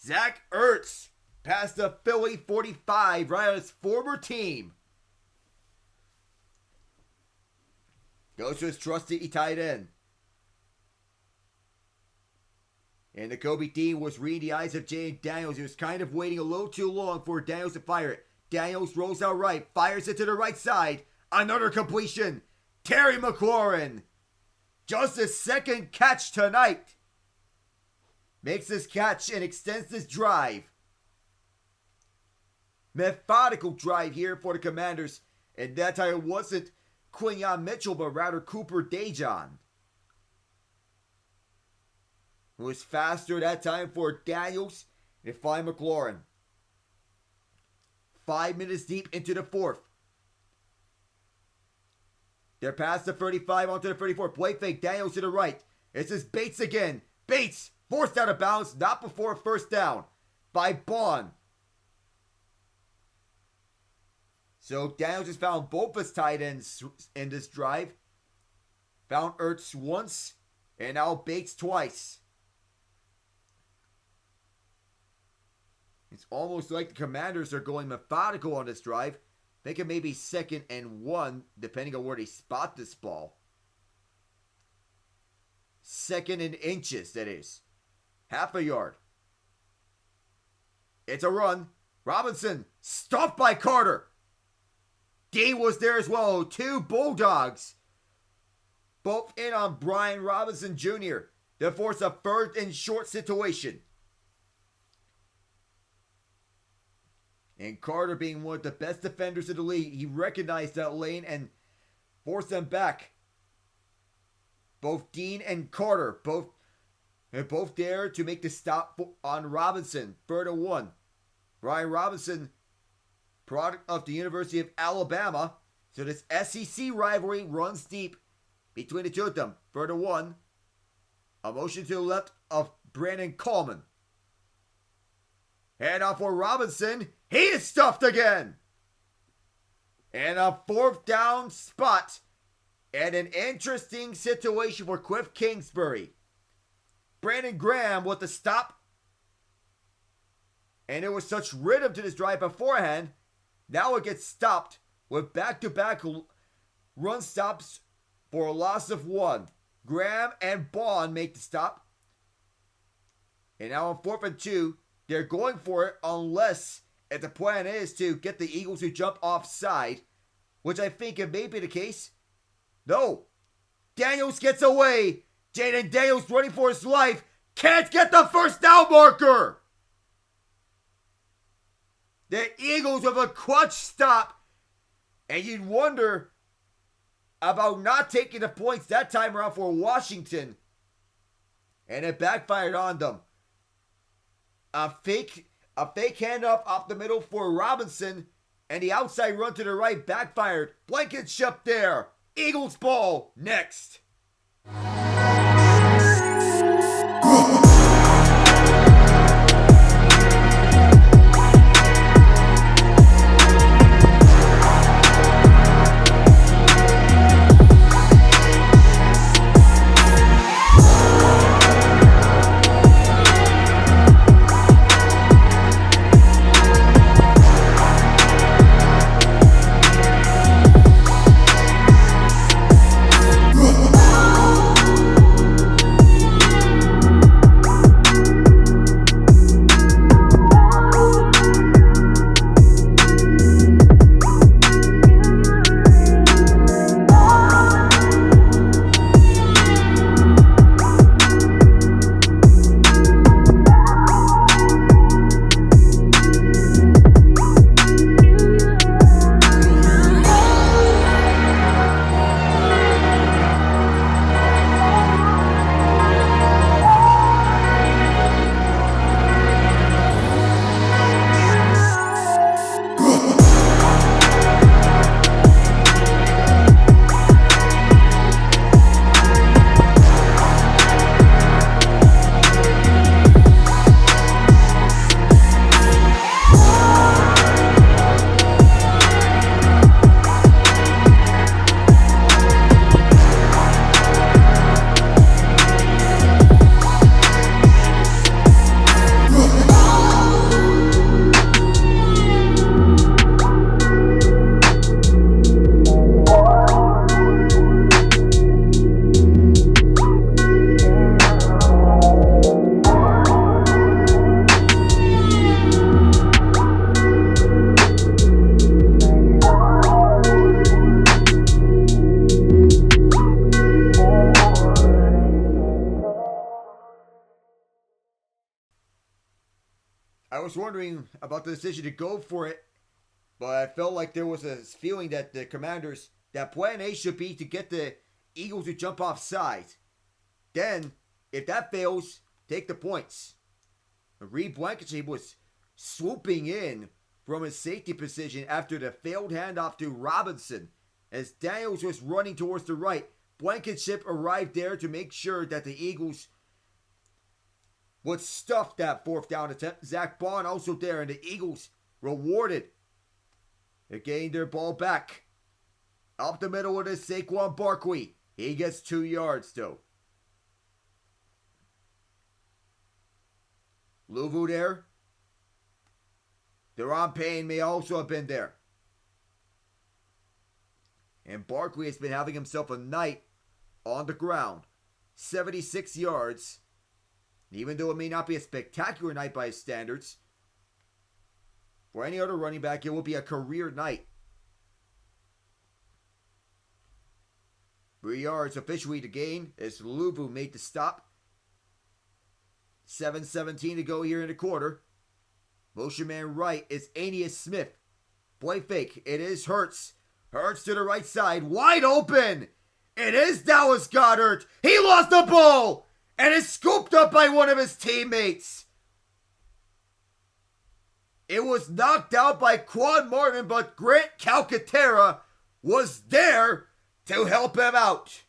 Zach Ertz past the Philly 45 right on his former team. Goes to his trusty tight end. And the Kobe Dean was reading the eyes of Jaden Daniels. He was kind of waiting a little too long for Daniels to fire it. Daniels rolls out right. Fires it to the right side. Another completion. Terry McLaurin. Just his second catch tonight. Makes this catch and extends this drive. Methodical drive here for the Commanders. And that time it wasn't Quinyon Mitchell, but rather Cooper DeJohn, who was faster that time for Daniels and finally McLaurin. 5 minutes deep into the fourth. They're past the 35 onto the 34. Play fake, Daniels to the right. This is Bates again. Bates forced out of bounds, not before first down by Bond. So Daniels has found both his tight ends in this drive. Found Ertz once, and now Bates twice. It's almost like the Commanders are going methodical on this drive. Thinking maybe 2nd and 1, depending on where they spot this ball. 2nd in inches, that is. Half a yard. It's a run. Robinson, stopped by Carter. D was there as well. 2 Bulldogs. Both in on Brian Robinson Jr. to force a 3rd and short situation. And Carter, being one of the best defenders in the league, he recognized that lane and forced them back. Both Dean and Carter, both there to make the stop on Robinson. 3rd and 1. Brian Robinson, product of the University of Alabama. So this SEC rivalry runs deep between the two of them. 3rd and 1. A motion to the left of Brandon Coleman. Hand off for Robinson. He is stuffed again. And a 4th down spot. And an interesting situation for Cliff Kingsbury. Brandon Graham with the stop. And there was such rhythm to this drive beforehand. Now it gets stopped with back-to-back run stops for a loss of 1. Graham and Bond make the stop. And now on 4th and 2. They're going for it unless if the plan is to get the Eagles to jump offside, which I think it may be the case. No. Daniels gets away. Jaden Daniels running for his life. Can't get the first down marker. The Eagles with a clutch stop. And you'd wonder about not taking the points that time around for Washington. And it backfired on them. A fake handoff off the middle for Robinson, and the outside run to the right backfired. Blankenship there. Eagles ball next. I was wondering about the decision to go for it, but I felt like there was a feeling that the Commanders, that plan A should be to get the Eagles to jump off sides. Then, if that fails, take the points. Reed Blankenship was swooping in from his safety position after the failed handoff to Robinson. As Daniels was running towards the right, Blankenship arrived there to make sure that the Eagles would stuff that fourth down attempt. Zach Bond also there, and the Eagles rewarded. They gained their ball back. Up the middle with his Saquon Barkley. He gets 2 yards though. Louvu there. Deron Payne may also have been there. And Barkley has been having himself a night on the ground. 76 yards. Even though it may not be a spectacular night by his standards, for any other running back, it will be a career night. 3 yards officially to gain as Louvu made the stop. 7:17 to go here in the quarter. Motion man right is Aeneas Smith. Play fake. It is Hurts. Hurts to the right side. Wide open. It is Dallas Goedert. He lost the ball and is scooped up by one of his teammates. It was knocked out by Quan Martin, but Grant Calcaterra was there to help him out.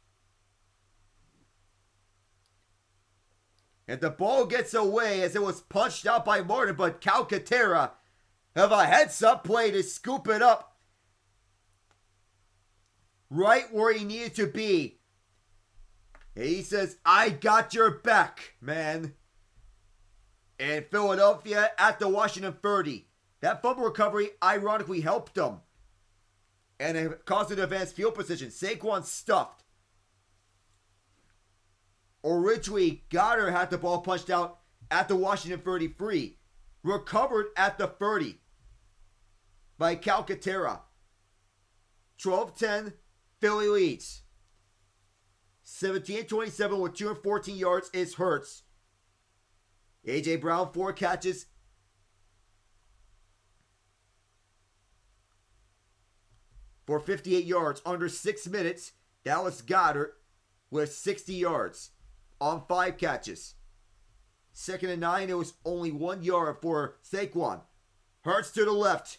And the ball gets away as it was punched out by Martin, but Calcaterra have a heads-up play to scoop it up right where he needed to be. And he says, I got your back, man. And Philadelphia at the Washington 30. That fumble recovery ironically helped them. And it caused an advanced field position. Saquon stuffed. Originally, Goddard had the ball punched out at the Washington 33. Recovered at the 30 by Calcaterra. 12-10, Philly leads. 17-27 with 214 yards is Hurts. A.J. Brown, 4 catches. For 58 yards, under 6 minutes. Dallas Goedert with 60 yards on 5 catches. 2nd and 9, it was only 1 yard for Saquon. Hurts to the left.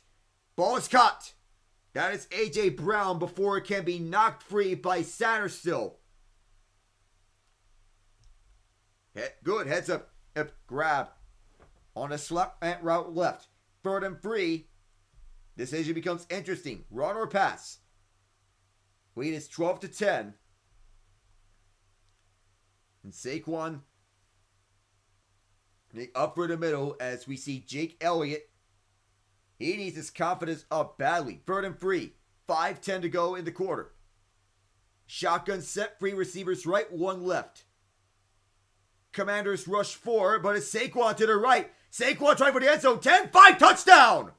Ball is caught. That is A.J. Brown before it can be knocked free by Satterstill. Good, heads up grab on a slant route left. 3rd and 3. Decision becomes interesting. Run or pass. Lead is 12-10. And Saquon up for the middle as we see Jake Elliott. He needs his confidence up badly. 3rd and 3. 5:10 to go in the quarter. Shotgun set, 3 receivers right, 1 left. Commanders rush 4, but it's Saquon to the right. Saquon trying for the end zone. 10-5 touchdown!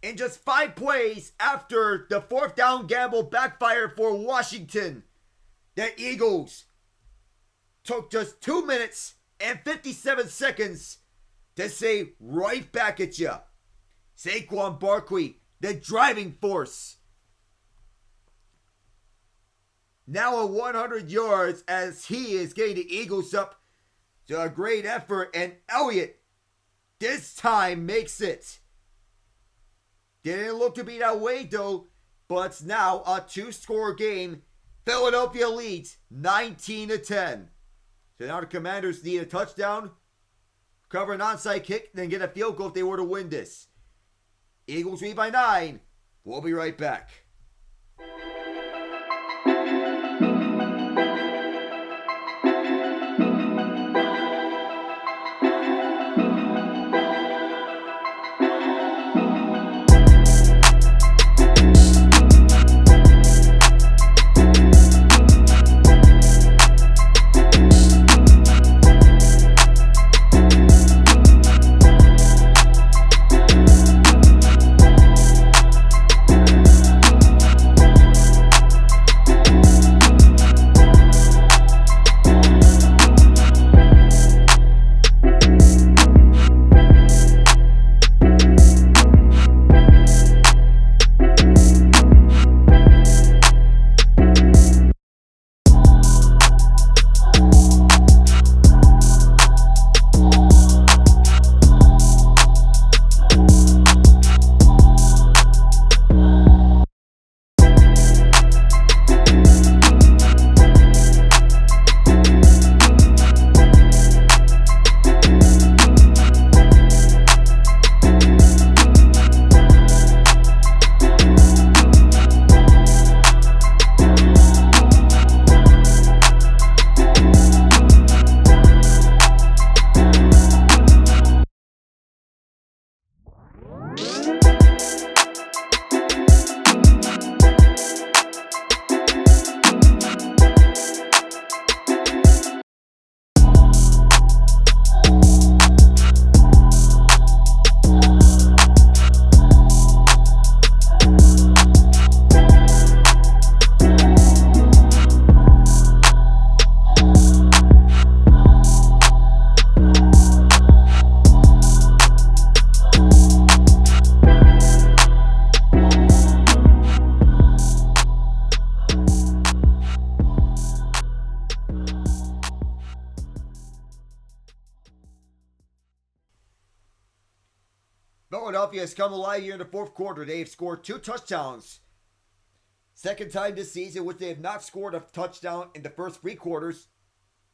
In just 5 plays after the 4th down gamble backfired for Washington, the Eagles took just 2 minutes and 57 seconds to say right back at you. Saquon Barkley, the driving force. Now at 100 yards as he is getting the Eagles up to a great effort. And Elliott this time makes it. Didn't look to be that way though, but it's now a 2-score game. Philadelphia leads 19-10. So now the Commanders need a touchdown, cover an onside kick, then get a field goal if they were to win this. Eagles lead by 9. We'll be right back. Philadelphia has come alive here in the fourth quarter. They have scored 2 touchdowns. Second time this season which they have not scored a touchdown in the first 3 quarters.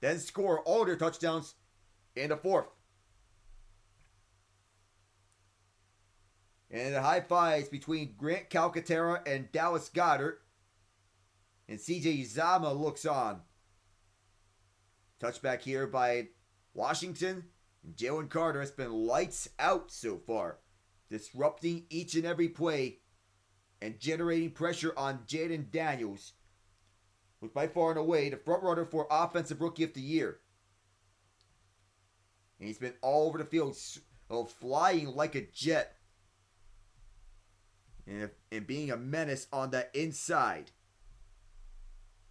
Then score all their touchdowns in the fourth. And the high fives between Grant Calcaterra and Dallas Goedert. And CJ Uzomah looks on. Touchback here by Washington. And Jalen Carter has been lights out so far. Disrupting each and every play. And generating pressure on Jaden Daniels. Who's by far and away the front runner for Offensive Rookie of the Year. And he's been all over the field. Flying like a jet. And being a menace on the inside.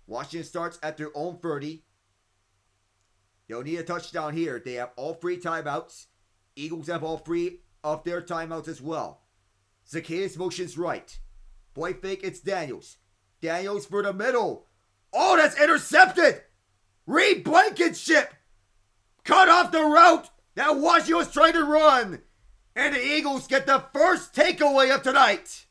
Washington starts at their own 30. They'll need a touchdown here. They have all 3 timeouts. Eagles have all 3 of their timeouts as well. Zacchaeus motions right. Boy fake, it's Daniels. Daniels for the middle. Oh, that's intercepted! Reed Blankenship cut off the route that Washington was trying to run. And the Eagles get the first takeaway of tonight.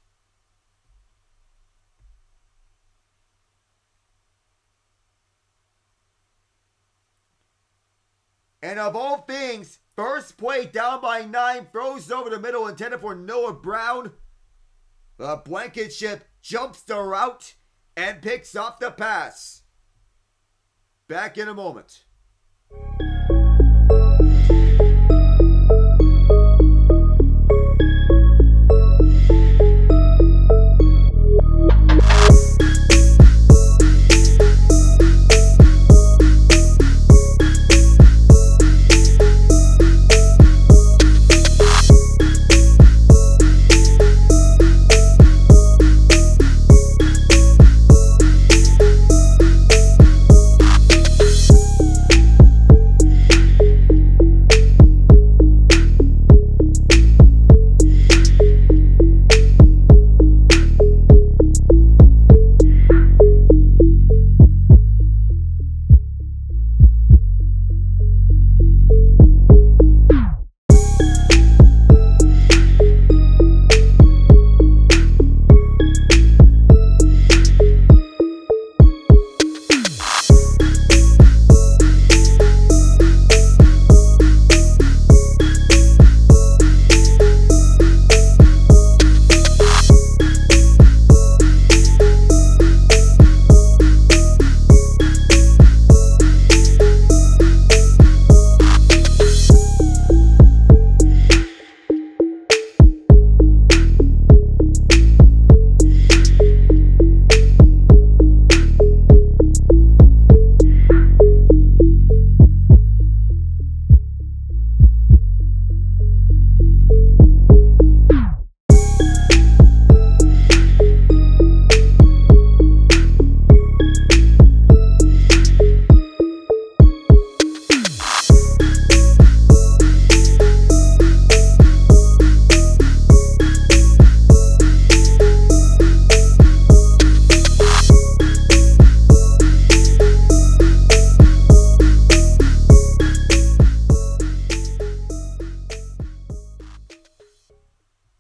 And of all things, first play down by 9, throws over the middle intended for Noah Brown. But Blankenship jumps the route and picks off the pass. Back in a moment.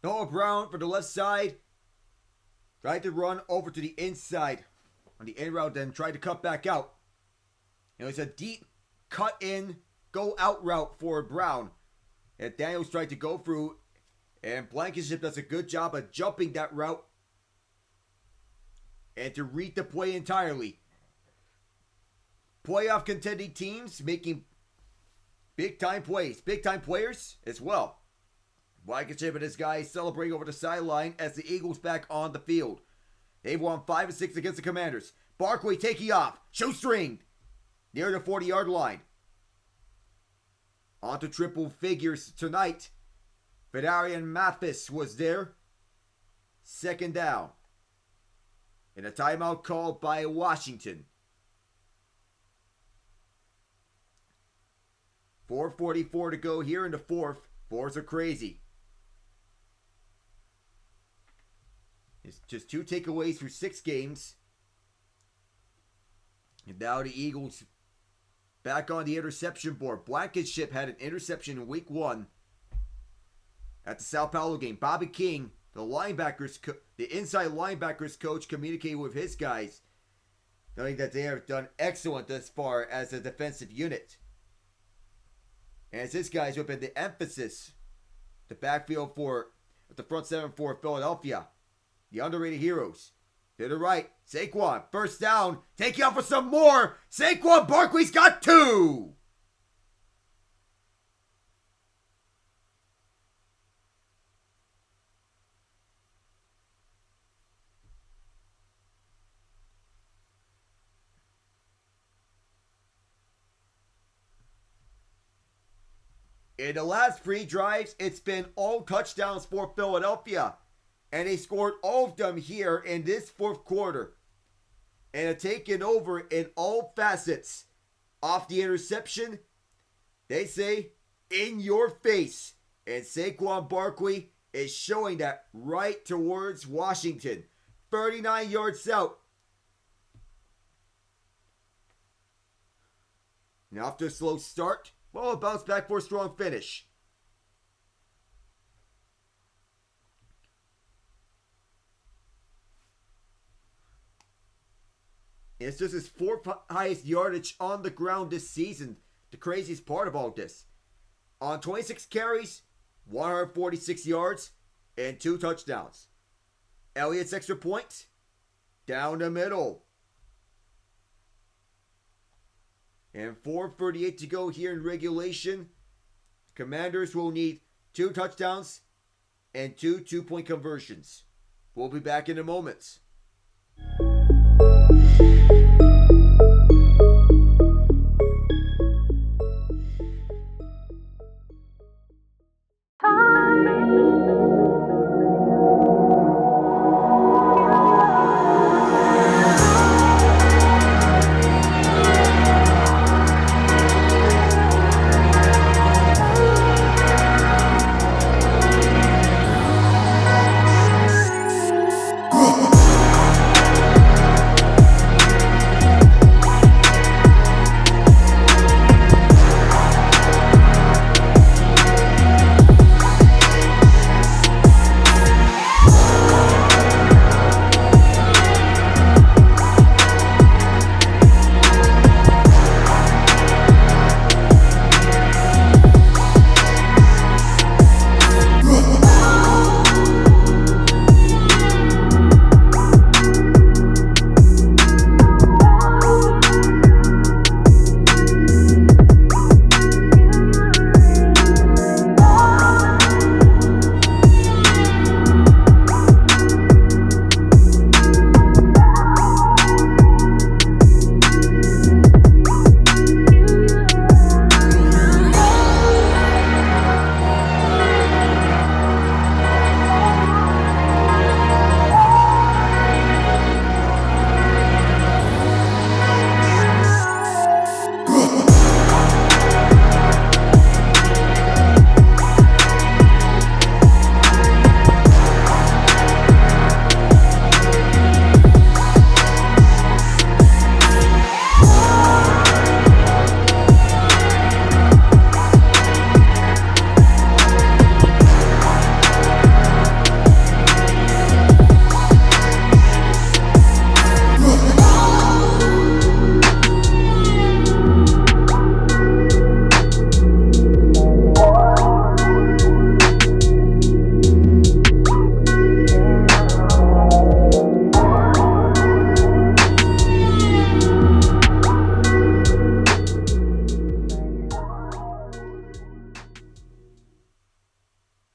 Noah Brown for the left side. Tried to run over to the inside on the in route, then tried to cut back out. It was a deep cut in, go out route for Brown. And Daniels tried to go through, and Blankenship does a good job of jumping that route and to read the play entirely. Playoff contending teams making big time plays, big time players as well. Blankenship and his guys celebrating over the sideline as the Eagles back on the field. They've won 5 of 6 against the Commanders. Barkley taking off, shoestring near the 40-yard line. On to triple figures tonight. Fedarian Mathis was there. Second down. And a timeout called by Washington. 4:44 to go here in the fourth. Fours are crazy. It's just 2 takeaways through 6 games. And now the Eagles back on the interception board. Blankenship had an interception in week 1. at the Sao Paulo game. Bobby King, the inside linebackers coach, communicated with his guys, knowing that they have done excellent thus far as a defensive unit. And as his guys have been the emphasis, the backfield for the front seven for Philadelphia, the underrated heroes. To the right, Saquon, first down, take you out for some more. Saquon Barkley's got 2. In the last 3 drives, it's been all touchdowns for Philadelphia. And they scored all of them here in this fourth quarter. And have taken over in all facets. Off the interception, they say, in your face. And Saquon Barkley is showing that right towards Washington. 39 yards out. Now after a slow start, well, bounce back for a strong finish. It's just his 4th highest yardage on the ground this season. The craziest part of all this. On 26 carries, 146 yards, and 2 touchdowns. Elliott's extra point, down the middle. And 4:38 to go here in regulation. Commanders will need 2 touchdowns and 2 2-point conversions. We'll be back in a moment.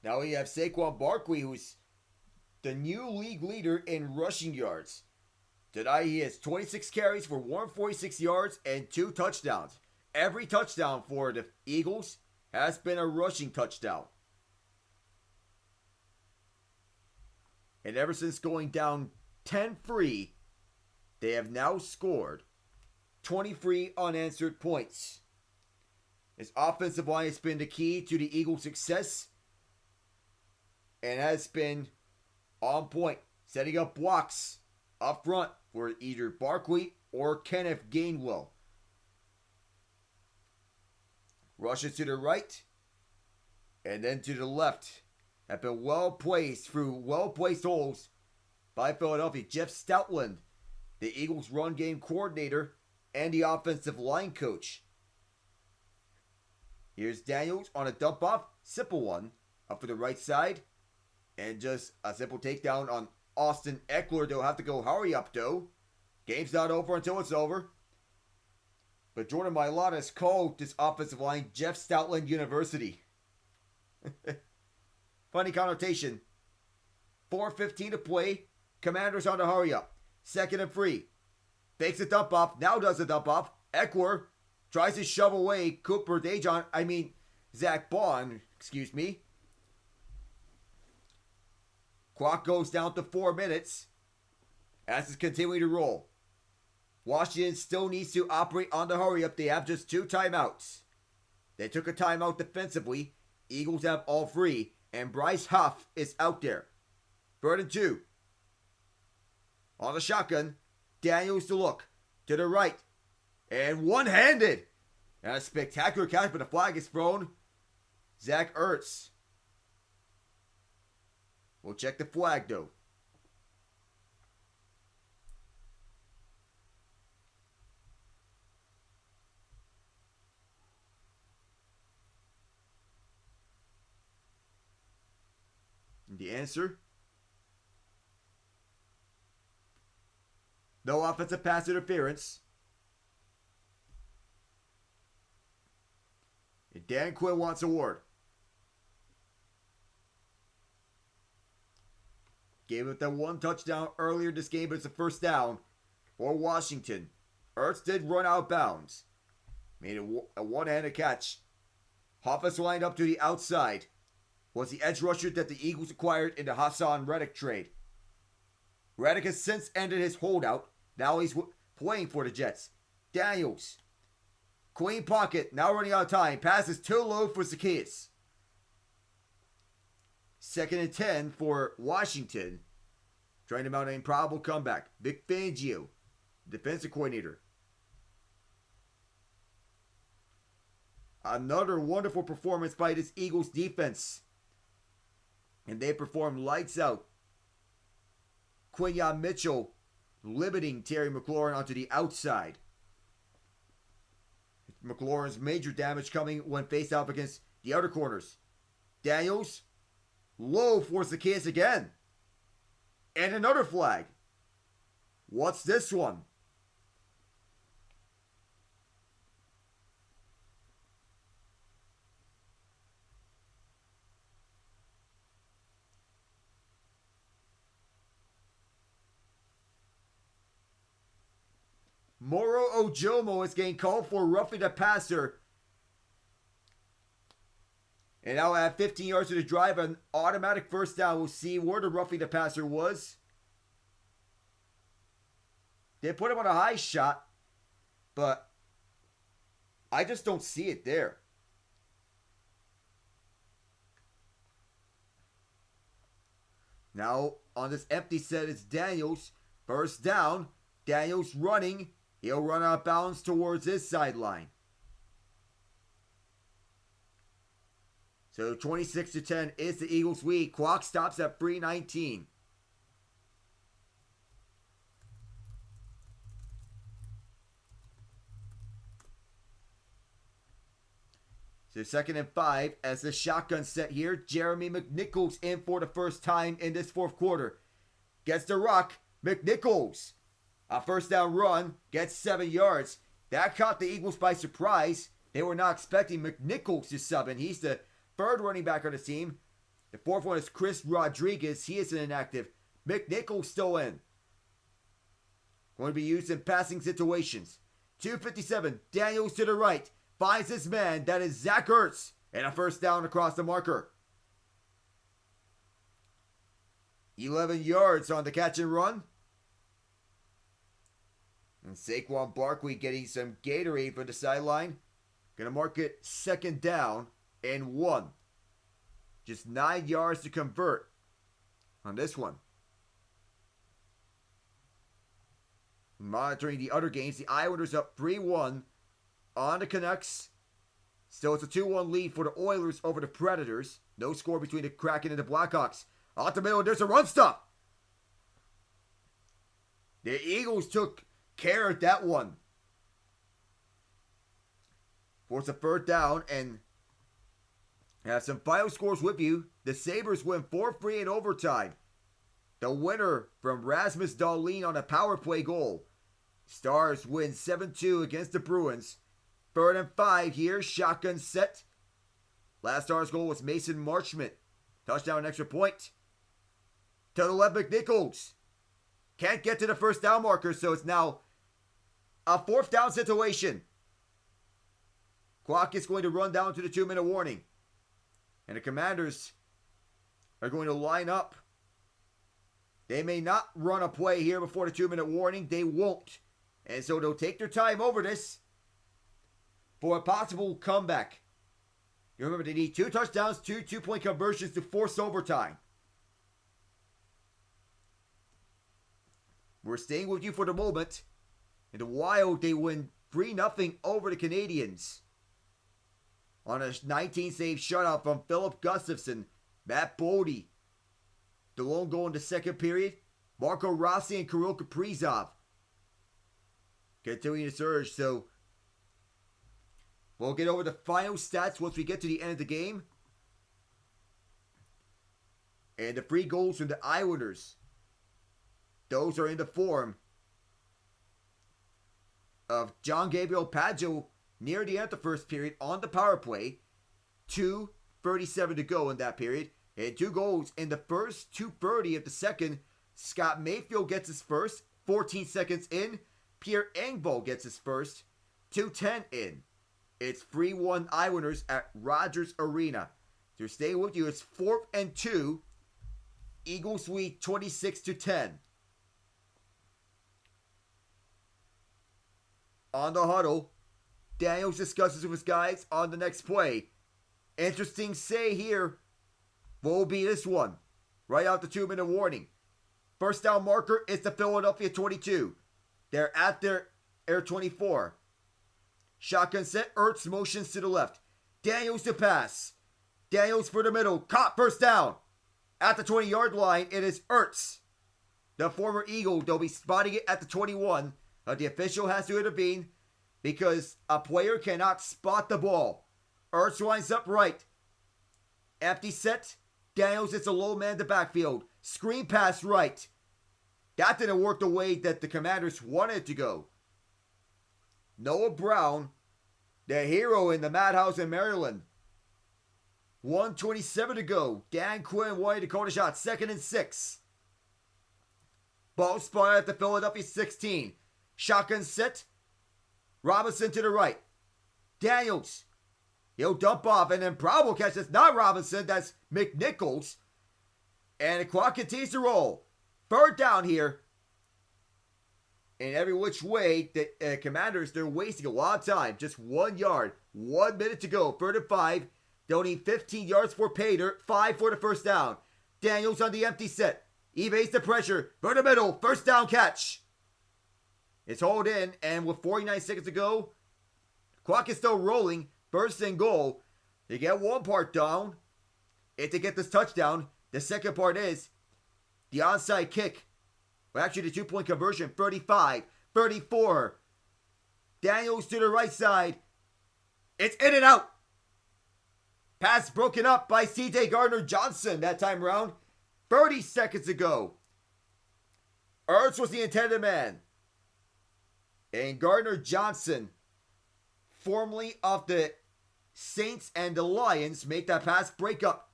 Now we have Saquon Barkley, who's the new league leader in rushing yards. Tonight he has 26 carries for 146 yards and 2 touchdowns. Every touchdown for the Eagles has been a rushing touchdown. And ever since going down 10-3, they have now scored 23 unanswered points. His offensive line has been the key to the Eagles' success and has been on point, setting up blocks up front for either Barkley or Kenneth Gainwell. Rushes to the right and then to the left. have been well placed through well placed holes by Philadelphia. Jeff Stoutland, the Eagles' run game coordinator and the offensive line coach. Here's Daniels on a dump off, simple one, up for the right side. And just a simple takedown on Austin Eckler. They'll have to go hurry up though. Game's not over until it's over. But Jordan Mailata has called this offensive line Jeff Stoutland University. Funny connotation. 4:15 to play. Commanders on the hurry up. 2nd and 3. Fakes a dump off. Now does a dump off. Eckler tries to shove away Zach Bond. Excuse me. Clock goes down to 4 minutes. As it's continuing to roll. Washington still needs to operate on the hurry up. They have just 2 timeouts. They took a timeout defensively. Eagles have all 3. And Bryce Huff is out there. 3rd and 2. On the shotgun. Daniels to look. To the right. And one-handed. And a spectacular catch, but the flag is thrown. Zach Ertz. We'll check the flag though. And the answer? No offensive pass interference. And Dan Quinn wants a word. Gave it that 1 touchdown earlier this game, but it's a first down for Washington. Ertz did run out of bounds. Made a one-handed catch. Hoffus lined up to the outside. Was the edge rusher that the Eagles acquired in the Hassan Reddick trade. Reddick has since ended his holdout. Now he's playing for the Jets. Daniels. Clean pocket. Now running out of time. Pass is too low for Zacchaeus. 2nd and 10 for Washington. Trying to mount an improbable comeback. Vic Fangio, defensive coordinator. Another wonderful performance by this Eagles defense. And they performed lights out. Quinyon Mitchell limiting Terry McLaurin onto the outside. McLaurin's major damage coming when faced off against the outer corners. Daniels, low for Zacchaeus again. And another flag. What's this one? Moro Ojomo is getting called for roughing the passer. And now at 15 yards to the drive, an automatic first down. We'll see where the roughing the passer was. They put him on a high shot, but I just don't see it there. Now on this empty set is Daniels. First down. Daniels running. He'll run out of bounds towards his sideline. So 26-10 is the Eagles' lead. Clock stops at 3:19. So 2nd and 5 as the shotgun set here. Jeremy McNichols in for the first time in this 4th quarter. Gets the rock. McNichols. A first down run. Gets 7 yards. That caught the Eagles by surprise. They were not expecting McNichols to sub in. He's the 3rd running back on the team. The 4th one is Chris Rodriguez. He is inactive. McNichols still in. Going to be used in passing situations. 2:57. Daniels to the right. Finds his man. That is Zach Ertz. And a first down across the marker. 11 yards on the catch and run. And Saquon Barkley getting some Gatorade from the sideline. Going to mark it 2nd down and 1. Just 9 yards to convert on this one. Monitoring the other games, the Islanders up 3-1 on the Canucks. Still, it's a 2-1 lead for the Oilers over the Predators. No score between the Kraken and the Blackhawks. Out the middle, there's a run stop. The Eagles took care of that one. Force a third down and have some final scores with you. The Sabres win 4-3 in overtime. The winner from Rasmus Dahlin on a power play goal. Stars win 7-2 against the Bruins. 3rd and 5 here. Shotgun set. Last Stars goal was Mason Marchment. Touchdown extra point. To the left, McNichols. Can't get to the first down marker, so it's now a 4th down situation. Clock is going to run down to the 2-minute warning. And the Commanders are going to line up. They may not run a play here before the 2-minute warning. They won't. And so they'll take their time over this for a possible comeback. You remember, they need 2 touchdowns, 2 two-point conversions to force overtime. We're staying with you for the moment. In the Wild, they win 3-0 over the Canadiens. On a 19-save shutout from Philip Gustafsson, Matt Bodie. The lone goal in the second period, Marco Rossi and Kirill Kaprizov continuing to surge. So we'll get over the final stats once we get to the end of the game. And the 3 goals from the Islanders, those are in the form of John Gabriel Pageau near the end of the first period on the power play. 2:37 to go in that period. And 2 goals in the first 2:30 of the second. Scott Mayfield gets his first. 14 seconds in. Pierre Engvall gets his first. 2:10 in. It's 3-1 Islanders at Rogers Arena. To stay with you, it's 4th and 2. Eagles lead 26-10. On the huddle, Daniels discusses with his guys on the next play. Interesting say here. What will be this one? Right out the 2-minute warning. First down marker is the Philadelphia 22. They're at their Air 24. Shotgun set. Ertz motions to the left. Daniels to pass. Daniels for the middle. Caught first down. At the 20-yard line, it is Ertz. The former Eagle, they'll be spotting it at the 21. The official has to intervene because a player cannot spot the ball. Ertz lines up right. Empty set. Daniels is a low man in the backfield. Screen pass right. That didn't work the way that the Commanders wanted it to go. Noah Brown, the hero in the madhouse in Maryland. 1:27 to go. Dan Quinn wanted to call the shot. 2nd and 6. Ball spotted at the Philadelphia 16. Shotgun set. Robinson to the right. Daniels. He'll dump off and then probable catch. That's not Robinson. That's McNichols. And the clock continues to roll. 3rd down here. And every which way, the Commanders, they're wasting a lot of time. Just 1 yard. 1 minute to go. 3rd and 5. They'll need 15 yards for Pater. 5 for the first down. Daniels on the empty set. Evades the pressure. For the middle. First down catch. It's hauled in. And with 49 seconds to go, clock is still rolling. 1st and goal. They get one part down. If they get this touchdown, the second part is the onside kick. Well, actually, the 2-point conversion. 35, 34. Daniels to the right side. It's in and out. Pass broken up by C.J. Gardner-Johnson that time around. 30 seconds to go. Ertz was the intended man. And Gardner-Johnson, formerly of the Saints and the Lions, make that pass break up.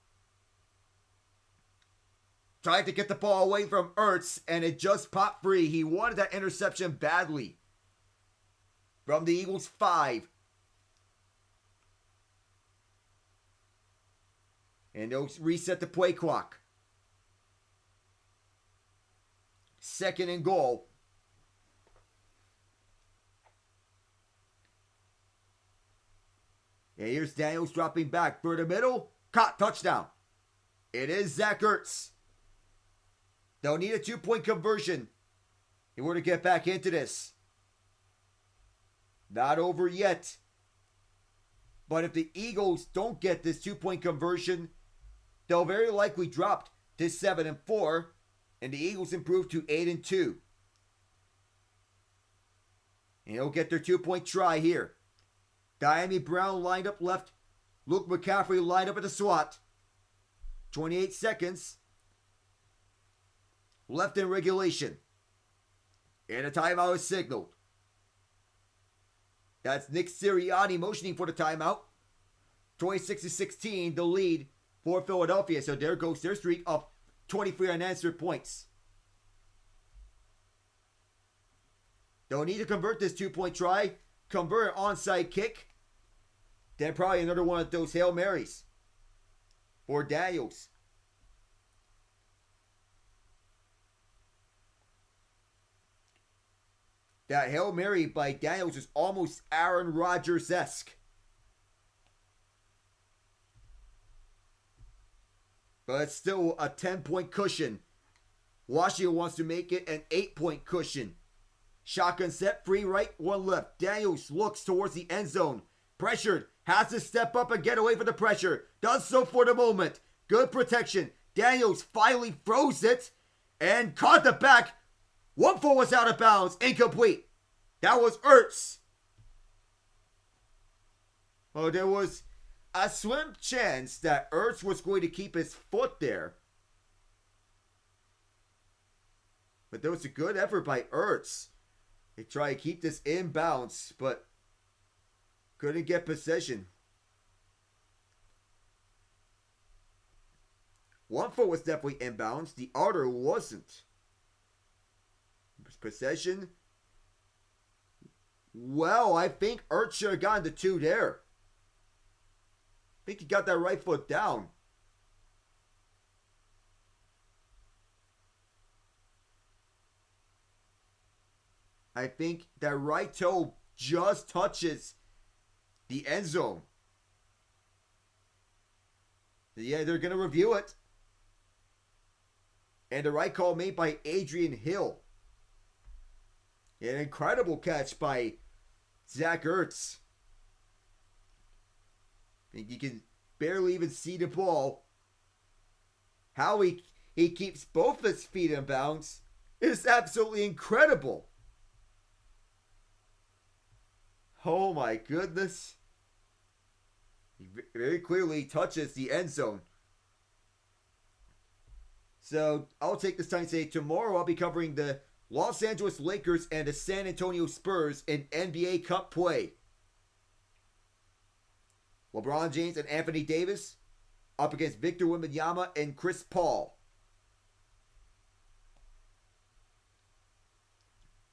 Tried to get the ball away from Ertz, and it just popped free. He wanted that interception badly. From the Eagles 5. And they'll reset the play clock. 2nd and goal. And here's Daniels dropping back for the middle. Caught, touchdown. It is Zach Ertz. They'll need a 2-point conversion in order to get back into this. Not over yet. But if the Eagles don't get this 2-point conversion, they'll very likely drop to 7-4, and the Eagles improve to 8-2. And he'll get their 2-point try here. Dyami Brown lined up left. Luke McCaffrey lined up at the slot. 28 seconds left in regulation. And a timeout is signaled. That's Nick Sirianni motioning for the timeout. 26-16, the lead for Philadelphia. So there goes their streak of 23 unanswered points. They'll need to convert this 2-point try. Convert an onside kick. Then probably another one of those Hail Marys for Daniels. That Hail Mary by Daniels is almost Aaron Rodgers-esque. But it's still a 10-point cushion. Washington wants to make it an 8-point cushion. Shotgun set, free right, one left. Daniels looks towards the end zone. Pressured, has to step up and get away from the pressure. Does so for the moment. Good protection. Daniels finally throws it and caught the back. 1 foot was out of bounds, incomplete. That was Ertz. Well, there was a slim chance that Ertz was going to keep his foot there. But there was a good effort by Ertz. They try to keep this in bounds, but couldn't get possession. 1 foot was definitely inbounds. The other wasn't. Possession. Well, I think Ertz should have gotten the 2 there. I think he got that right foot down. I think that right toe just touches the end zone. Yeah, they're going to review it. And the right call made by Adrian Hill. An incredible catch by Zach Ertz. I think you can barely even see the ball. How he keeps both his feet in bounds is absolutely incredible. Oh my goodness. He very clearly touches the end zone. So I'll take this time to say tomorrow I'll be covering the Los Angeles Lakers and the San Antonio Spurs in NBA Cup play. LeBron James and Anthony Davis up against Victor Wembanyama and Chris Paul.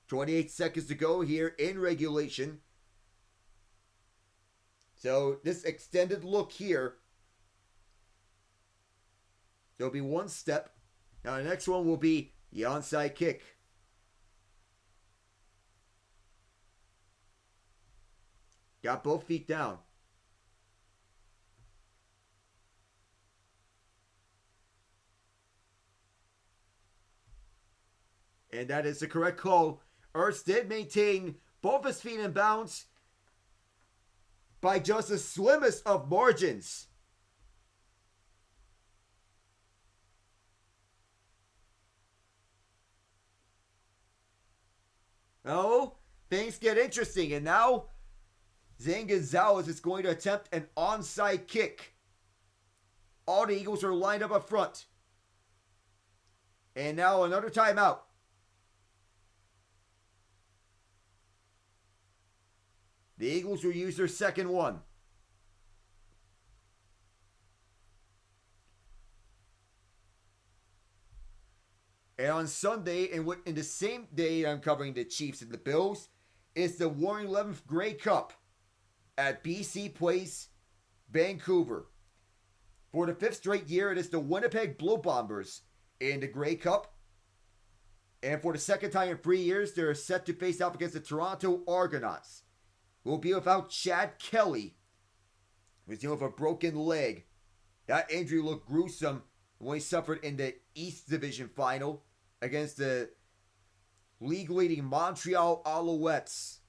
28 seconds to go here in regulation. So this extended look here. There'll be one step. Now the next one will be the onside kick. Got both feet down. And that is the correct call. Ertz did maintain both his feet in bounds by just the slimmest of margins. Oh, things get interesting. And now Zane Gonzalez is going to attempt an onside kick. All the Eagles are lined up front. And now another timeout. The Eagles will use their second one. And on Sunday, in the same day I'm covering the Chiefs and the Bills, is the Warren 11th Grey Cup at BC Place, Vancouver. For the 5th straight year, it is the Winnipeg Blue Bombers in the Grey Cup. And for the second time in 3 years, they're set to face off against the Toronto Argonauts, who will be without Chad Kelly, who's dealing with a broken leg. That injury looked gruesome when he suffered in the East Division final against the league-leading Montreal Alouettes.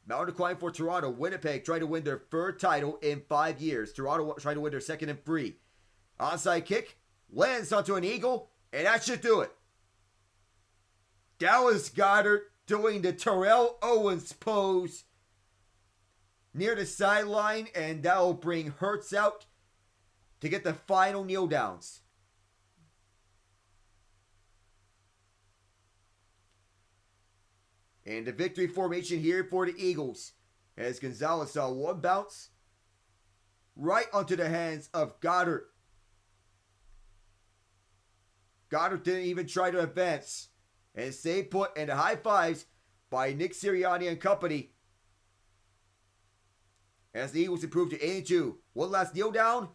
Mountain climb for Toronto. Winnipeg tried to win their 3rd title in 5 years. Toronto tried to win their 2nd in 3. Onside kick lands onto an eagle, and that should do it. Dallas Goedert doing the Terrell Owens pose near the sideline, and that will bring Hurts out to get the final kneel downs. And the victory formation here for the Eagles, as Gonzalez saw one bounce right onto the hands of Goedert. Goedert didn't even try to advance, and stay put, and the high fives by Nick Sirianni and company as the Eagles improved to 8-2. One last kneel down,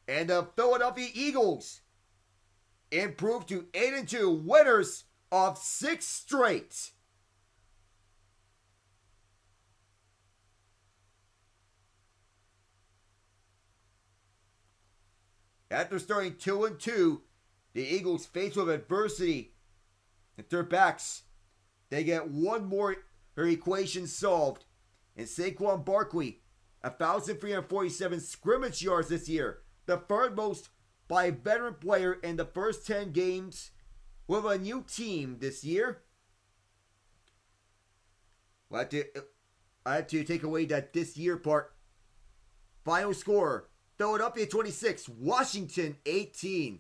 and the Philadelphia Eagles improved to 8-2, winners of 6 straight. After starting 2-2, the Eagles, faced with adversity at their backs, they get one more equation solved. And Saquon Barkley, 1,347 scrimmage yards this year, the third most by a veteran player in the first 10 games with a new team this year. I had to take away that this year part. Final score, Philadelphia 26, Washington 18.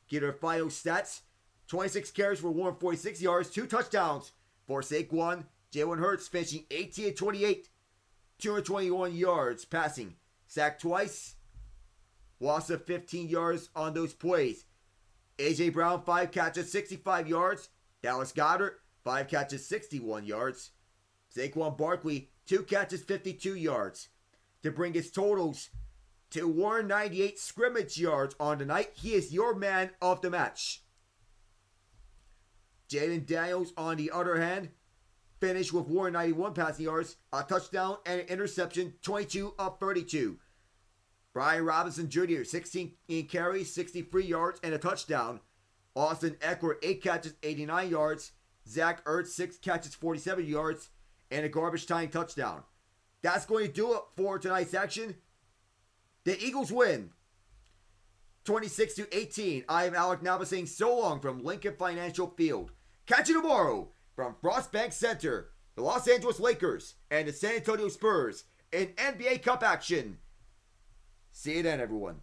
Get our final stats. 26 carries for 146 yards, 2 touchdowns for Saquon. Jalen Hurts finishing 18-28, 221 yards passing. Sacked twice, loss of 15 yards on those plays. A.J. Brown, 5 catches, 65 yards. Dallas Goedert, 5 catches, 61 yards. Saquon Barkley, 2 catches, 52 yards. To bring his totals to 198 scrimmage yards on the night. He is your man of the match. Jaden Daniels, on the other hand, finished with 191 passing yards, a touchdown and an interception, 22 of 32. Brian Robinson Jr., 16 carries, 63 yards, and a touchdown. Austin Eckler, 8 catches, 89 yards. Zach Ertz, 6 catches, 47 yards, and a garbage time touchdown. That's going to do it for tonight's action. The Eagles win 26-18. I am Alec Nava saying so long from Lincoln Financial Field. Catch you tomorrow from Frost Bank Center, the Los Angeles Lakers, and the San Antonio Spurs in NBA Cup action. See you then, everyone.